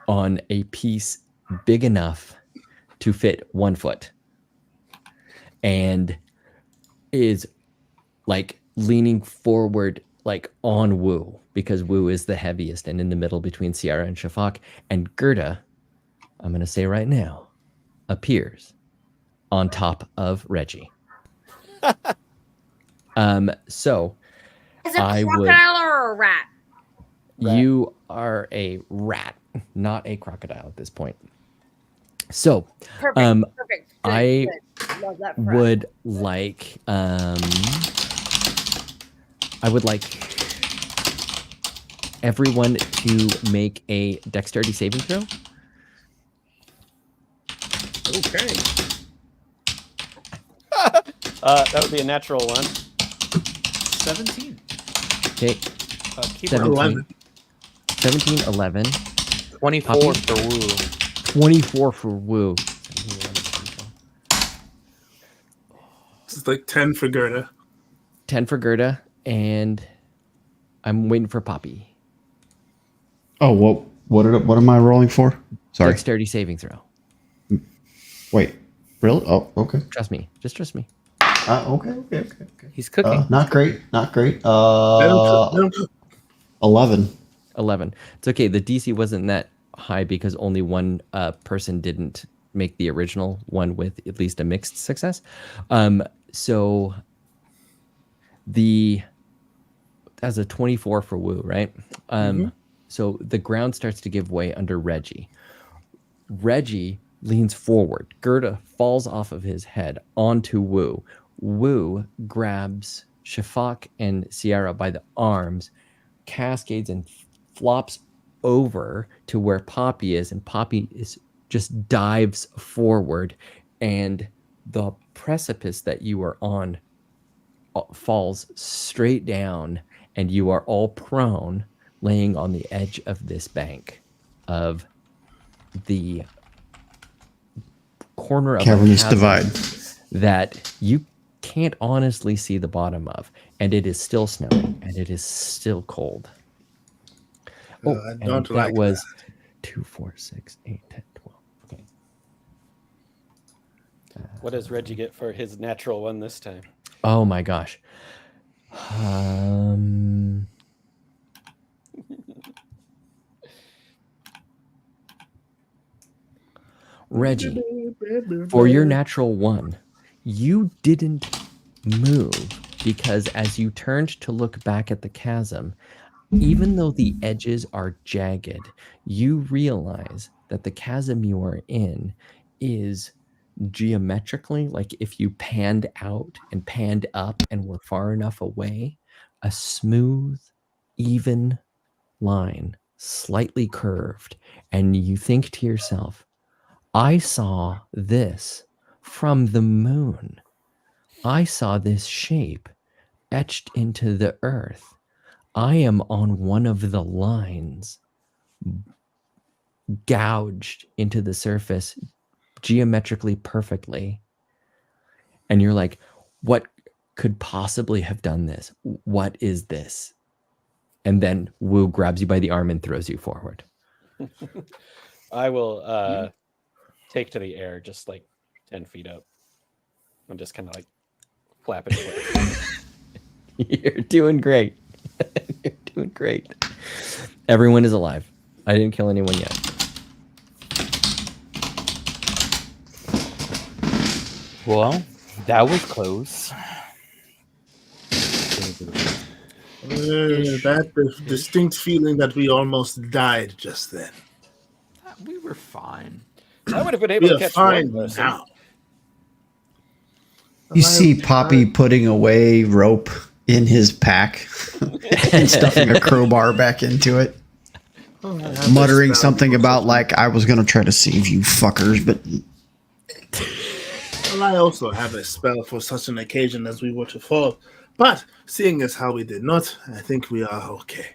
on a piece big enough to fit 1 foot and is like leaning forward like on Wu, because Wu is the heaviest and in the middle between Sierra and Shafak. And Gerda, I'm going to say right now, appears on top of Reggie. So Is it I would- crocodile or a rat? you are a rat, not a crocodile at this point. So Perfect. Perfect. Good, I good. Love that for us. would like everyone to make a dexterity saving throw. Okay. That would be a natural one. 17. Okay, Keep 17. 11. 17, 11, 24 Poppy? for Woo. 24 for Wu. It's like 10 for Gerda. 10 for Gerda, and I'm waiting for Poppy. Oh, what am I rolling for? Sorry. Dexterity saving throw. Wait. Really? Oh, okay. Trust me. Just trust me. Okay. He's cooking. Not great. Let him cook. 11. 11. It's okay. The DC wasn't that high because only one person didn't make the original one with at least a mixed success. So as a 24 for Wu, right? So the ground starts to give way under Reggie. Reggie leans forward. Gerda falls off of his head onto Wu. Wu grabs Shafak and Sierra by the arms, cascades and flops over to where Poppy is, and Poppy just dives forward, and the precipice that you are on falls straight down, and you are all prone, laying on the edge of this bank of the corner of Cavernous a chasm divide. that you can't honestly see the bottom of, and it is still snowing, and it is still cold. Oh, I and don't that like was 2, 4, 6, 8, 10, 12. Okay. What does Reggie get for his natural one this time? Oh my gosh. Reggie, for your natural one, you didn't move because as you turned to look back at the chasm, even though the edges are jagged, you realize that the chasm you are in is geometrically, like if you panned out and panned up and were far enough away, a smooth, even line, slightly curved. And you think to yourself, I saw this from the moon. I saw this shape etched into the earth. I am on one of the lines gouged into the surface geometrically perfectly. And you're like, what could possibly have done this? What is this? And then Wu grabs you by the arm and throws you forward. I will take to the air just like 10 feet up. I'm just kind of like flapping. You're doing great. You're doing great. Everyone is alive. I didn't kill anyone yet. Well, that was close. That distinct feeling that we almost died just then. We were fine. I would have been able We to are catch fine one person. now. You see Poppy putting away rope in his pack and stuffing a crowbar back into it, muttering something about like, I was going to try to save you fuckers, but Well, I also have a spell for such an occasion as we were to fall. But seeing as how we did not, I think we are okay.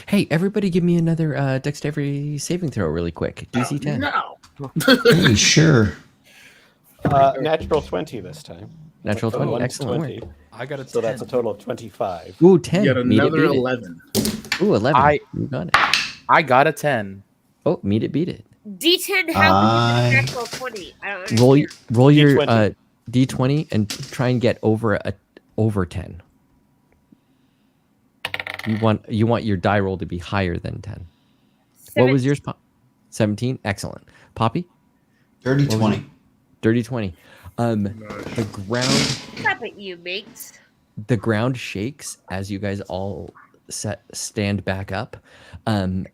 Hey, everybody give me another dexterity saving throw really quick. DC 10. No. hey, sure. Natural 20 this time. Natural Oh, 20. one's Excellent 20. work. I got a 10. So that's a total of 25. Ooh, 10. Yet Meet it, another beat it. 11. Ooh, 11. I- You got it. I got a 10. Oh, meet it, beat it. D10, how would you get a natural 20? I don't understand. Roll your D20. D20 and try and get over 10. You want your die roll to be higher than 10. What was yours? 17. Excellent. Poppy? Dirty What was 20. it? Dirty 20. The ground Stop it, you mates. the ground shakes as you guys all stand back up, and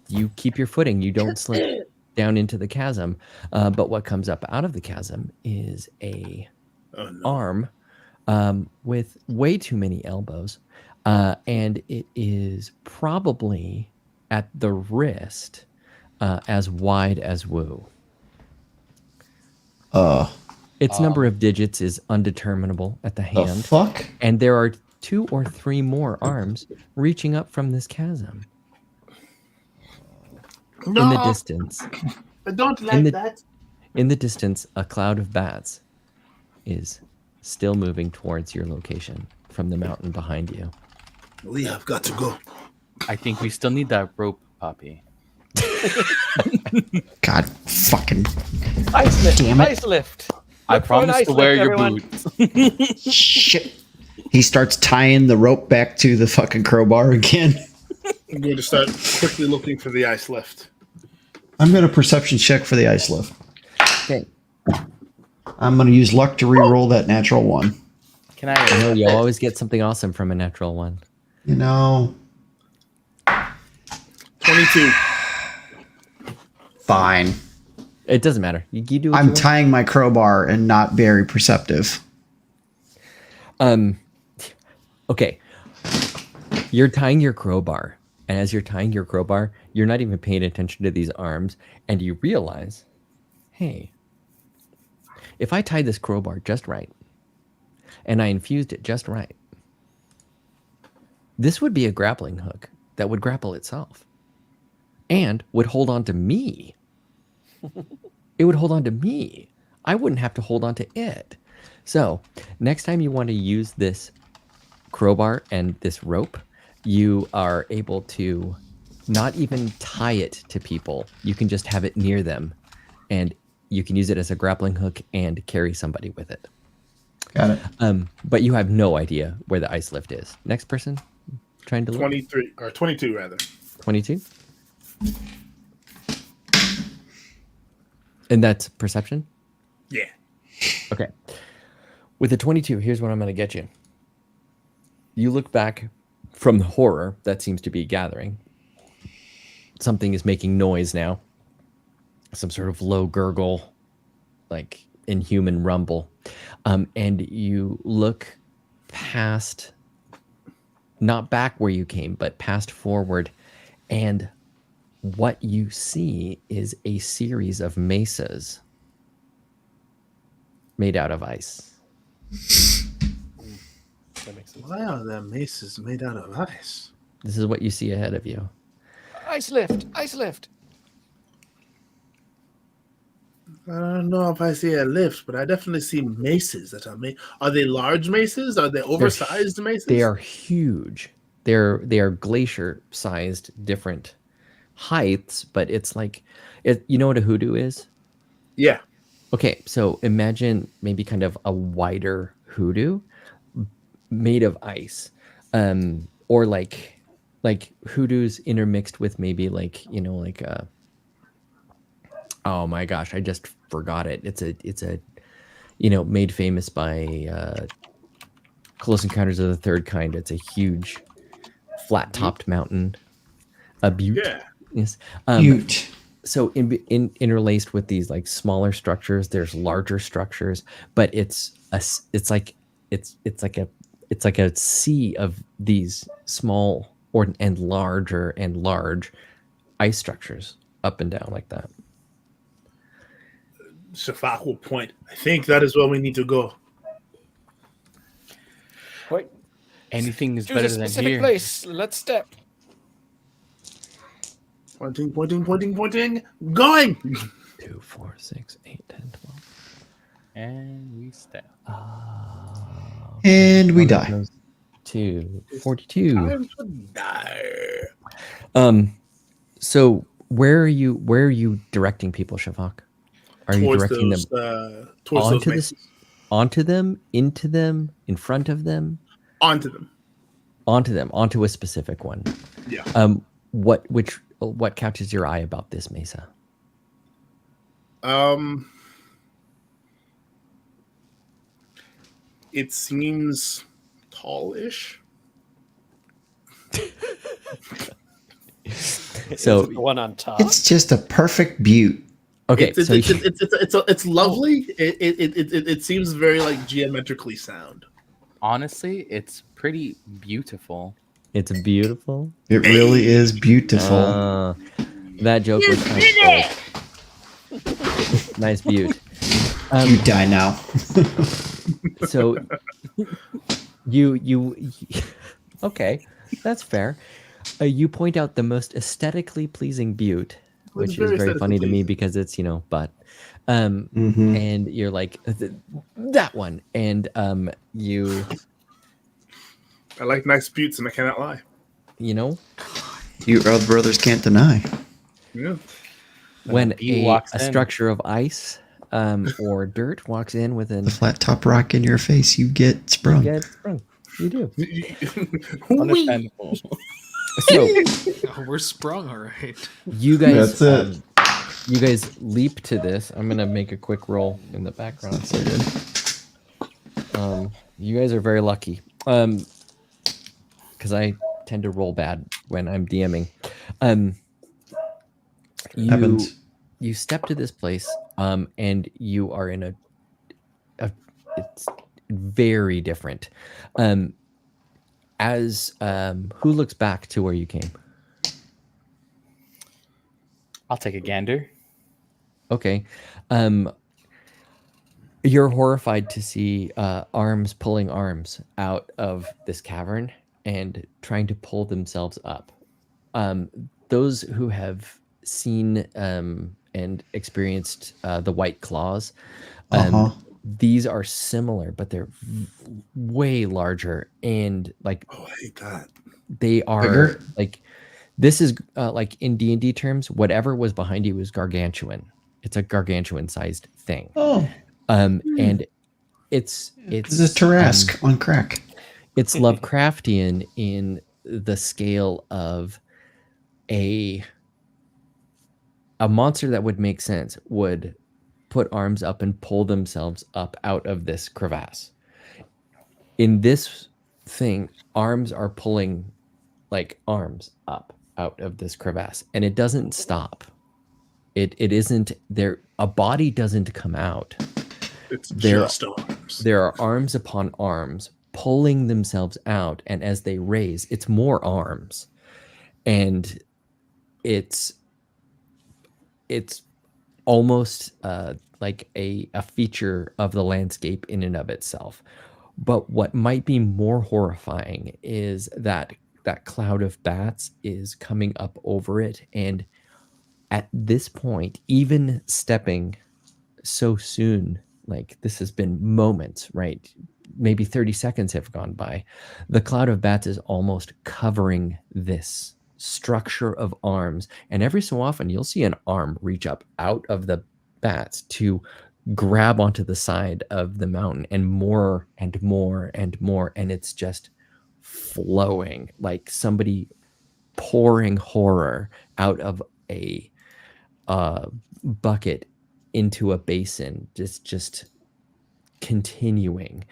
you keep your footing. You don't slip down into the chasm, but what comes up out of the chasm is a arm with way too many elbows, and it is probably at the wrist, as wide as Wu. Its number of digits is undeterminable at the The hand, fuck? and there are 2 or 3 more arms reaching up from this chasm. In the distance, I don't In the- that. in the distance, a cloud of bats is still moving towards your location from the mountain behind you. We have got to go. I think we still need that rope, Poppy. God fucking Ice lift. Damn it. Ice lift. I Look for an promise ice to wear lift, your everyone. boots. shit. He starts tying the rope back to the fucking crowbar again. I'm going to start quickly looking for the ice lift. I'm going to perception check for the ice lift. Okay. I'm going to use luck to re-roll that natural one. Can I know I? you always get something awesome from a natural one. You know, 22. fine. It doesn't matter. You do. What you I'm want. tying my crowbar and not very perceptive. Okay. You're tying your crowbar, and as you're tying your crowbar, you're not even paying attention to these arms, and you realize, hey, if I tied this crowbar just right, and I infused it just right, this would be a grappling hook that would grapple itself, and would hold on to me. It would hold on to me. I wouldn't have to hold on to it. So next time you want to use this crowbar and this rope, you are able to not even tie it to people. You can just have it near them, and you can use it as a grappling hook and carry somebody with it. Got it. But you have no idea where the ice lift is. Next person trying to look. 23 or 22 rather. 22. And that's perception? Yeah. Okay. With the 22, here's what I'm going to get you. You look back from the horror that seems to be gathering. Something is making noise now. Some sort of low gurgle, like inhuman rumble. And you look past, not back where you came, but past forward. And what you see is a series of mesas made out of ice. That makes sense. Why are there maces made out of ice? This is what you see ahead of you. Ice lift. Ice lift. I don't know if I see a lift, but I definitely see maces that are made. Are they large maces? Are they oversized maces? They are huge. They are glacier-sized, different heights, but it's like, you know what a hoodoo is? Yeah. Okay, so imagine maybe kind of a wider hoodoo made of ice, or like hoodoos intermixed with maybe like, you know, like oh my gosh, I just forgot it. It's a you know, made famous by Close Encounters of the Third Kind. It's a huge flat-topped mountain, a butte. Yeah. Yes. Butte. So interlaced with these like smaller structures, there's larger structures, but it's like a sea of these small and larger and large ice structures up and down like that. Shafak will point. I think that is where we need to go. Wait. Anything is Choose better a than specific here. place. Let's step. Pointing, pointing, pointing, pointing. Going! 2, 4, 6, 8, 10, 12. And we step. And we One of die. those 2, 42. Time to die. So where are you directing people, Shafak? Are you Towards directing those, them towards those onto masons. onto them, into them, in front of them, Onto them. onto a specific one? Yeah. What catches your eye about this mesa? It seems tallish. So Is it the one on top. It's just a perfect butte. okay, It's lovely. It seems very like geometrically sound. Honestly, it's pretty beautiful. it's beautiful. It really is beautiful. That joke You was kind did of nice beaut. You die now. So you okay, that's fair. You point out the most aesthetically pleasing butte, which is very very funny to me aesthetically because it's but Mhm. and you're like that one, and you I like nice buttes, and I cannot lie. know You other brothers can't deny. Yeah. when Butte walks a in. structure of ice or dirt walks in with an The flat top rock in your face, you get sprung. get sprung. You do. Understandable. So Oh, we're sprung, all right. you guys, That's it. you guys leap to this. I'm gonna make a quick roll in the background. So good. You guys are very lucky. Because I tend to roll bad when I'm DMing. Happens. You step to this place, and you are in a it's very different. As who looks back to where you came? I'll take a gander. Okay. You're horrified to see arms pulling arms out of this cavern and trying to pull themselves up. Those who have seen and experienced the white claws, these are similar, but they're way larger, and like Oh, I hate that. they are Bigger? like this is like in D&D terms, whatever was behind you is gargantuan. It's a gargantuan sized thing. Oh, And it's it's a Tarrasque on crack. it's Lovecraftian in the scale of a monster that would make sense would put arms up and pull themselves up out of this crevasse. In this thing, arms are pulling like arms up out of this crevasse, and it doesn't stop. It isn't there. A body doesn't come out. It's There- just arms. There are arms upon arms pulling themselves out, and as they raise, it's more arms, and it's almost like a feature of the landscape in and of itself. But what might be more horrifying is that cloud of bats is coming up over it, and at this point, even stepping so soon, like this has been moments, right? Maybe 30 seconds have gone by. The cloud of bats is almost covering this structure of arms. And every so often, you'll see an arm reach up out of the bats to grab onto the side of the mountain, and more and more and more. And it's just flowing like somebody pouring horror out of a bucket into a basin, just continuing.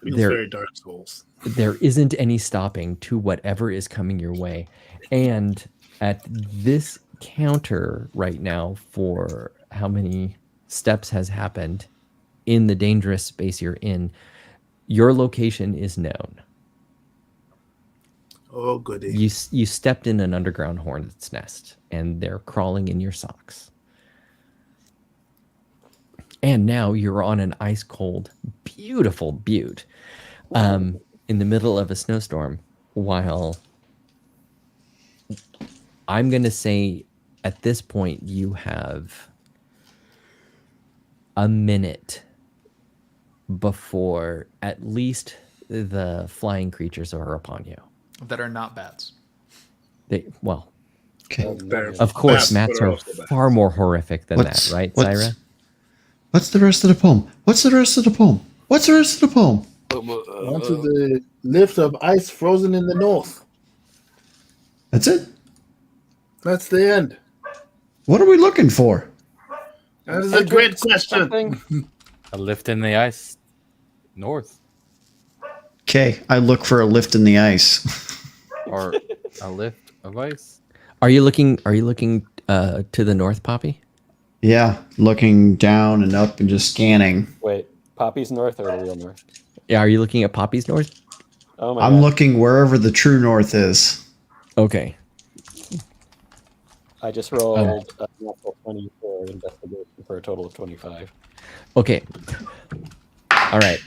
Feels There- very Dark Souls. There isn't any stopping to whatever is coming your way. And at this counter right now, for how many steps has happened in the dangerous space you're in, your location is known. Oh, goody. You stepped in an underground hornet's nest, and they're crawling in your socks. And now you're on an ice cold, beautiful butte, in the middle of a snowstorm, while I'm going to say at this point you have a minute before at least the flying creatures are upon you. That are not bats. Well, Okay. They're of course, bats, mats but are also bats. far more horrific than that, right, Syra? What's the rest of the poem? What's the rest of the poem? What's the rest of the poem? Onto the lift of ice frozen in the north. That's it. That's the end. What are we looking for? That is a great question. A lift in the ice. North. Okay, I look for a lift in the ice. Or a lift of ice. Are you looking to the north, Poppy? Yeah, looking down and up and just scanning. Wait, Poppy's north or the real north? Yeah, are you looking at Poppy's north? Oh my I'm god. looking wherever the true north is. Okay. I just rolled a natural 20 for investigation for a total of 25. Okay. All right.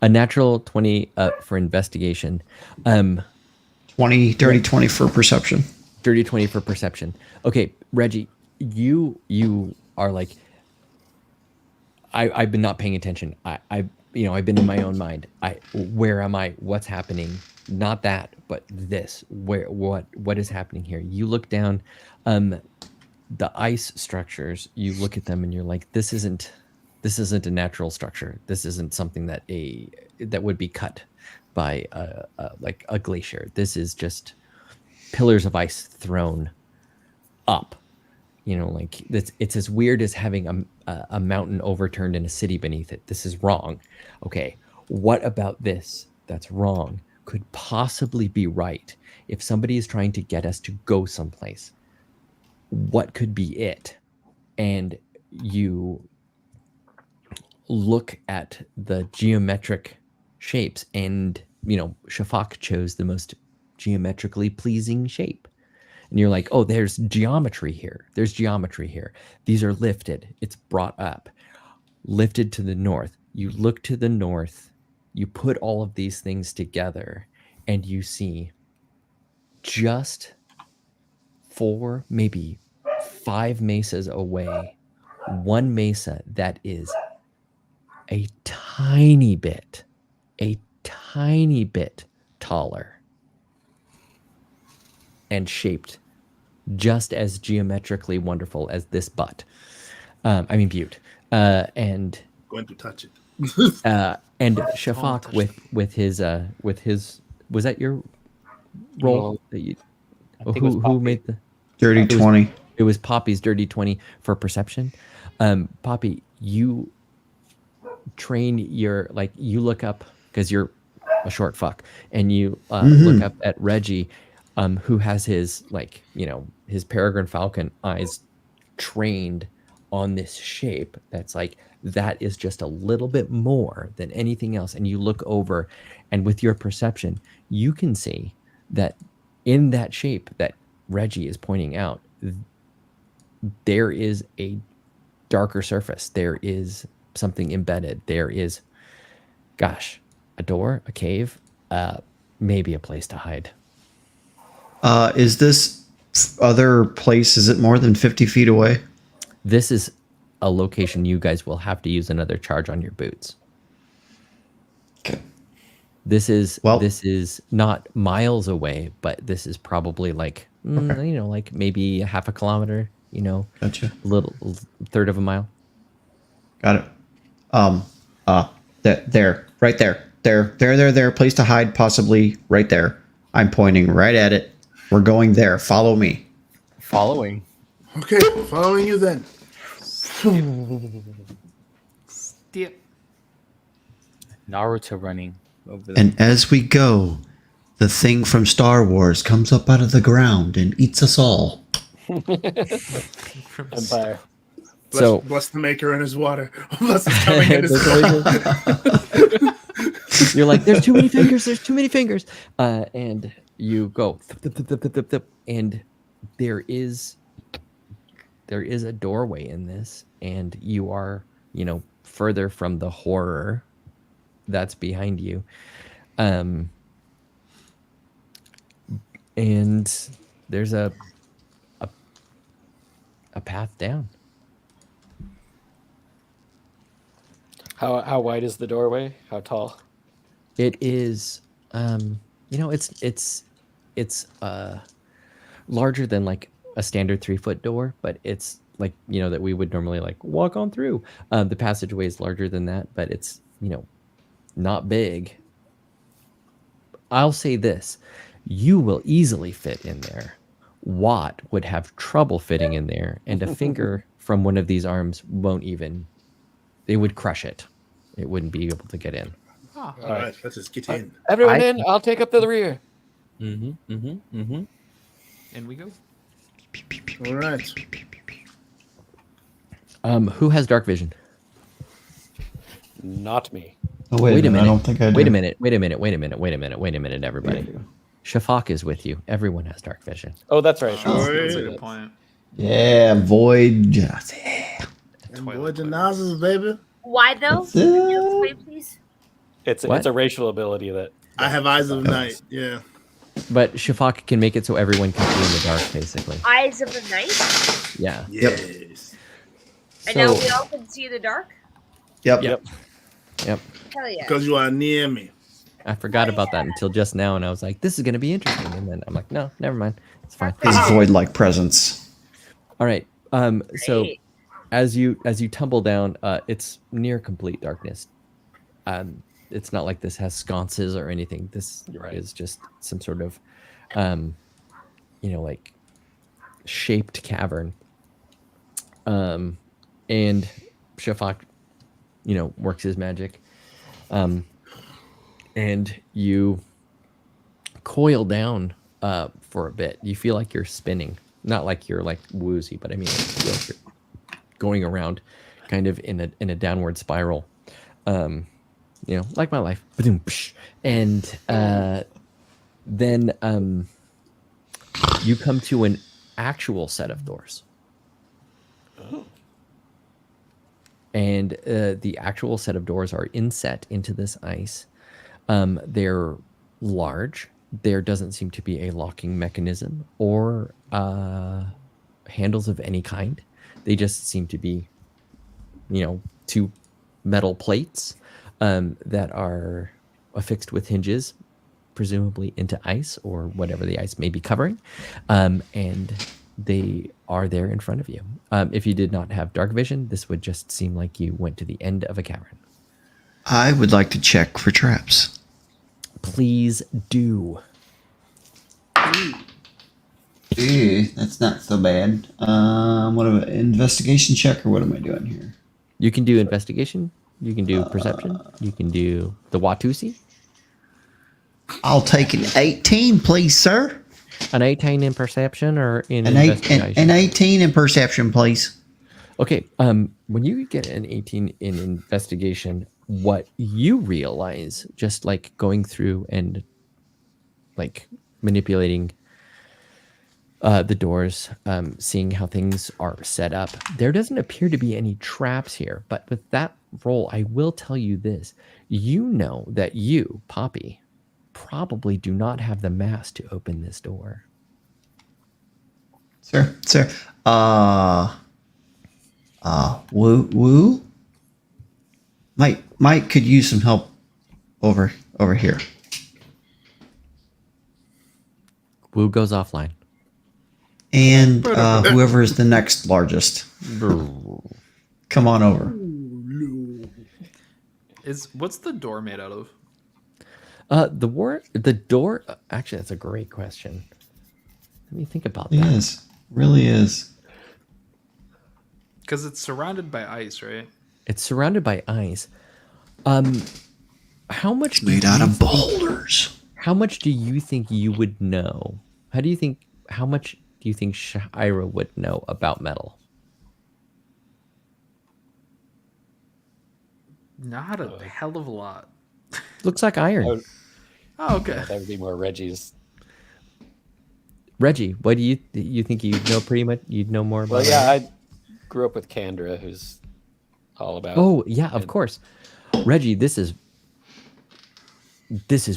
A natural 20 for investigation. 20, dirty 20 for perception. Dirty 20 for perception. Okay, Reggie, you are like, I've been not paying attention. I've been in my own mind. Where am I? What's happening? Not that, but this. What is happening here? You look down, the ice structures. You look at them and you're like, this isn't a natural structure. This isn't something that would be cut by like a glacier. This is just pillars of ice thrown up. Like it's as weird as having a mountain overturned and a city beneath it. This is wrong. Okay, what about this that's wrong could possibly be right? If somebody is trying to get us to go someplace, what could be it? And you look at the geometric shapes, and Shafak chose the most geometrically pleasing shape. And you're like, oh, there's geometry here. There's geometry here. These are lifted. It's brought up. Lifted to the north. You look to the north. You put all of these things together, and you see just 4, maybe 5 mesas away, one mesa that is a tiny bit taller and shaped just as geometrically wonderful as this butte. Butte. And Going to touch it. and Shafak with his was that your roll that you I think it was who made the Dirty 20. It was Poppy's dirty 20 for perception. Poppy, you train your, like, you look up because you're a short fuck, and you look up at Reggie, who has his, like, his peregrine falcon eyes trained on this shape that's like, that is just a little bit more than anything else. And you look over, and with your perception, you can see that in that shape that Reggie is pointing out, there is a darker surface. There is something embedded. There is, gosh, a door, a cave, maybe a place to hide. Is this other place, is it more than 50 feet away? This is a location you guys will have to use another charge on your boots. Okay. This is not miles away, but this is probably like, like maybe a half a kilometer, Gotcha. a little third of a mile. Got it. There, right there. There. Place to hide, possibly right there. I'm pointing right at it. We're going there. Follow me. Following. Okay, following you then. Step. Naruto running over there. And as we go, the thing from Star Wars comes up out of the ground and eats us all. Empire. Bless the maker and his water. Bless his coming and his You're like, there's too many fingers. There's too many fingers. And you go, and there is a doorway in this, and you are, further from the horror that's behind you. And there's a path down. How wide is the doorway? How tall? It is, it's larger than like a standard 3-foot door, but it's like that we would normally like walk on through. The passageway is larger than that, but it's not big. I'll say this: you will easily fit in there. Watt would have trouble fitting in there, and a finger from one of these arms won't even. It would crush it. It wouldn't be able to get in. Ah, All right, let's just get in. Everyone I- in. I'll take up the rear. in we go. All right. Who has dark vision? Not me. Oh, wait a minute. I don't think I do. Wait a minute, everybody. Shafak is with you. Everyone has dark vision. Oh, that's right. Oh, That's a yeah. good point. Yeah, Void. And boy, Janazas, baby. Why though? That's Can you it. explain, please? It's What? a racial ability that I have eyes of night. Yeah. But Shafak can make it so everyone can see in the dark, basically. Eyes of the night. Yeah. Yes. And now So- we all can see the dark. Yep. Yep. Hell yeah. Because you are near me. I forgot about that until just now, and I was like, "This is going to be interesting." And then I'm like, "No, never mind. It's fine." His void-like presence. All right. So Great. as you tumble down, it's near complete darkness. It's not like this has sconces or anything. This Right. is just some sort of, like shaped cavern. And Shafak, works his magic. And you coil down for a bit. You feel like you're spinning. Not like you're like woozy, but I mean, you feel like you're going around kind of in a downward spiral. Like my life. Ba-doom, psh. And then you come to an actual set of doors. And the actual set of doors are inset into this ice. They're large. There doesn't seem to be a locking mechanism or handles of any kind. They just seem to be, two metal plates that are affixed with hinges, presumably into ice or whatever the ice may be covering. And they are there in front of you. If you did not have dark vision, this would just seem like you went to the end of a cavern. I would like to check for traps. Please do. Ew, that's not so bad. What about investigation check or what am I doing here? You can do investigation. You can do perception. You can do the Watusi. I'll take an 18, please, sir. An 18 in perception or in An investigation. 18 in perception, please. Okay. When you get an 18 in investigation, what you realize, just like going through and like manipulating the doors, seeing how things are set up, there doesn't appear to be any traps here. But with that roll, I will tell you this: you know that you, Poppy, probably do not have the mass to open this door. Sir. Woo. Mike could use some help over here. Woo goes offline. And whoever is the next largest. Come on over. What's the door made out of? The door. Actually, that's a great question. Let me think about It that. is. Really is. Because it's surrounded by ice, right? It's surrounded by ice. How much? It's made out of boulders. How much do you think you would know? How much do you think Shira would know about metal? Not a hell of a lot. Looks like iron. Oh, Oh, okay. that would be more Reggie's. Reggie, what do you think you'd know pretty much? You'd know more about. Well, yeah, I grew up with Kendra, who's all about. Oh yeah, of and- course. Reggie, this is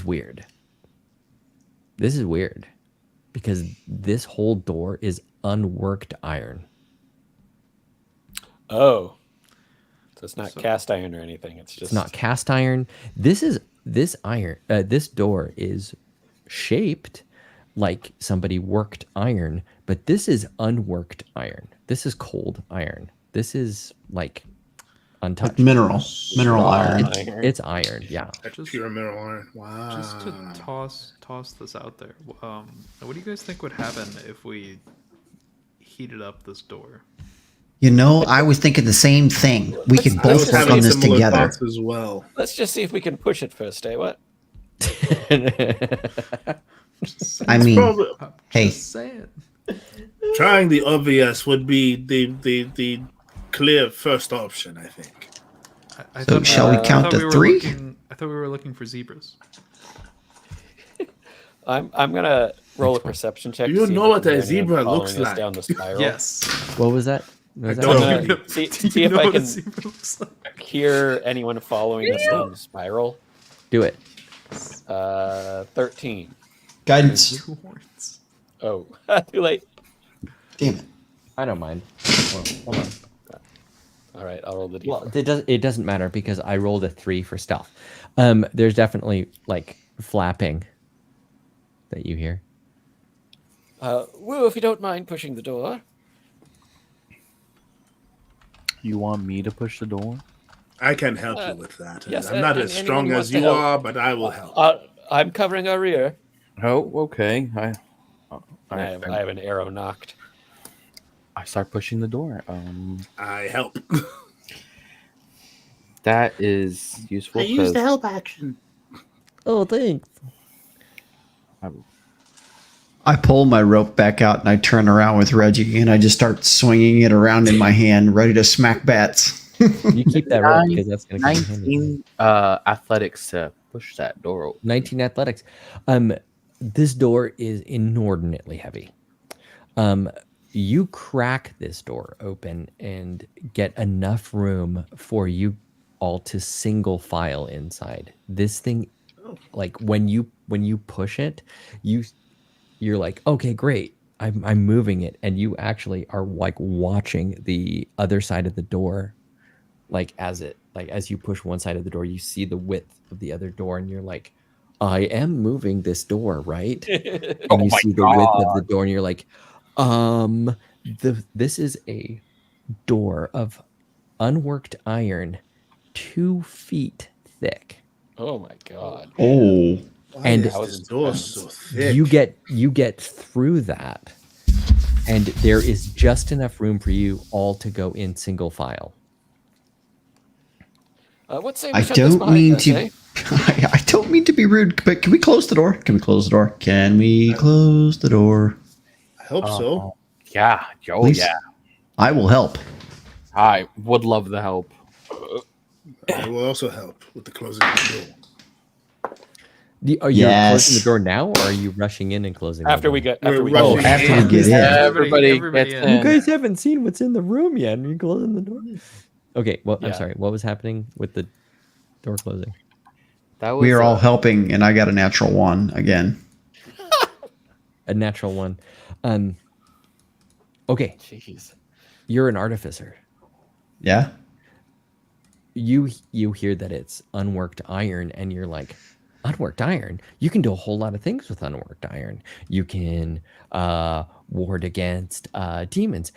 weird. This is weird because this whole door is unworked iron. Oh, so it's not cast iron or anything. It's just It's not cast iron. This is this door is shaped like somebody worked iron, but this is unworked iron. This is cold iron. This is like untouched. Mineral Raw iron. iron. It's iron, yeah. That's Just- pure mineral iron. Wow. Just to toss this out there, what do you guys think would happen if we heated up this door? You know, I was thinking the same thing. We could I both was work having on this similar together. thoughts as well. Let's just see if we can push it first, eh? What? I mean, Probably, I'm Hey. just saying. trying the obvious would be the clear first option, I think. I So shall we count to three? I thought we were looking for zebras. I'm gonna roll a perception check. Do to you see know if what I a can get anyone zebra following looks us like? down the spiral. Yes. What was that? What was I that? don't I'm know. gonna see Do see you if know I what a can zebra looks like? hear anyone following us down the spiral. Do it. 13. Guidance. Two horns. Oh, too late. Damn it. I don't mind. Hold on. All right, I'll roll the d4. Well, it doesn't matter because I rolled a 3 for stealth. There's definitely like flapping that you hear. Woo, if you don't mind pushing the door. You want me to push the door? I can help you with that. yes, I'm not and as anyone strong who as wants to you help. are, but I will help. I'm covering our rear. Oh, okay. I have an arrow knocked. I start pushing the door. I help. That is useful. I use the 'cause help action. Oh, thanks. I pull my rope back out and I turn around with Reggie and I just start swinging it around in my hand, ready to smack bats. You keep that rope because that's going to come in handy. 19 athletics to push that door open. 19 athletics. This door is inordinately heavy. You crack this door open and get enough room for you all to single file inside. This thing, like when you push it, you're like, okay, great. I'm moving it, and you actually are like watching the other side of the door, like as you push one side of the door, you see the width of the other door, and you're like, I am moving this door, right? And you my see the width of the door, and you're like, this is a door of unworked iron, 2 feet thick. Oh my god. Oh. Why And- is this door so thick? You get through that, and there is just enough room for you all to go in single file. What say we I shut this don't behind mean us, to. eh? I don't mean to be rude, but can we close the door? Can we close the door? Can we close the door? I hope so. Yeah. Oh, Please? yeah. I will help. I would love the help. I will also help with the closing of the door. Are you Yes. closing the door now, or are you rushing in and closing? After the we door? get after we We're go. rushing after in. we get in. Everybody Everybody gets in. in. You guys haven't seen what's in the room yet, and you're closing the door. Okay, well, I'm Yeah. sorry. What was happening with the door closing? That was, We are all helping, and I got a natural 1 again. A natural 1. Okay, Jeez. you're an artificer. Yeah. You hear that it's unworked iron, and you're like, unworked iron? You can do a whole lot of things with unworked iron. You can ward against demons.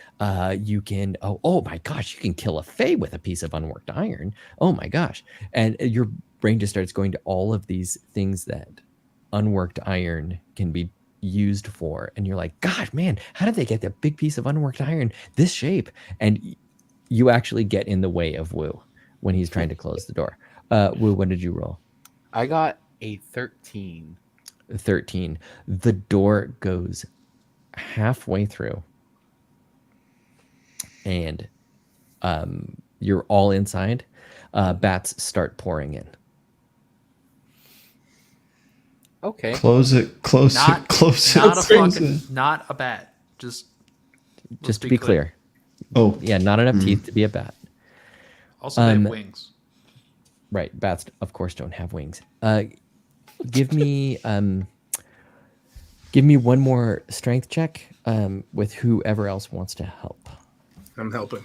You can oh my gosh, you can kill a fae with a piece of unworked iron. Oh my gosh. And your brain just starts going to all of these things that unworked iron can be used for, and you're like, gosh, man, how did they get that big piece of unworked iron this shape? And you actually get in the way of Wu when he's trying to close the door. Wu, what did you roll? I got a 13. 13. The door goes halfway through, and you're all inside. Bats start pouring in. Okay. Close it. Close Not- it. Close Not a it. fucking, not a bat. Just Just to be clear. Oh, Yeah, not enough teeth to be a bat. Also, they have Um, wings. Right. Bats, of course, don't have wings. Give me one more strength check with whoever else wants to help. I'm helping.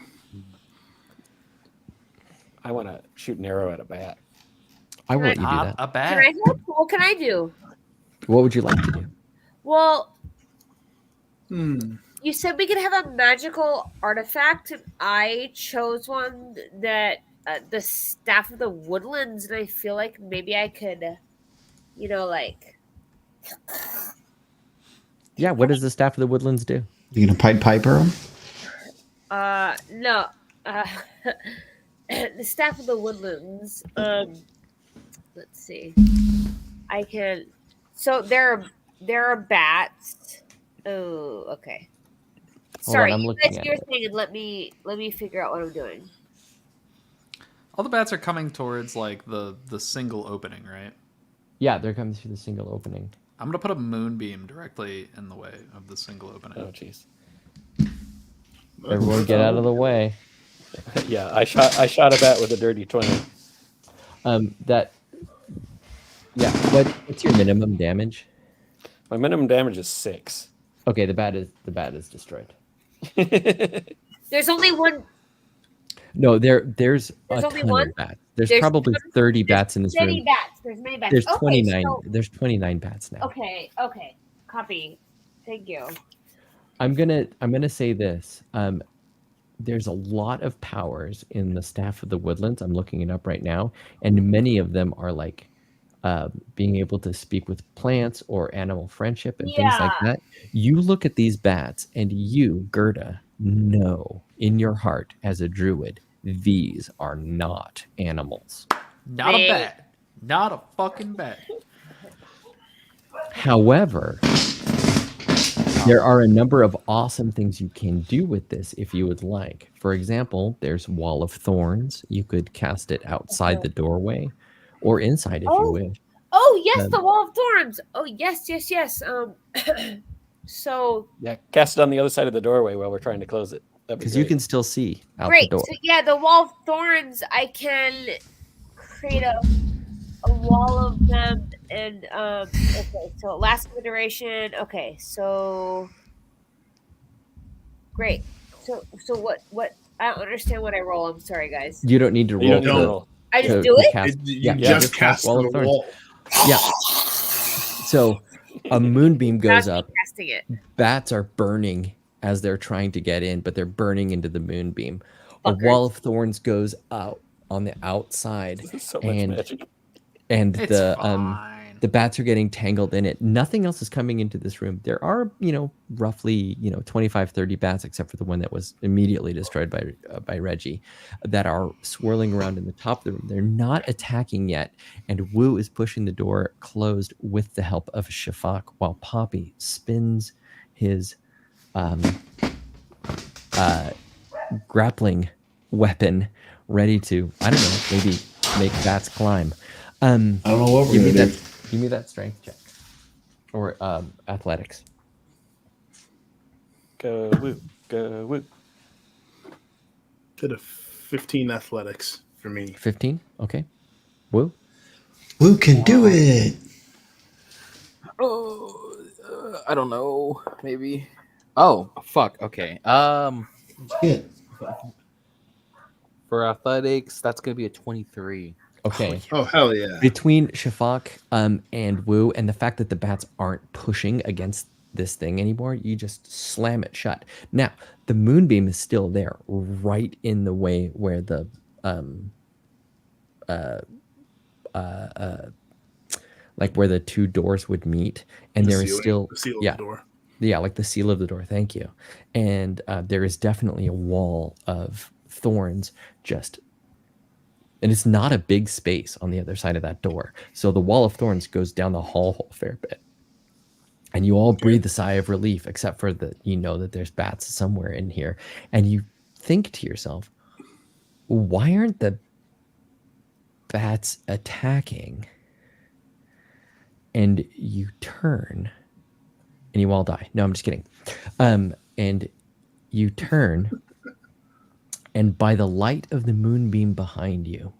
I want to shoot an arrow at a bat. I will let you do Not that. a Can bat. I help? What can I do? What would you like to do? Well, Hmm. you said we could have a magical artifact, and I chose one that the staff of the woodlands, and I feel like maybe I could, like Yeah, what does the staff of the woodlands do? You gonna Pied Piper him? no, uh, the staff of the woodlands. Let's see. I can. So there are bats. Oh, okay. Hold on, Sorry, I'm you looking guys at do your it. thing and let me figure out what I'm doing. All the bats are coming towards like the single opening, right? Yeah, they're coming through the single opening. I'm gonna put a moonbeam directly in the way of the single opening. Oh, jeez. Everyone get out of the way. Yeah, I shot a bat with a dirty 20. What's your minimum damage? My minimum damage is 6. Okay, the bat is destroyed. There's only one. No, there's a only ton one? of bats. There's There's probably 30 bats in this Many room. bats. There's many bats. There's Okay, 29. so- There's 29 bats now. okay. Copy. Thank you. I'm gonna say this. There's a lot of powers in the staff of the woodlands. I'm looking it up right now, and many of them are like being able to speak with plants or animal friendship and things like Yeah. that. You look at these bats, and you, Gerda, know in your heart as a druid, these are not animals. Not a bat. Not a fucking bat. However, there are a number of awesome things you can do with this if you would like. For example, there's Wall of Thorns. You could cast it outside the doorway or inside if you wish. Oh yes, the Wall of Thorns. Oh yes. So Yeah, cast it on the other side of the doorway while we're trying to close it. Because you can still see out great. the door. So yeah, the Wall of Thorns. I can create a wall of them, and okay. So it lasts for the duration. Okay, so great. So what? I don't understand what I roll. I'm sorry, guys. You don't need to roll. You don't need to to- roll. I just to- do to it. cast- You yeah, just cast cast the Thorns. wall. Yeah. So a moonbeam goes Not me up. casting it. Bats are burning as they're trying to get in, but they're burning into the moonbeam. A Fuckers. wall of thorns goes out on the outside, This is so much magic. and It's the fine. the bats are getting tangled in it. Nothing else is coming into this room. There are, roughly, 25, 30 bats, except for the one that was immediately destroyed by Reggie, that are swirling around in the top of the room. They're not attacking yet, and Wu is pushing the door closed with the help of Shafak, while Poppy spins his grappling weapon, ready to, I don't know, maybe make bats climb. I don't know what we're Give me gonna do. that. Give me that strength check, or athletics. Go woo. Go woo. Did a 15 athletics for me. 15. Okay. Woo. Who can do it? Oh, I don't know. Maybe. Oh, fuck. Okay. Yeah. For athletics, that's gonna be a 23. Okay. Oh, hell yeah. Between Shafak and Wu, and the fact that the bats aren't pushing against this thing anymore, you just slam it shut. Now, the moonbeam is still there, right in the way where the like where the two doors would meet, and The there is ceiling, still the seal yeah. of the door. Yeah, like the seal of the door. Thank you. And there is definitely a wall of thorns and it's not a big space on the other side of that door. So the wall of thorns goes down the hall a fair bit. And you all breathe a sigh of relief, except for that that there's bats somewhere in here. And you think to yourself, why aren't the bats attacking? And you turn and you all die. No, I'm just kidding. And you turn, and by the light of the moonbeam behind you,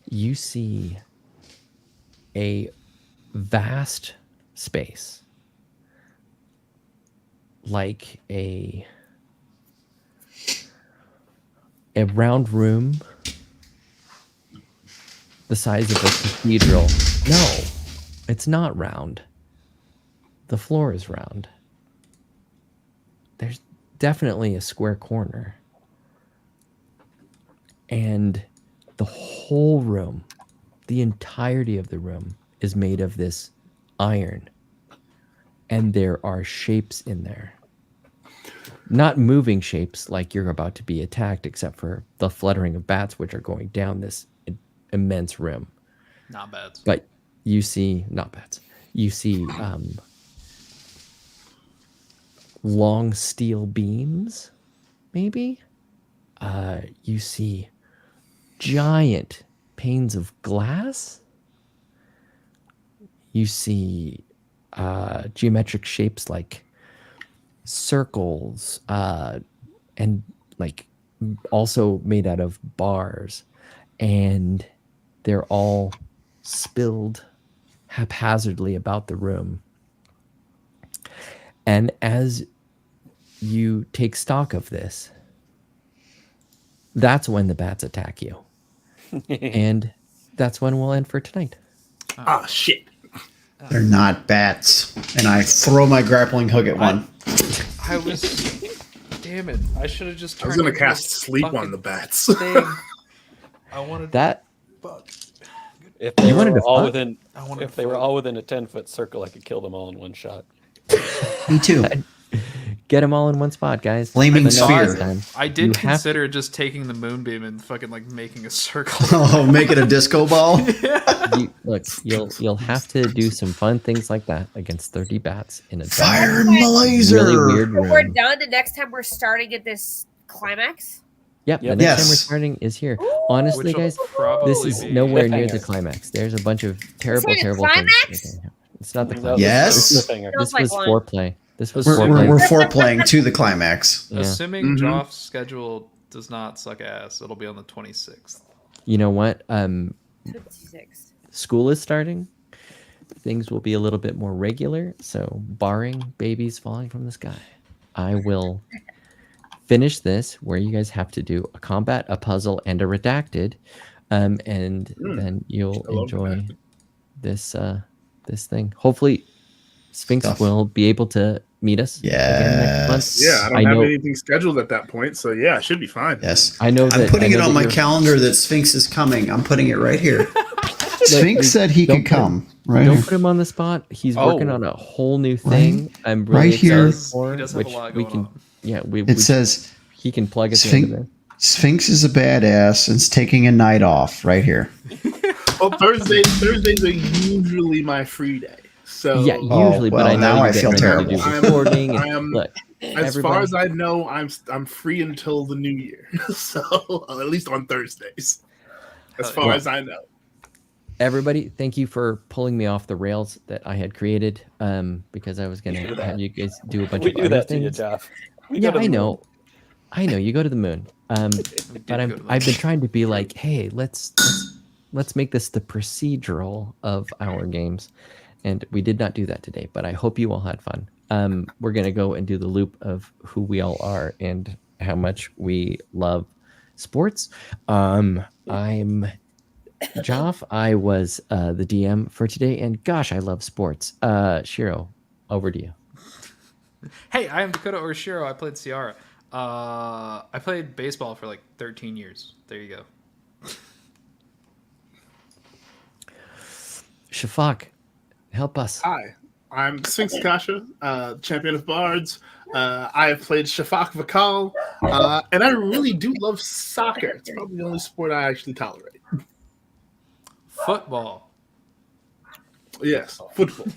you see a vast space, like a round room the size of a cathedral. No, it's not round. The floor is round. There's definitely a square corner. And the whole room, the entirety of the room, is made of this iron. And there are shapes in there. Not moving shapes like you're about to be attacked, except for the fluttering of bats, which are going down this immense rim. Not bad. But you see, not bats. You see long steel beams, maybe. You see giant panes of glass. You see geometric shapes like circles, and like also made out of bars, and they're all spilled haphazardly about the room. And as you take stock of this, that's when the bats attack you. And that's when we'll end for tonight. Ah, shit. They're not bats. And I throw my grappling hook at one. I was. Damn it! I should have just. I was turned gonna into cast a sleep on fucking the bats. thing. I wanted That Fuck. If they You wanted were to all fuck? within, I wanted if to they were fuck. all within a 10-foot circle, I could kill them all in one shot. Me too. get them all in one spot, guys. Flaming But no, sphere. this time, I you did have- consider just taking the moonbeam and fucking like making a circle. Oh, make it a disco ball. Look, you'll have to do some fun things like that against 30 bats in a Fire dark, in the laser. really weird So we're room. done. The next time we're starting at this climax. Yep, the Yep. next time we're Yes. starting is here. Honestly, Which will guys, probably this is be nowhere near the Cliffhanger. climax. There's a bunch of terrible, It's not the terrible things. climax? that are gonna happen. It's not the No, climax. Yes. this is cliffhanger. This Feels like was one. foreplay. This was We're foreplay. foreplaying to the climax. Yeah. Assuming Mhm. Joff's schedule does not suck ass, it'll be on the 26th. You know what? 56. School is starting. Things will be a little bit more regular. So, barring babies falling from the sky, I will finish this where you guys have to do a combat, a puzzle, and a redacted, and then you'll I love enjoy this this thing. Hopefully, Sphinx Stuff. will be able to meet us again next month. Yes. Yeah, I don't I have know- anything scheduled at that point, so yeah, it should be fine. Yes. I know that I'm putting I it know on that my you're- calendar that Sphinx is coming. I'm putting it right here. Sphinx said he don't could put him- come. Right Don't here. put him on the spot. He's Oh. working on a whole new thing. I'm really right here. excited for, He does have a which lot we going can. on. Yeah, It says he can plug at the end of Sphinx, this. Sphinx is a badass and is taking a night off right here. Well, Thursdays are usually my free day. So Yeah, Oh, usually, but well, I know now you I get feel ready terrible. to do I'm- recording. I am- Look, as far as I know, I'm free until the new year. So at least on Thursdays. As far Well, as I know. everybody, thank you for pulling me off the rails that I had created. Because I was gonna do that. have you guys do a bunch We of do other that to you, things. Jeff. We Yeah, go to I the know. moon. I know. You go to the moon. We did But go to the I've been moon. trying to be like, hey, let's make this the procedural of our games, and we did not do that today. But I hope you all had fun. We're gonna go and do the loop of who we all are and how much we love sports. I'm Joff. I was the DM for today, and gosh, I love sports. Shiro, over to you. Hey, I am Dakota Orishiro. I played Ciara. I played baseball for like 13 years. There you go. Shafak, help us. Hi, I'm Sphinx Kasha, champion of bards. I have played Shafak Vakal, and I really do love soccer. It's probably the only sport I actually tolerate. Football. Yes, football.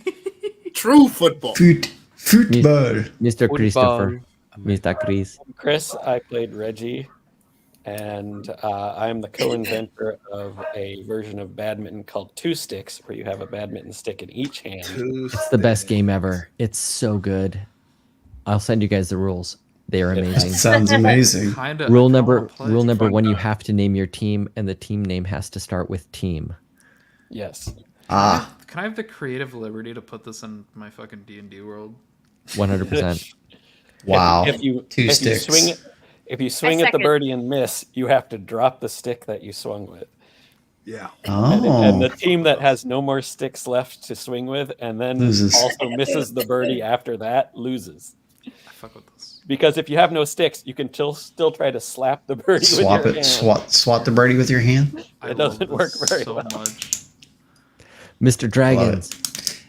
True football. Football. Mr. Christopher, Mr. Chris. Chris, I played Reggie, and I am the co-inventor of a version of badminton called Two Sticks, where you have a badminton stick in each hand. It's the best game ever. It's so good. I'll send you guys the rules. They are It amazing. Sounds amazing. Kinda. Rule I kinda number wanna play. rule number Fun 1: you time. have to name your team, and the team name has to start with team. Yes. Ah, Can I have the creative liberty to put this in my fucking D&D world? 100%. wow. If you Two if sticks. you swing at the second. birdie and miss, you have to drop the stick that you swung with. Yeah. And the team that has no more sticks left to swing with, and then Loses. also misses the birdie after that, loses. I fuck with this. Because if you have no sticks, you can still try to slap the birdie Swap with your it. hand. Swat the birdie with your hand. I It doesn't love work this very so well. much. Mr. Dragons.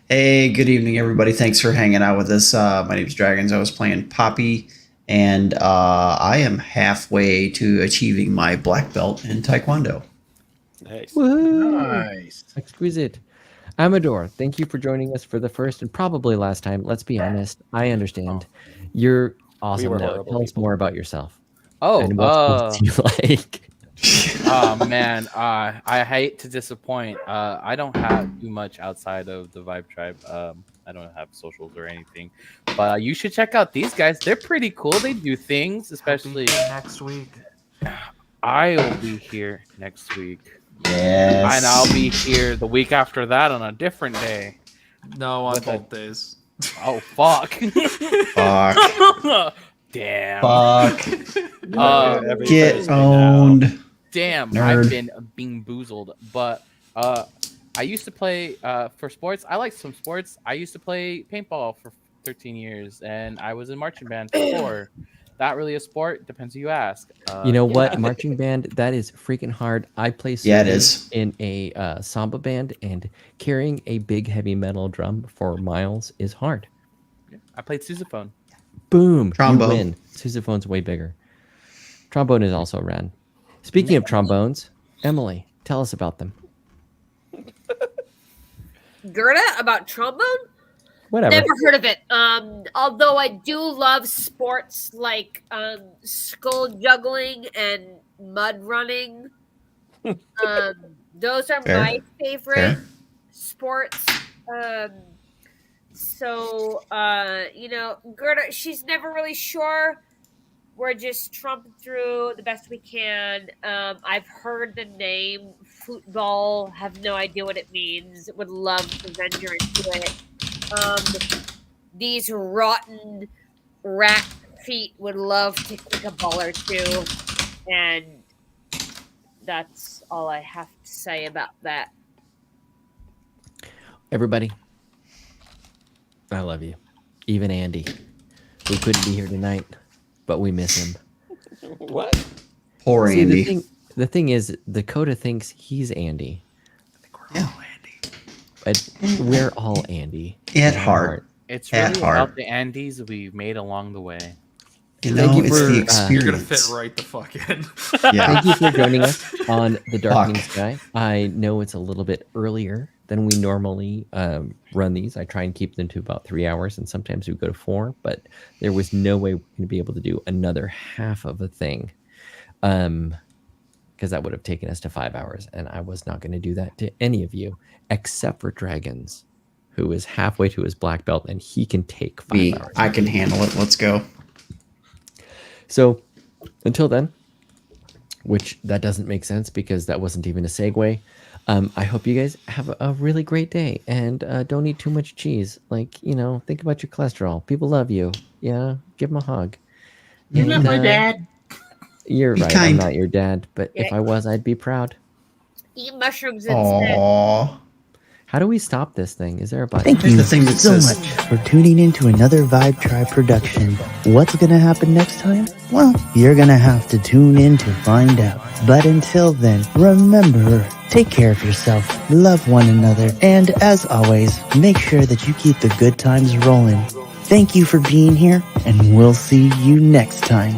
Hey, good evening, everybody. Thanks for hanging out with us. My name's Dragons. I was playing Poppy, and I am halfway to achieving my black belt in Taekwondo. Nice. Woohoo! Nice. Exquisite. Amador, thank you for joining us for the first and probably last time. Let's be honest. I understand. You're awesome. were Now, horrible tell us people. more about yourself. Oh, And what skills you like. oh man, I hate to disappoint. I don't have too much outside of the Vibe Tribe. I don't have socials or anything, but you should check out these guys. They're pretty cool. They do things, especially. Next week. I will be here next week, Yes. and I'll be here the week after that on a different day. No, on With a- both days. Oh fuck! Fuck. Damn. Fuck. Every Get Thursday now. owned. Damn, Nerd. I've been being boozled. But I used to play for sports. I like some sports. I used to play paintball for 13 years, and I was in marching band for 4. That really a sport? Depends who you ask. You know yeah. what? Marching band, that is freaking hard. I play Yeah, it singing is. in a samba band, and carrying a big heavy metal drum for miles is hard. I played sousaphone. Boom. Trombone. You win. Sousaphone's way bigger. Trombone is also rad. Speaking of trombones, Emily, tell us about them. Gerda, about trombone? Whatever. Never heard of it. Although I do love sports like skull juggling and mud running. Those are Fair. my favorite Fair. sports. So Gerda, she's never really sure. We're just trumping through the best we can. I've heard the name football, have no idea what it means. Would love to venture into it. These rotten rat feet would love to kick a ball or two. And that's all I have to say about that. Everybody, I love you. Even Andy, who couldn't be here tonight, but we miss him. What? Poor See, Andy. the thing is, Dakota thinks he's Andy. Yeah. But we're all Andy. At in our heart. It's At really heart. about the Andes we've made along the way. You Thank know, you it's for, the you're experience. You're gonna fit right the fuck in. Yeah. Thank you for joining us on the Darkening Fuck. Sky. I know it's a little bit earlier than we normally run these. I try and keep them to about 3 hours, and sometimes we go to 4, but there was no way we're going to be able to do another half of a thing because that would have taken us to 5 hours, and I was not going to do that to any of you except for Dragons, who is halfway to his black belt, and he can take 5 Me, hours. I can handle it. Let's go. So until then, which that doesn't make sense because that wasn't even a segue. I hope you guys have a really great day and don't eat too much cheese. Like, think about your cholesterol. People love you. Yeah, give them a hug. You're not my dad. You're Be right. kind. I'm not your dad, but if Yeah. I was, I'd be proud. Eat mushrooms instead. Aww. How do we stop this thing? Is there a button? Thank There's you the thing that so says- much for tuning in to another Vibe Tribe production. What's going to happen next time? Well, you're going to have to tune in to find out. But until then, remember, take care of yourself, love one another, and as always, make sure that you keep the good times rolling. Thank you for being here, and we'll see you next time.